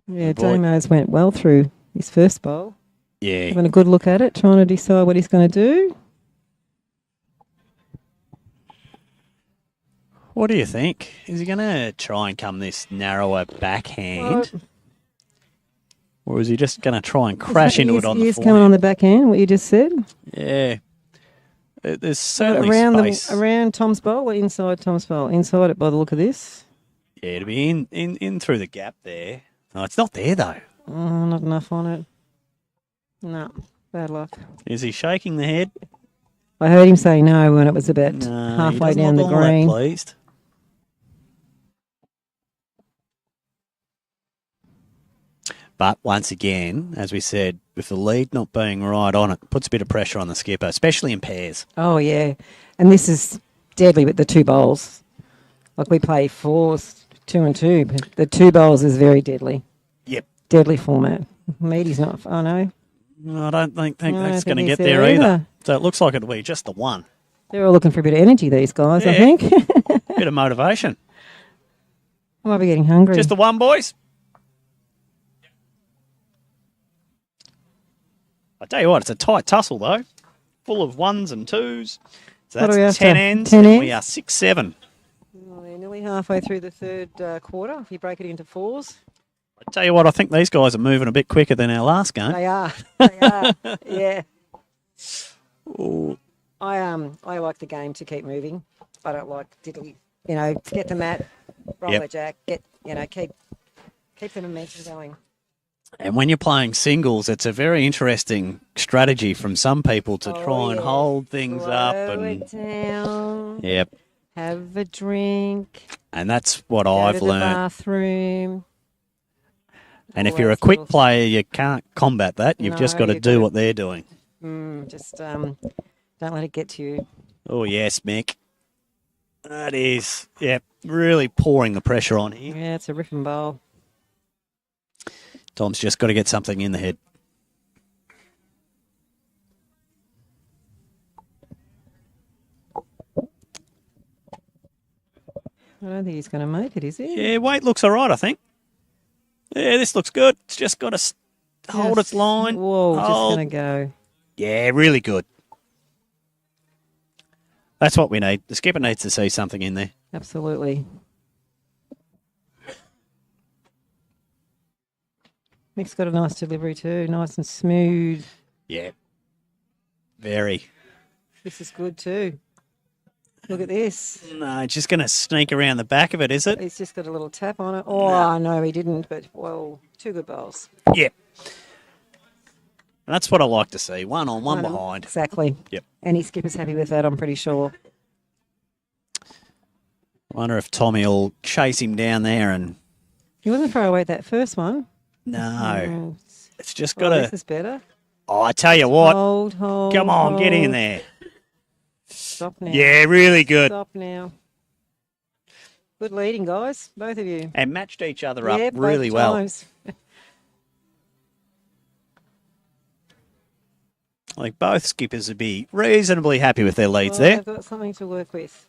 Yeah, Damo's went well through his first bowl. Yeah. Having a good look at it, trying to decide what he's going to do. What do you think? Is he going to try and come this narrower backhand? Or is he just going to try and crash into it on the He's forehand? coming on the backhand, what you just said. Yeah. There's certainly space. Around Tom's bowl or inside Tom's bowl? Inside it by the look of this. Yeah, it'll be in through the gap there. No, it's not there, though. Oh, not enough on it. No, bad luck. Is he shaking the head? I heard him say no when it was about halfway he down the doesn't look all that green. pleased. But once again, as we said, with the lead not being right on it, puts a bit of pressure on the skipper, especially in pairs. Oh, yeah. And this is deadly with the two bowls. Like we play fours, 2 and 2, but the two bowls is very deadly. Yep. Deadly format. Meaty's not, oh no. No, I don't think No, I that's don't going to think get he's there there either. either. So it looks like it'll be just the one. They're all looking for a bit of energy, these guys, I Yeah. think. Bit of motivation. I might be getting hungry. Just the one, boys? I tell you what, it's a tight tussle, though. Full of ones and twos. So What are we that's after? 10 ends. 10 and we ends? are 6-7. Oh, we're nearly halfway through the third quarter. If you break it into fours. I tell you what, I think these guys are moving a bit quicker than our last game. They are. They are. Yeah. Ooh. I like the game to keep moving. I don't like diddly. You know, get the mat, roll Yep. the jack, keep the momentum going. And when you're playing singles, it's a very interesting strategy from some people to try and yes. hold things up. Slow And it down. yep, Have a drink. and that's what Go I've to the learned. bathroom. And all if you're a that quick sort of- player, you can't combat that. You've just No, got to you've do gotta- what they're doing. Don't let it get to you. Oh, yes, Mick. That is, yep, really pouring the pressure on here. Yeah, it's a ripping bowl. Tom's just got to get something in the head. I don't think he's going to make it, is he? Yeah, weight looks all right, I think. Yeah, this looks good. It's just got to hold its line. Whoa, just Hold. going to go. Yeah, really good. That's what we need. The skipper needs to see something in there. Absolutely. Mick's got a nice delivery too, nice and smooth. Yeah. Very. This is good too. Look at this. No, just going to sneak around the back of it, is it? He's just got a little tap on it. Oh, no, he didn't, but, well, two good bowls. Yeah. And that's what I like to see. One on, one behind. Exactly. Yep. Any skipper's happy with that, I'm pretty sure. Wonder if Tommy will chase him down there and... He wasn't far away that first one. No. It's just Oh, got this to... is better. Oh, I tell you what. Hold. Come on, get in hold. there. Stop now. Yeah, really good. Stop now. Good leading, guys, both of you. And matched each other up Yeah, both really well. times. Like both skippers would be reasonably happy with their leads Well, there. they've got something to work with.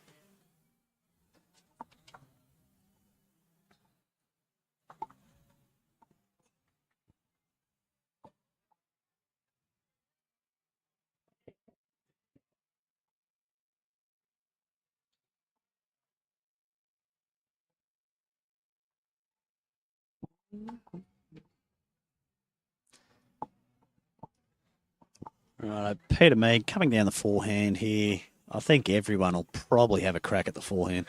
Right, Peter Mead coming down the forehand here. I think everyone will probably have a crack at the forehand.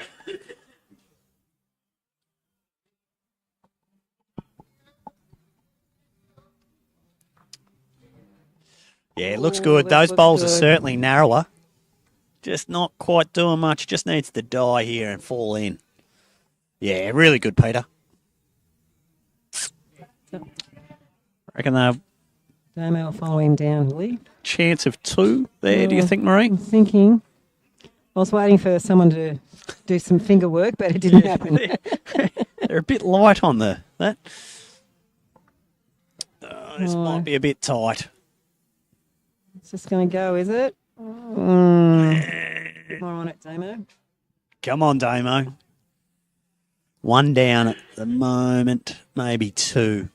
Yeah, it looks Ooh, good. that Those looks bowls are good. certainly narrower. Just not quite doing much. Just needs to die here and fall in. Yeah, really good, Peter. Reckon they've Damo will follow him down, will he? chance of two there, do you think, Marie? I'm thinking. I was waiting for someone to do some finger work, but it didn't happen. They're a bit light on that. This might be a bit tight. It's just going to go, is it? More on it, Damo. Come on, Damo. One down at the moment, maybe two.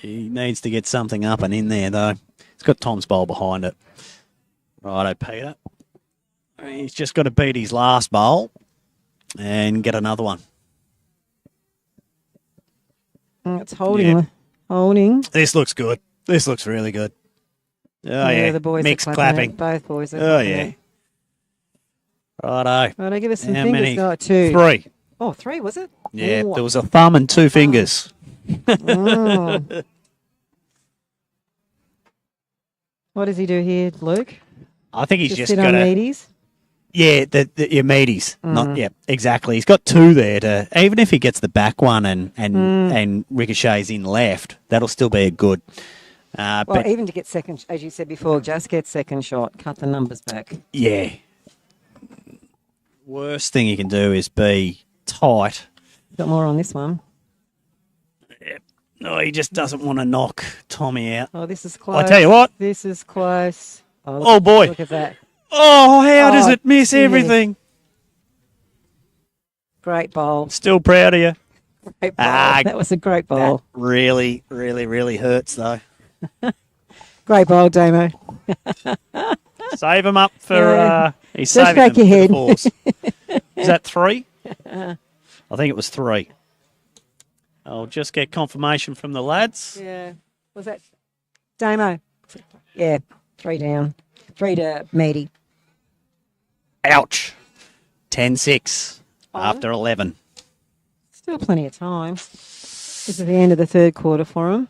He needs to get something up and in there, though. He's got Tom's bowl behind it. Righto, Peter. He's just got to beat his last bowl and get another one. It's holding. Yeah. Holding. This looks good. This looks really good. Oh, yeah. The boys Mixed are clapping. it. Both boys are Oh, clapping yeah. it. Righto. Righto, give us some How fingers. many? No, two. Three. Oh, three, was it? Yeah, Ooh. there was a thumb and two fingers. Mm. What does he do here, Luke? I think he's just sit got on to... meaties? Yeah, your meaties. Not yeah, exactly. He's got two there to even if he gets the back one and ricochets in left, that'll still be a good. Well, But even to get second, as you said before, just get second shot, cut the numbers back. yeah, worst thing you can do is be tight. Got more on this one. No, he just doesn't want to knock Tommy out. Oh, this is close. I tell you what. This is close. Oh, Oh, boy. Look at that. Oh, how does Oh, it miss dear. everything? Great bowl. Still proud of you. Great bowl. That was a great bowl. That really, really, really hurts, though. Great bowl, Damo. Save him up for... Yeah. He's Just saving shake them your for the head. fours. Is that 3? I think it was 3. I'll just get confirmation from the lads. Yeah. Was that Damo? Yeah, 3 down. 3 to Meaty. Ouch. 10-6 after 11. Still plenty of time. This is the end of the third quarter for him.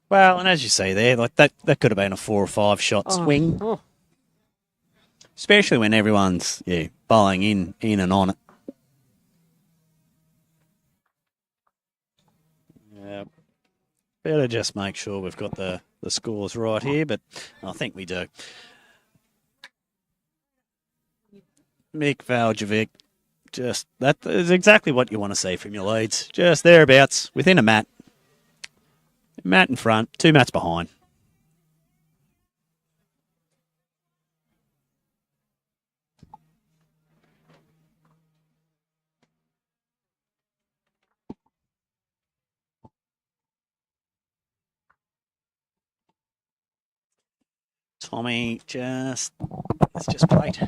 Well, and as you see there, like that could have been a 4 or 5 shot swing. Oh. Especially when everyone's bowling in and on it. Yeah. Better just make sure we've got the scores right here, but I think we do. Mick Valjevic, just that is exactly what you want to see from your leads. Just thereabouts, within a mat. Mat in front, 2 mats behind. Tommy it's just plate,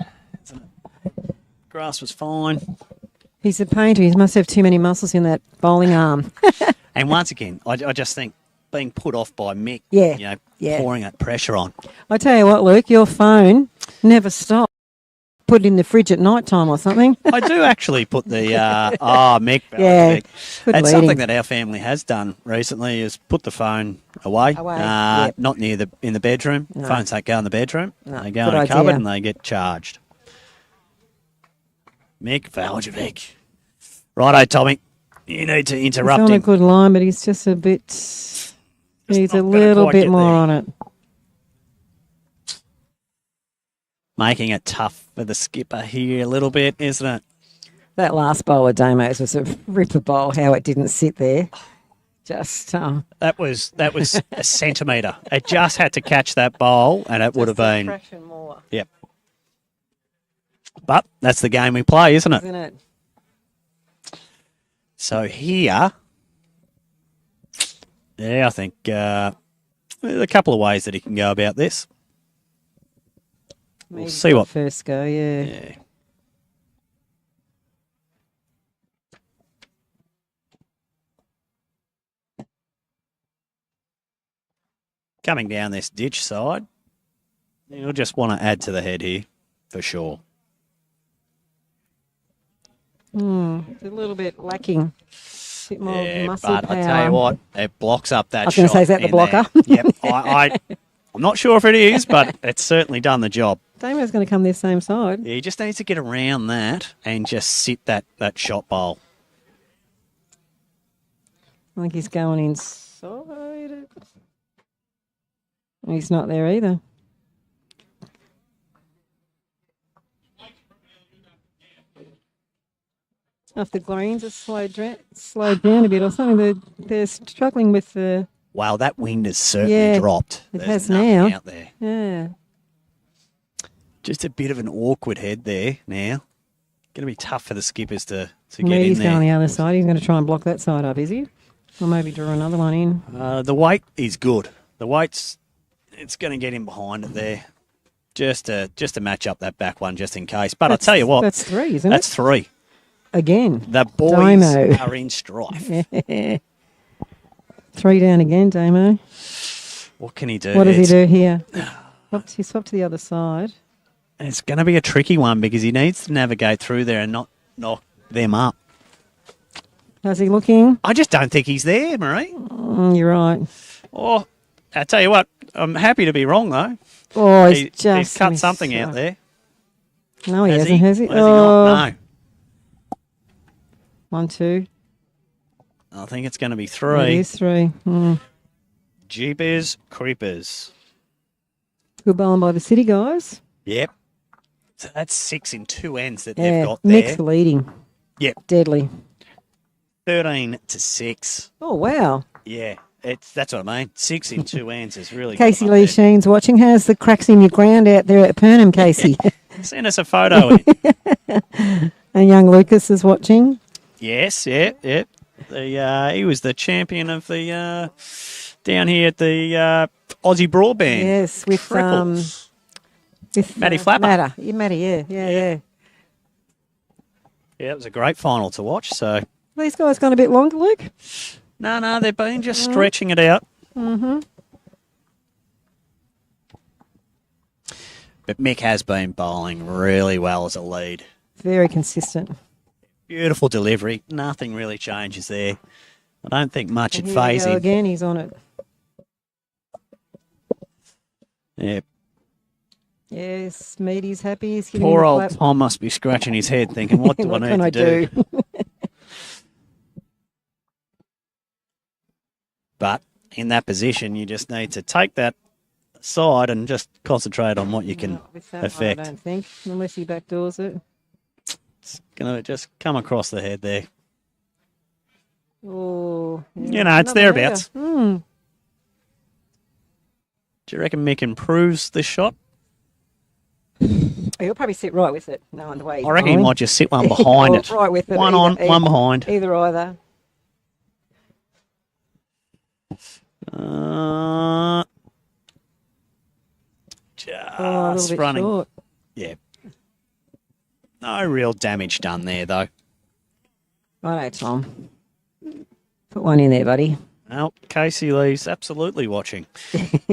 isn't it? Grass was fine. He's a painter. He must have too many muscles in that bowling arm. And once again, I just think being put off by Mick, pouring that pressure on. I tell you what, Luke, your phone never stops. Put it in the fridge at night time or something. I do actually put the Mick. Yeah, it's something that our family has done recently is put the phone away. Yep. Not in the bedroom. No. Phones don't go in the bedroom. No. They go Good in a idea. cupboard and they get charged. Mick Valjevic. Righto, Tommy. You need to interrupt He's on him. a good line, but he's just a bit... He's a not gonna little quite bit get more there. on it. Making it tough for the skipper here a little bit, isn't it? That last bowl of Damo's was a ripper bowl, how it didn't sit there. Just... That was a centimetre. It just had to catch that bowl and it would have been... fraction more. Yep. But that's the game we play, isn't it? Isn't it? So here, I think there's a couple of ways that he can go about this. Maybe see what- first go, yeah. Yeah. Coming down this ditch side, you'll just want to add to the head here, for sure. It's a little bit lacking. A bit more muscle but power. I tell you what, it blocks up that I was going to shot say, is that the in blocker? there. Yep, I'm not sure if it is, but it's certainly done the job. Damo's going to come this same side. Yeah, he just needs to get around that and just sit that shot bowl. I think he's going inside. He's not there either. If the greens are slowed down a bit or something, they're struggling with the... Wow, that wind has certainly dropped. It There's has nothing now. out there. Yeah. Just a bit of an awkward head there now. Going to be tough for the skippers to get Maybe in he's there. going the other side. He's going to try and block that side up, is he? Or maybe draw another one in. The weight is good. The weight's it's going to get him behind it there, just to match up that back one, just in case. But I'll tell you what, That's 3, isn't that's 3. it? Again. The boys Damo. are in strife. 3 down again, Damo. What can he do? What does he do here? He swapped to the other side. It's going to be a tricky one because he needs to navigate through there and not knock them up. How's he looking? I just don't think he's there, Marie. You're right. Oh, I tell you what, I'm happy to be wrong though. Oh, he's cut something out there. No, he hasn't, has he? Has he not? No. 1, 2. I think it's going to be It 3. is 3. Jeepers Creepers. Good bowling by the City guys. Yep. So that's 6 in 2 ends that Yeah, they've got there. Nick's leading. Yep. Deadly. 13-6. Oh, wow. Yeah, that's what I mean. 6 in 2 ends is really Casey good Lee up Sheen's watching. How's the cracks in your ground out there at Purnham, Casey? there. Send us a photo. And young Lucas is watching. Yes, yeah. He was the champion of the down here at the Aussie Broadband. Yes, with Matty Flapper. Matty, yeah. Yeah, it was a great final to watch. So These guys gone a bit longer, Luke. no, they've been just stretching it out. Mm-hmm. But Mick has been bowling really well as a lead. Very consistent. Beautiful delivery. Nothing really changes there. I don't think much would Here phase we go him. again, he's on it. Yeah. Yes, Meaty's happy. He's giving Poor him a old clap. Tom must be scratching his head thinking, what do What I can need I to do? But in that position, you just need to take that side and just concentrate on what you can Not with that affect. one, I don't think, unless he backdoors it. It's going to just come across the head there. Oh, yeah. You know, it's Another thereabouts. hair. Hmm. Do you reckon Mick improves this shot? He'll probably sit right with it, knowing the way he's I reckon he bowling. might just sit one behind Or it. Right with it. One on, one behind. Either. Uh, A little just bit running. short. Yeah. No real damage done there, though. Righto, Tom. Put one in there, buddy. Well, Casey Lee's absolutely watching.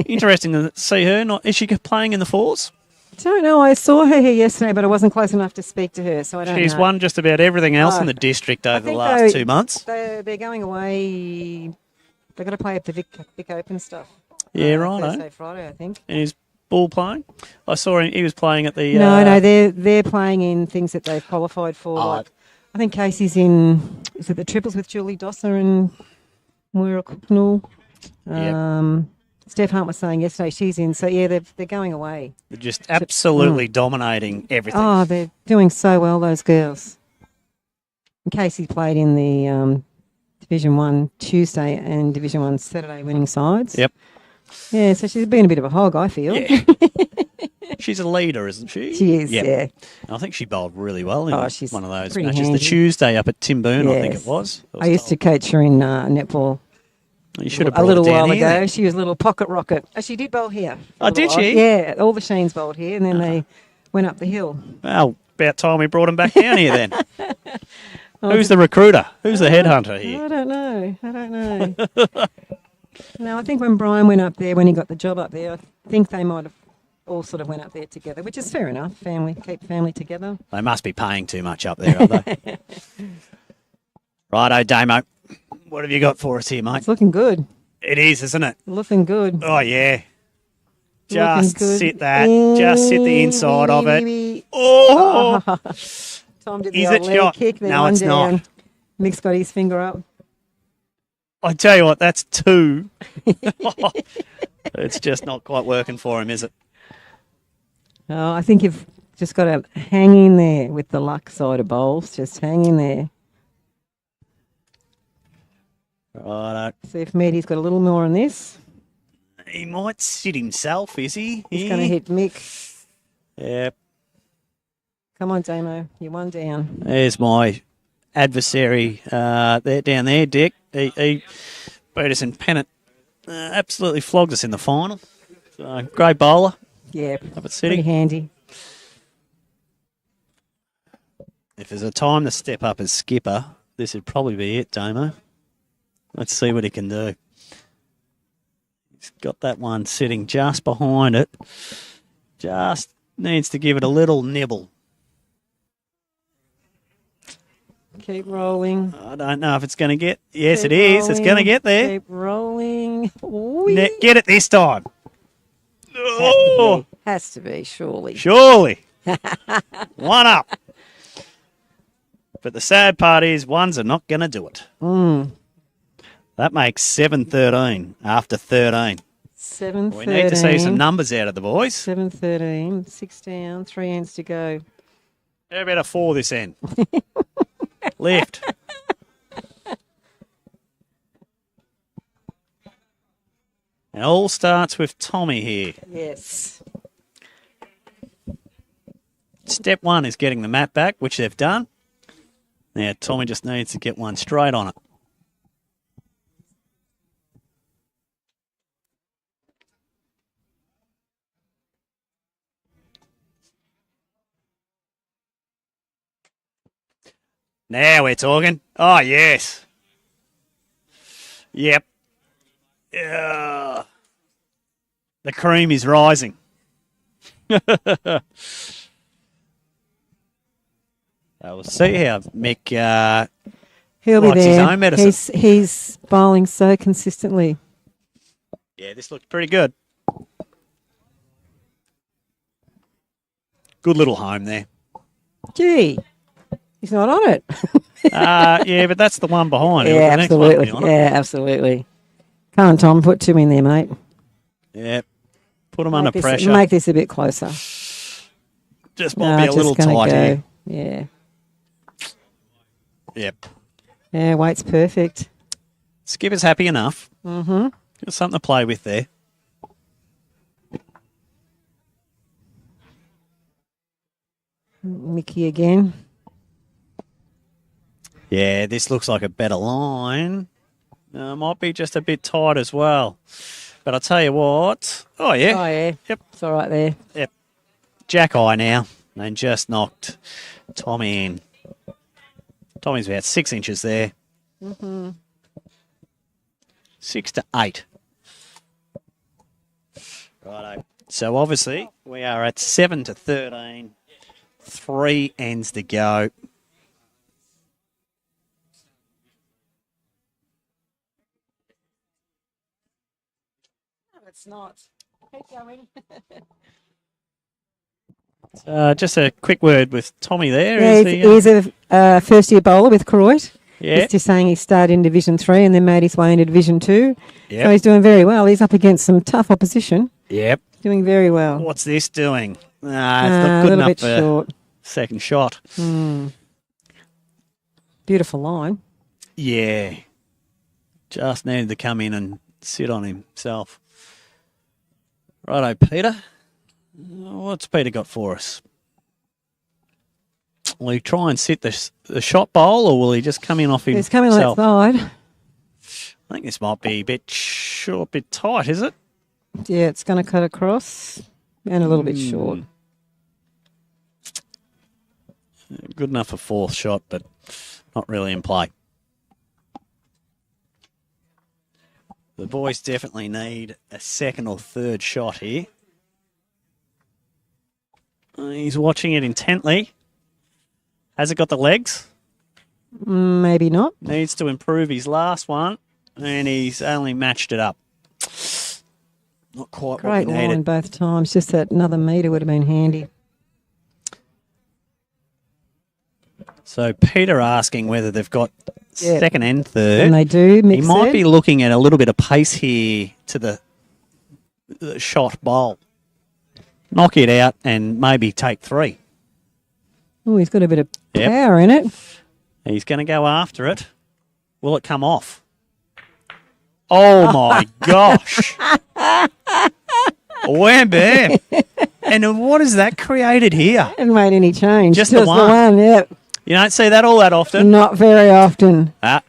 Interesting to see her. Is she playing in the fours? Don't know. I saw her here yesterday, but I wasn't close enough to speak to her, so I don't know. She's won just about everything else Oh. in the district over the think last 2 months. They're going away. They've got to play at the Vic Open stuff. Yeah, right. Thursday, Friday, I think. And is Bull playing? I saw him. He was playing at the. No, they're playing in things that they've qualified for. Like, I think Casey's in. Is it the triples with Julie Dosser and Moira Cooknell? Yep. Steph Hunt was saying yesterday she's in. So yeah, they're going away. They're just absolutely dominating everything. Oh, they're doing so well, those girls. And Casey played in the Division 1 Tuesday and Division 1 Saturday winning sides. Yep. Yeah, so she's been a bit of a hog, I feel. Yeah. She's a leader, isn't she? She is, Yep. yeah. I think she bowled really well in She's one of those pretty matches. handy. The Tuesday up at Timboon, I think Yes. it was. I used to coach her in netball You should have a brought little it down while here ago. then. She was a little pocket rocket. Oh, she did bowl here. for a Oh, little did while. she? Yeah, all the Sheens bowled here, and then they went up the hill. Well, about time we brought him back down here then. Who's the recruiter? Who's the headhunter here? I don't know. No, I think when Brian went up there, when he got the job up there, I think they might have all sort of went up there together, which is fair enough. Keep family together. They must be paying too much up there, are they? Righto, Damo. What have you got for us here, mate? It's looking good. It is, isn't it? Looking good. Oh, yeah. Looking Just good. sit that. Just sit the inside of it. Wee. Oh! Tom did the Is old it leg shot? kick. Then No, one it's down. not. Mick's got his finger up. I tell you what, that's two. It's just not quite working for him, is it? Oh, I think you've just got to hang in there with the luck side of bowls. Just hang in there. Righto. See if Meaty's got a little more on this. He might sit himself, is he? He's going to hit Mick. Yeah. Come on, Damo. You're one down. There's my adversary there down there, Dick. He beat us in pennant. Absolutely flogged us in the final. So, great bowler. Yeah, Up at City. pretty handy. If there's a time to step up as skipper, this would probably be it, Damo. Let's see what he can do. He's got that one sitting just behind it. Just needs to give it a little nibble. Keep rolling. I don't know if it's going to get... Yes, Keep it is. It's rolling. going to get there. Keep rolling. Get it this time. Oh, Has to be, surely. surely. One up. But the sad part is ones are not going to do it. That makes 7-13 after 13. 7-13. We need to see some numbers out of the boys. 7-13. 6 down. 3 ends to go. How about a 4 this end? Left. It all starts with Tommy here. Yes. Step one is getting the mat back, which they've done. Now, Tommy just needs to get one straight on it. Now we're talking. Oh, yes. Yep. The cream is rising. We'll see how Mick He'll be likes there. his own medicine. He's bowling so consistently. Yeah, this looks pretty good. Good little home there. Gee, he's not on it. Yeah, but that's the one behind it. Yeah, The next one will absolutely. be on it. Yeah, absolutely. Come on, Tom, put two in there, mate. Yeah, put them under This, pressure. make this a bit closer. Just might be a just little gonna tight go. here. Yeah. Yep. Yeah, weight's perfect. Skipper's happy enough. Mm-hmm. Got something to play with there. Mickey again. Yeah, this looks like a better line. Might be just a bit tight as well. But I'll tell you what. Oh, yeah. Oh, yeah. Yep. It's all right there. Yep. Jack eye now. And just knocked Tommy in. Tommy's about 6 inches there. Mm-hmm. 6 to 8. Righto. So obviously we are at 7 to 13. 3 ends to go. No, it's not. Keep going. Just a quick word with Tommy there. Yeah, he's a first-year bowler with Croydon. Yeah. He's just saying he started in Division 3 and then made his way into Division 2. Yep. So he's doing very well. He's up against some tough opposition. Yep. Doing very well. What's this doing? It's not good A little enough bit for short. second shot. Beautiful line. Yeah. Just needed to come in and sit on himself. Righto, Peter. What's Peter got for us? Will he try and sit the shot bowl, or will he just come in off himself? He's coming on that side. I think this might be a bit short, bit tight, is it? Yeah, it's going to cut across and a little bit short. Good enough for fourth shot, but not really in play. The boys definitely need a second or third shot here. He's watching it intently. Has it got the legs? Maybe not. Needs to improve his last one, and he's only matched it up. Not quite Great what we line needed. both times. Just that another metre would have been handy. So Peter asking whether they've got Yeah. second and third. And they do. He might be looking at a little bit of pace here to the shot bowl. Knock it out and maybe take 3. Oh, he's got a bit of Yep. power in it. He's going to go after it. Will it come off? Oh, my gosh. Wham, bam. And what has that created here? Hasn't made any change. Just the one. the one, yep. You don't see that all that often. Not very often. How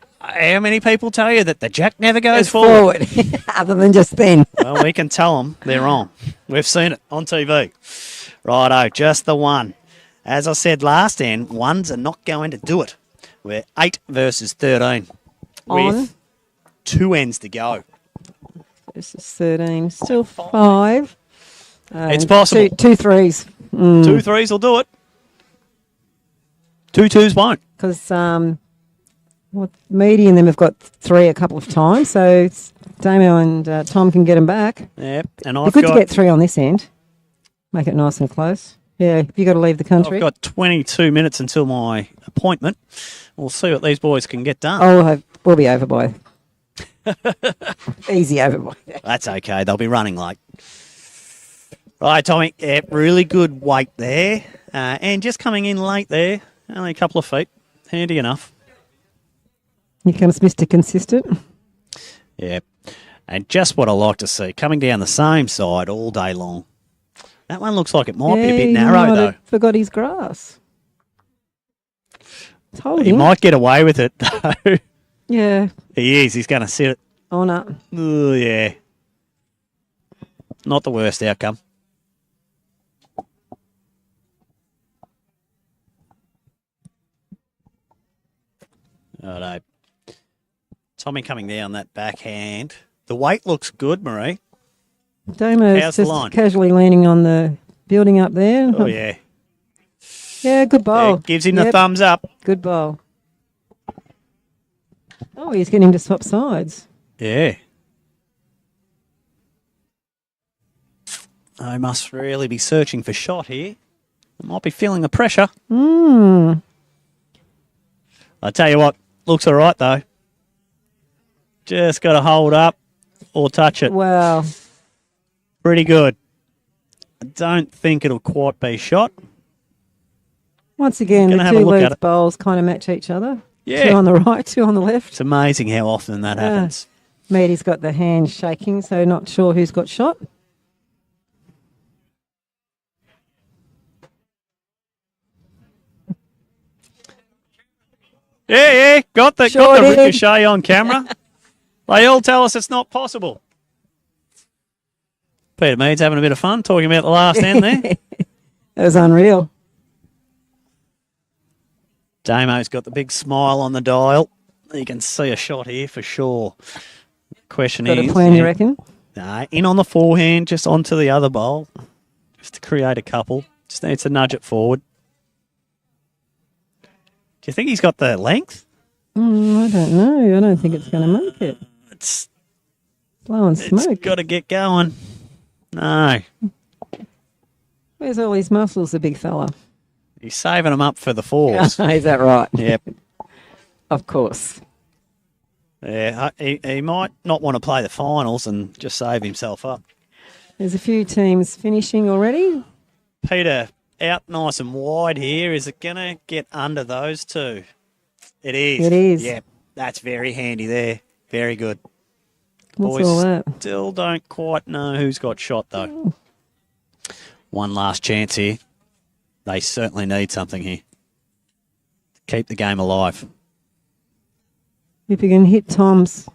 many people tell you that the jack never goes forward? Other than just then. Well, we can tell them they're wrong. We've seen it on TV. Righto, just the one. As I said last end, ones are not going to do it. We're 8 versus 13 On. with 2 ends to go. This is 13. Still 5. It's possible. Two threes. 2 threes will do it. 2 twos won't. Because Meaty and them have got 3 a couple of times, so Damo and Tom can get them back. Yep. And It's I've good to get 3 on this end. Make it nice and close. Yeah, you got to leave the country. I've got 22 minutes until my appointment. We'll see what these boys can get done. Oh, we'll be over by. Easy over by. That's okay. They'll be running late. Right, Tommy. Yeah, really good weight there. And just coming in late there. Only a couple of feet. Handy enough. Here comes Mr. Consistent. Yeah. And just what I like to see. Coming down the same side all day long. That one looks like it might be a bit narrow, though. Forgot his grass. It's holding. He might get away with it, though. Yeah. He is. He's going to sit it. On up. Oh, yeah. Not the worst outcome. Oh, no. Tommy coming down that backhand. The weight looks good, Marie. Damo's How's the just line? casually leaning on the building up there. Oh, yeah. Yeah, good bowl. Yeah, gives him the thumbs up. Good bowl. Oh, he's getting to swap sides. Yeah. I must really be searching for shot here. I might be feeling the pressure. I tell you what, looks all right, though. Just got to hold up or touch it. Wow. Pretty good. I don't think it'll quite be shot. Once again, Gonna the have a two look at leads it. bowls kind of match each other. Yeah. Two on the right, two on the left. It's amazing how often that happens. Meady's got the hand shaking, so not sure who's got shot. Yeah, got the Sure did. ricochet on camera. They all tell us it's not possible. Peter Mead's having a bit of fun talking about the last end there. That was unreal. Damo's got the big smile on the dial. You can see a shot here for sure. Question Got is, a plan, you reckon? nah, in on the forehand, just onto the other bowl, just to create a couple. Just needs to nudge it forward. Do you think he's got the length? I don't know. I don't think it's going to make it. It's Blowing smoke. got to get going. No, Where's all his muscles, the big fella? he's saving them up for the fours. Is that right? Yep. Of course. Yeah, he might not want to play the finals and just save himself up. There's a few teams finishing already. Peter out nice and wide here. Is it going to get under those two? It is. It is. Yep, that's very handy there. Very good. What's Boys all that? still don't quite know who's got shot, though. One last chance here. They certainly need something here to keep the game alive. If you can hit Tom's,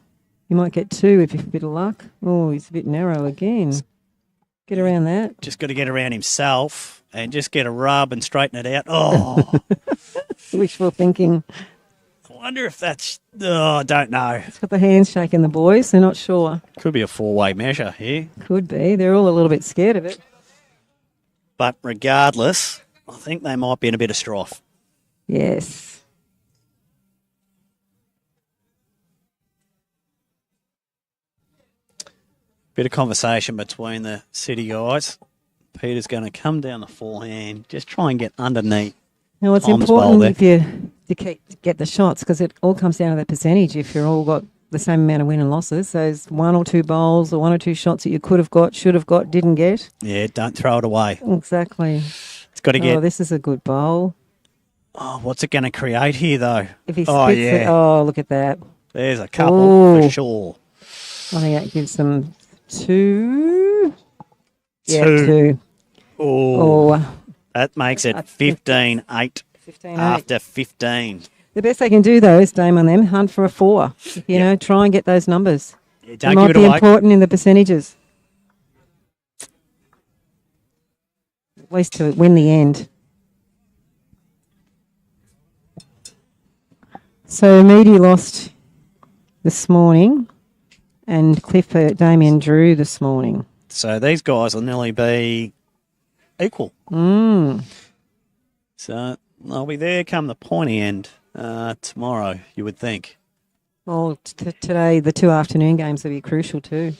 you might get two if you've a bit of luck. Oh, he's a bit narrow again. Get around that. Just got to get around himself and just get a rub and straighten it out. Oh, Wishful thinking. I wonder if that's... Oh, I don't know. It's got the hands shaking, the boys. They're not sure. Could be a four-way measure here. Could be. They're all a little bit scared of it. But regardless, I think they might be in a bit of strife. Yes. Bit of conversation between the City guys. Peter's going to come down the forehand, just try and get underneath. Now, it's Tom's bowl important there. if you to get the shots because it all comes down to the percentage. If you're all got the same amount of win and losses, those one or two bowls or one or two shots that you could have got, should have got, didn't get. Yeah, don't throw it away. Exactly. It's got to get... Oh, this is a good bowl. Oh, what's it going to create here, though? If he Oh, spits yeah. it, oh, look at that. There's a couple Ooh. for sure. I think that gives them two. Yeah, Two. two. Oh, Oh, that makes it 15-8 15-8. after 15. The best they can do, though, is Dame on them, hunt for a four. You know, try and get those numbers. Yeah, It don't might give it be away. important in the percentages. At least to win the end. So Meady lost this morning and Damien drew this morning. So these guys will nearly be equal. So they'll be there come the pointy end tomorrow, you would think. Well, today the two afternoon games will be crucial too.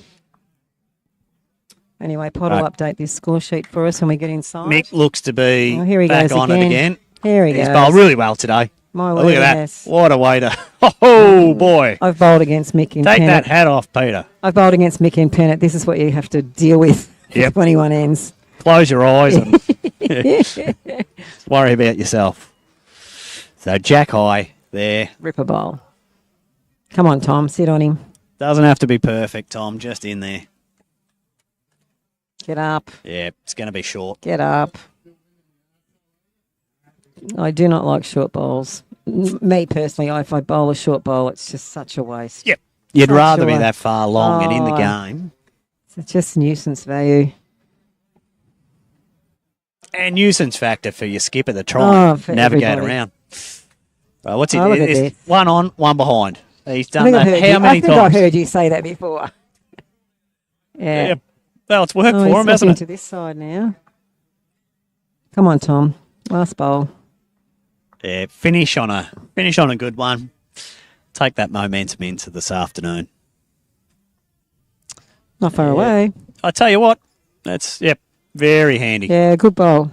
Anyway, Pod will update this score sheet for us when we get inside. Mick looks to be here he back goes on it again. Here he He's goes. bowled really well today. My Look word, at that. yes. What a way to... Oh, boy. I've bowled against Mick in Take Pennant. that hat off, Peter. I've bowled against Mick in Pennant. This is what you have to deal with Yep. 21 ends. Close your eyes and worry about yourself. So Jack High there. Ripper bowl. Come on, Tom. Sit on him. Doesn't have to be perfect, Tom. Just in there. Get up. Yeah, it's going to be short. Get up. I do not like short bowls. Me personally, if I bowl a short bowl, it's just such a waste. Yep. You'd Such rather a be waste. that far along and in the Oh. game. It's just nuisance value. And nuisance factor for your skipper to try and for navigate everybody. around. Right, what's it? Oh, look at It's this. one on, one behind. He's I done think, that how many I think times? I've heard you say that before. Yeah. Yeah. Well, it's worked Oh, for he's him, hasn't looking it? to this side now. Come on, Tom. Last bowl. Yeah, finish on a good one. Take that momentum into this afternoon. Not far away. I tell you what, that's very handy. Yeah, good bowl.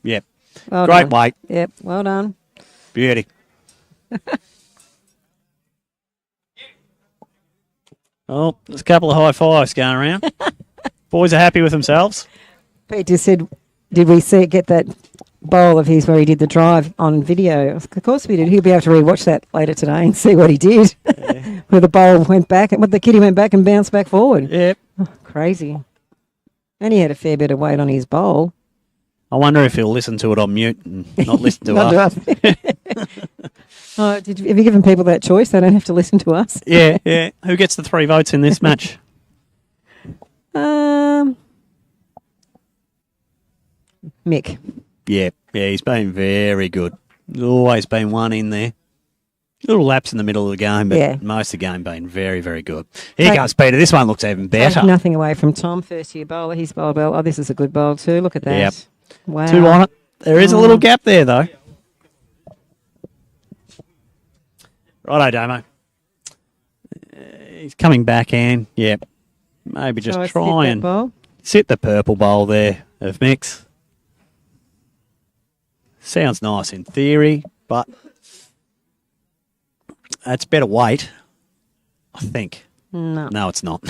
Yep. Well Great done. weight. Yep, well done. Beauty. Oh, there's a couple of high fives going around. Boys are happy with themselves. Pete just said, did we get that bowl of his where he did the drive on video? Of course we did. He'll be able to rewatch that later today and see what he did. Where the bowl went back, and the kitty went back and bounced back forward. Yep. Oh, crazy. And he had a fair bit of weight on his bowl. I wonder if he'll listen to it on mute and not listen to Not us. to us. Have you given people that choice? They don't have to listen to us. Yeah, yeah. Who gets the 3 votes in this match? Mick. Yeah, he's been very good. There's always been one in there. Little lapse in the middle of the game, but most of the game been very, very good. Here comes Peter. This one looks even better. Take nothing away from Tom, first year bowler. He's bowled well. Oh, this is a good bowl too. Look at that. Yep. Wow. 2 on it. There is a little gap there, though. Righto, Damo. He's coming backhand. Yep. Maybe just So I try skip that and bowl. sit the purple bowl there of mix. Sounds nice in theory, but that's better weight, I think. No, it's not.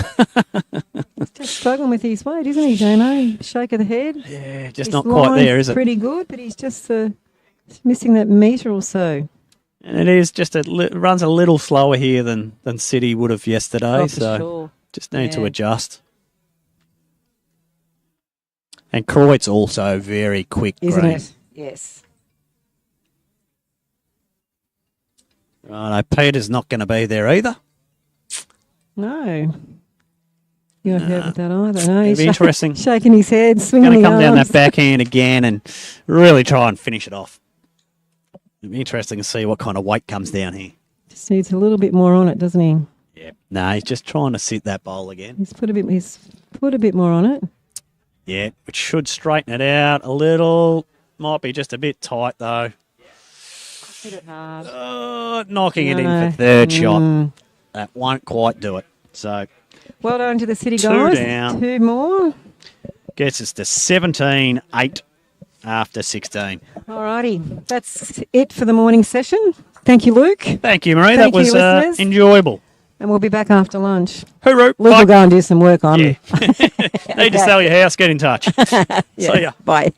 Just struggling with his weight, isn't he, Jamo? Shake of the head. Yeah, just His not quite there, line's is it? Pretty good, but he's just missing that metre or so. And it is just runs a little slower here than City would have yesterday, Oh, for so sure. just need to Yeah. adjust. And Croyd's also very quick, Isn't green. it? Yes. Righto, Peter's not going to be there either. No. You're not heard with that either. No, It'll be interesting. Shaking his head, swinging Going to the come down arms. that backhand again and really try and finish it off. It'll be interesting to see what kind of weight comes down here. Just needs a little bit more on it, doesn't he? Yeah. No, he's just trying to sit that bowl again. He's put a bit more on it. Yeah, which should straighten it out a little. Might be just a bit tight, though. Hit it hard. Knocking it in No. for third shot. That won't quite do it. So Well done to the City 2 guys. down. 2 more. gets us to 17-8 after 16. Alrighty, that's it for the morning session. Thank you, Luke. Thank you, Marie. Thank that was you, listeners. enjoyable. And we'll be back after lunch. Hooroo. Luke Bye. will go and do some work on. Yeah. Need to sell your house, get in touch. See ya. Bye.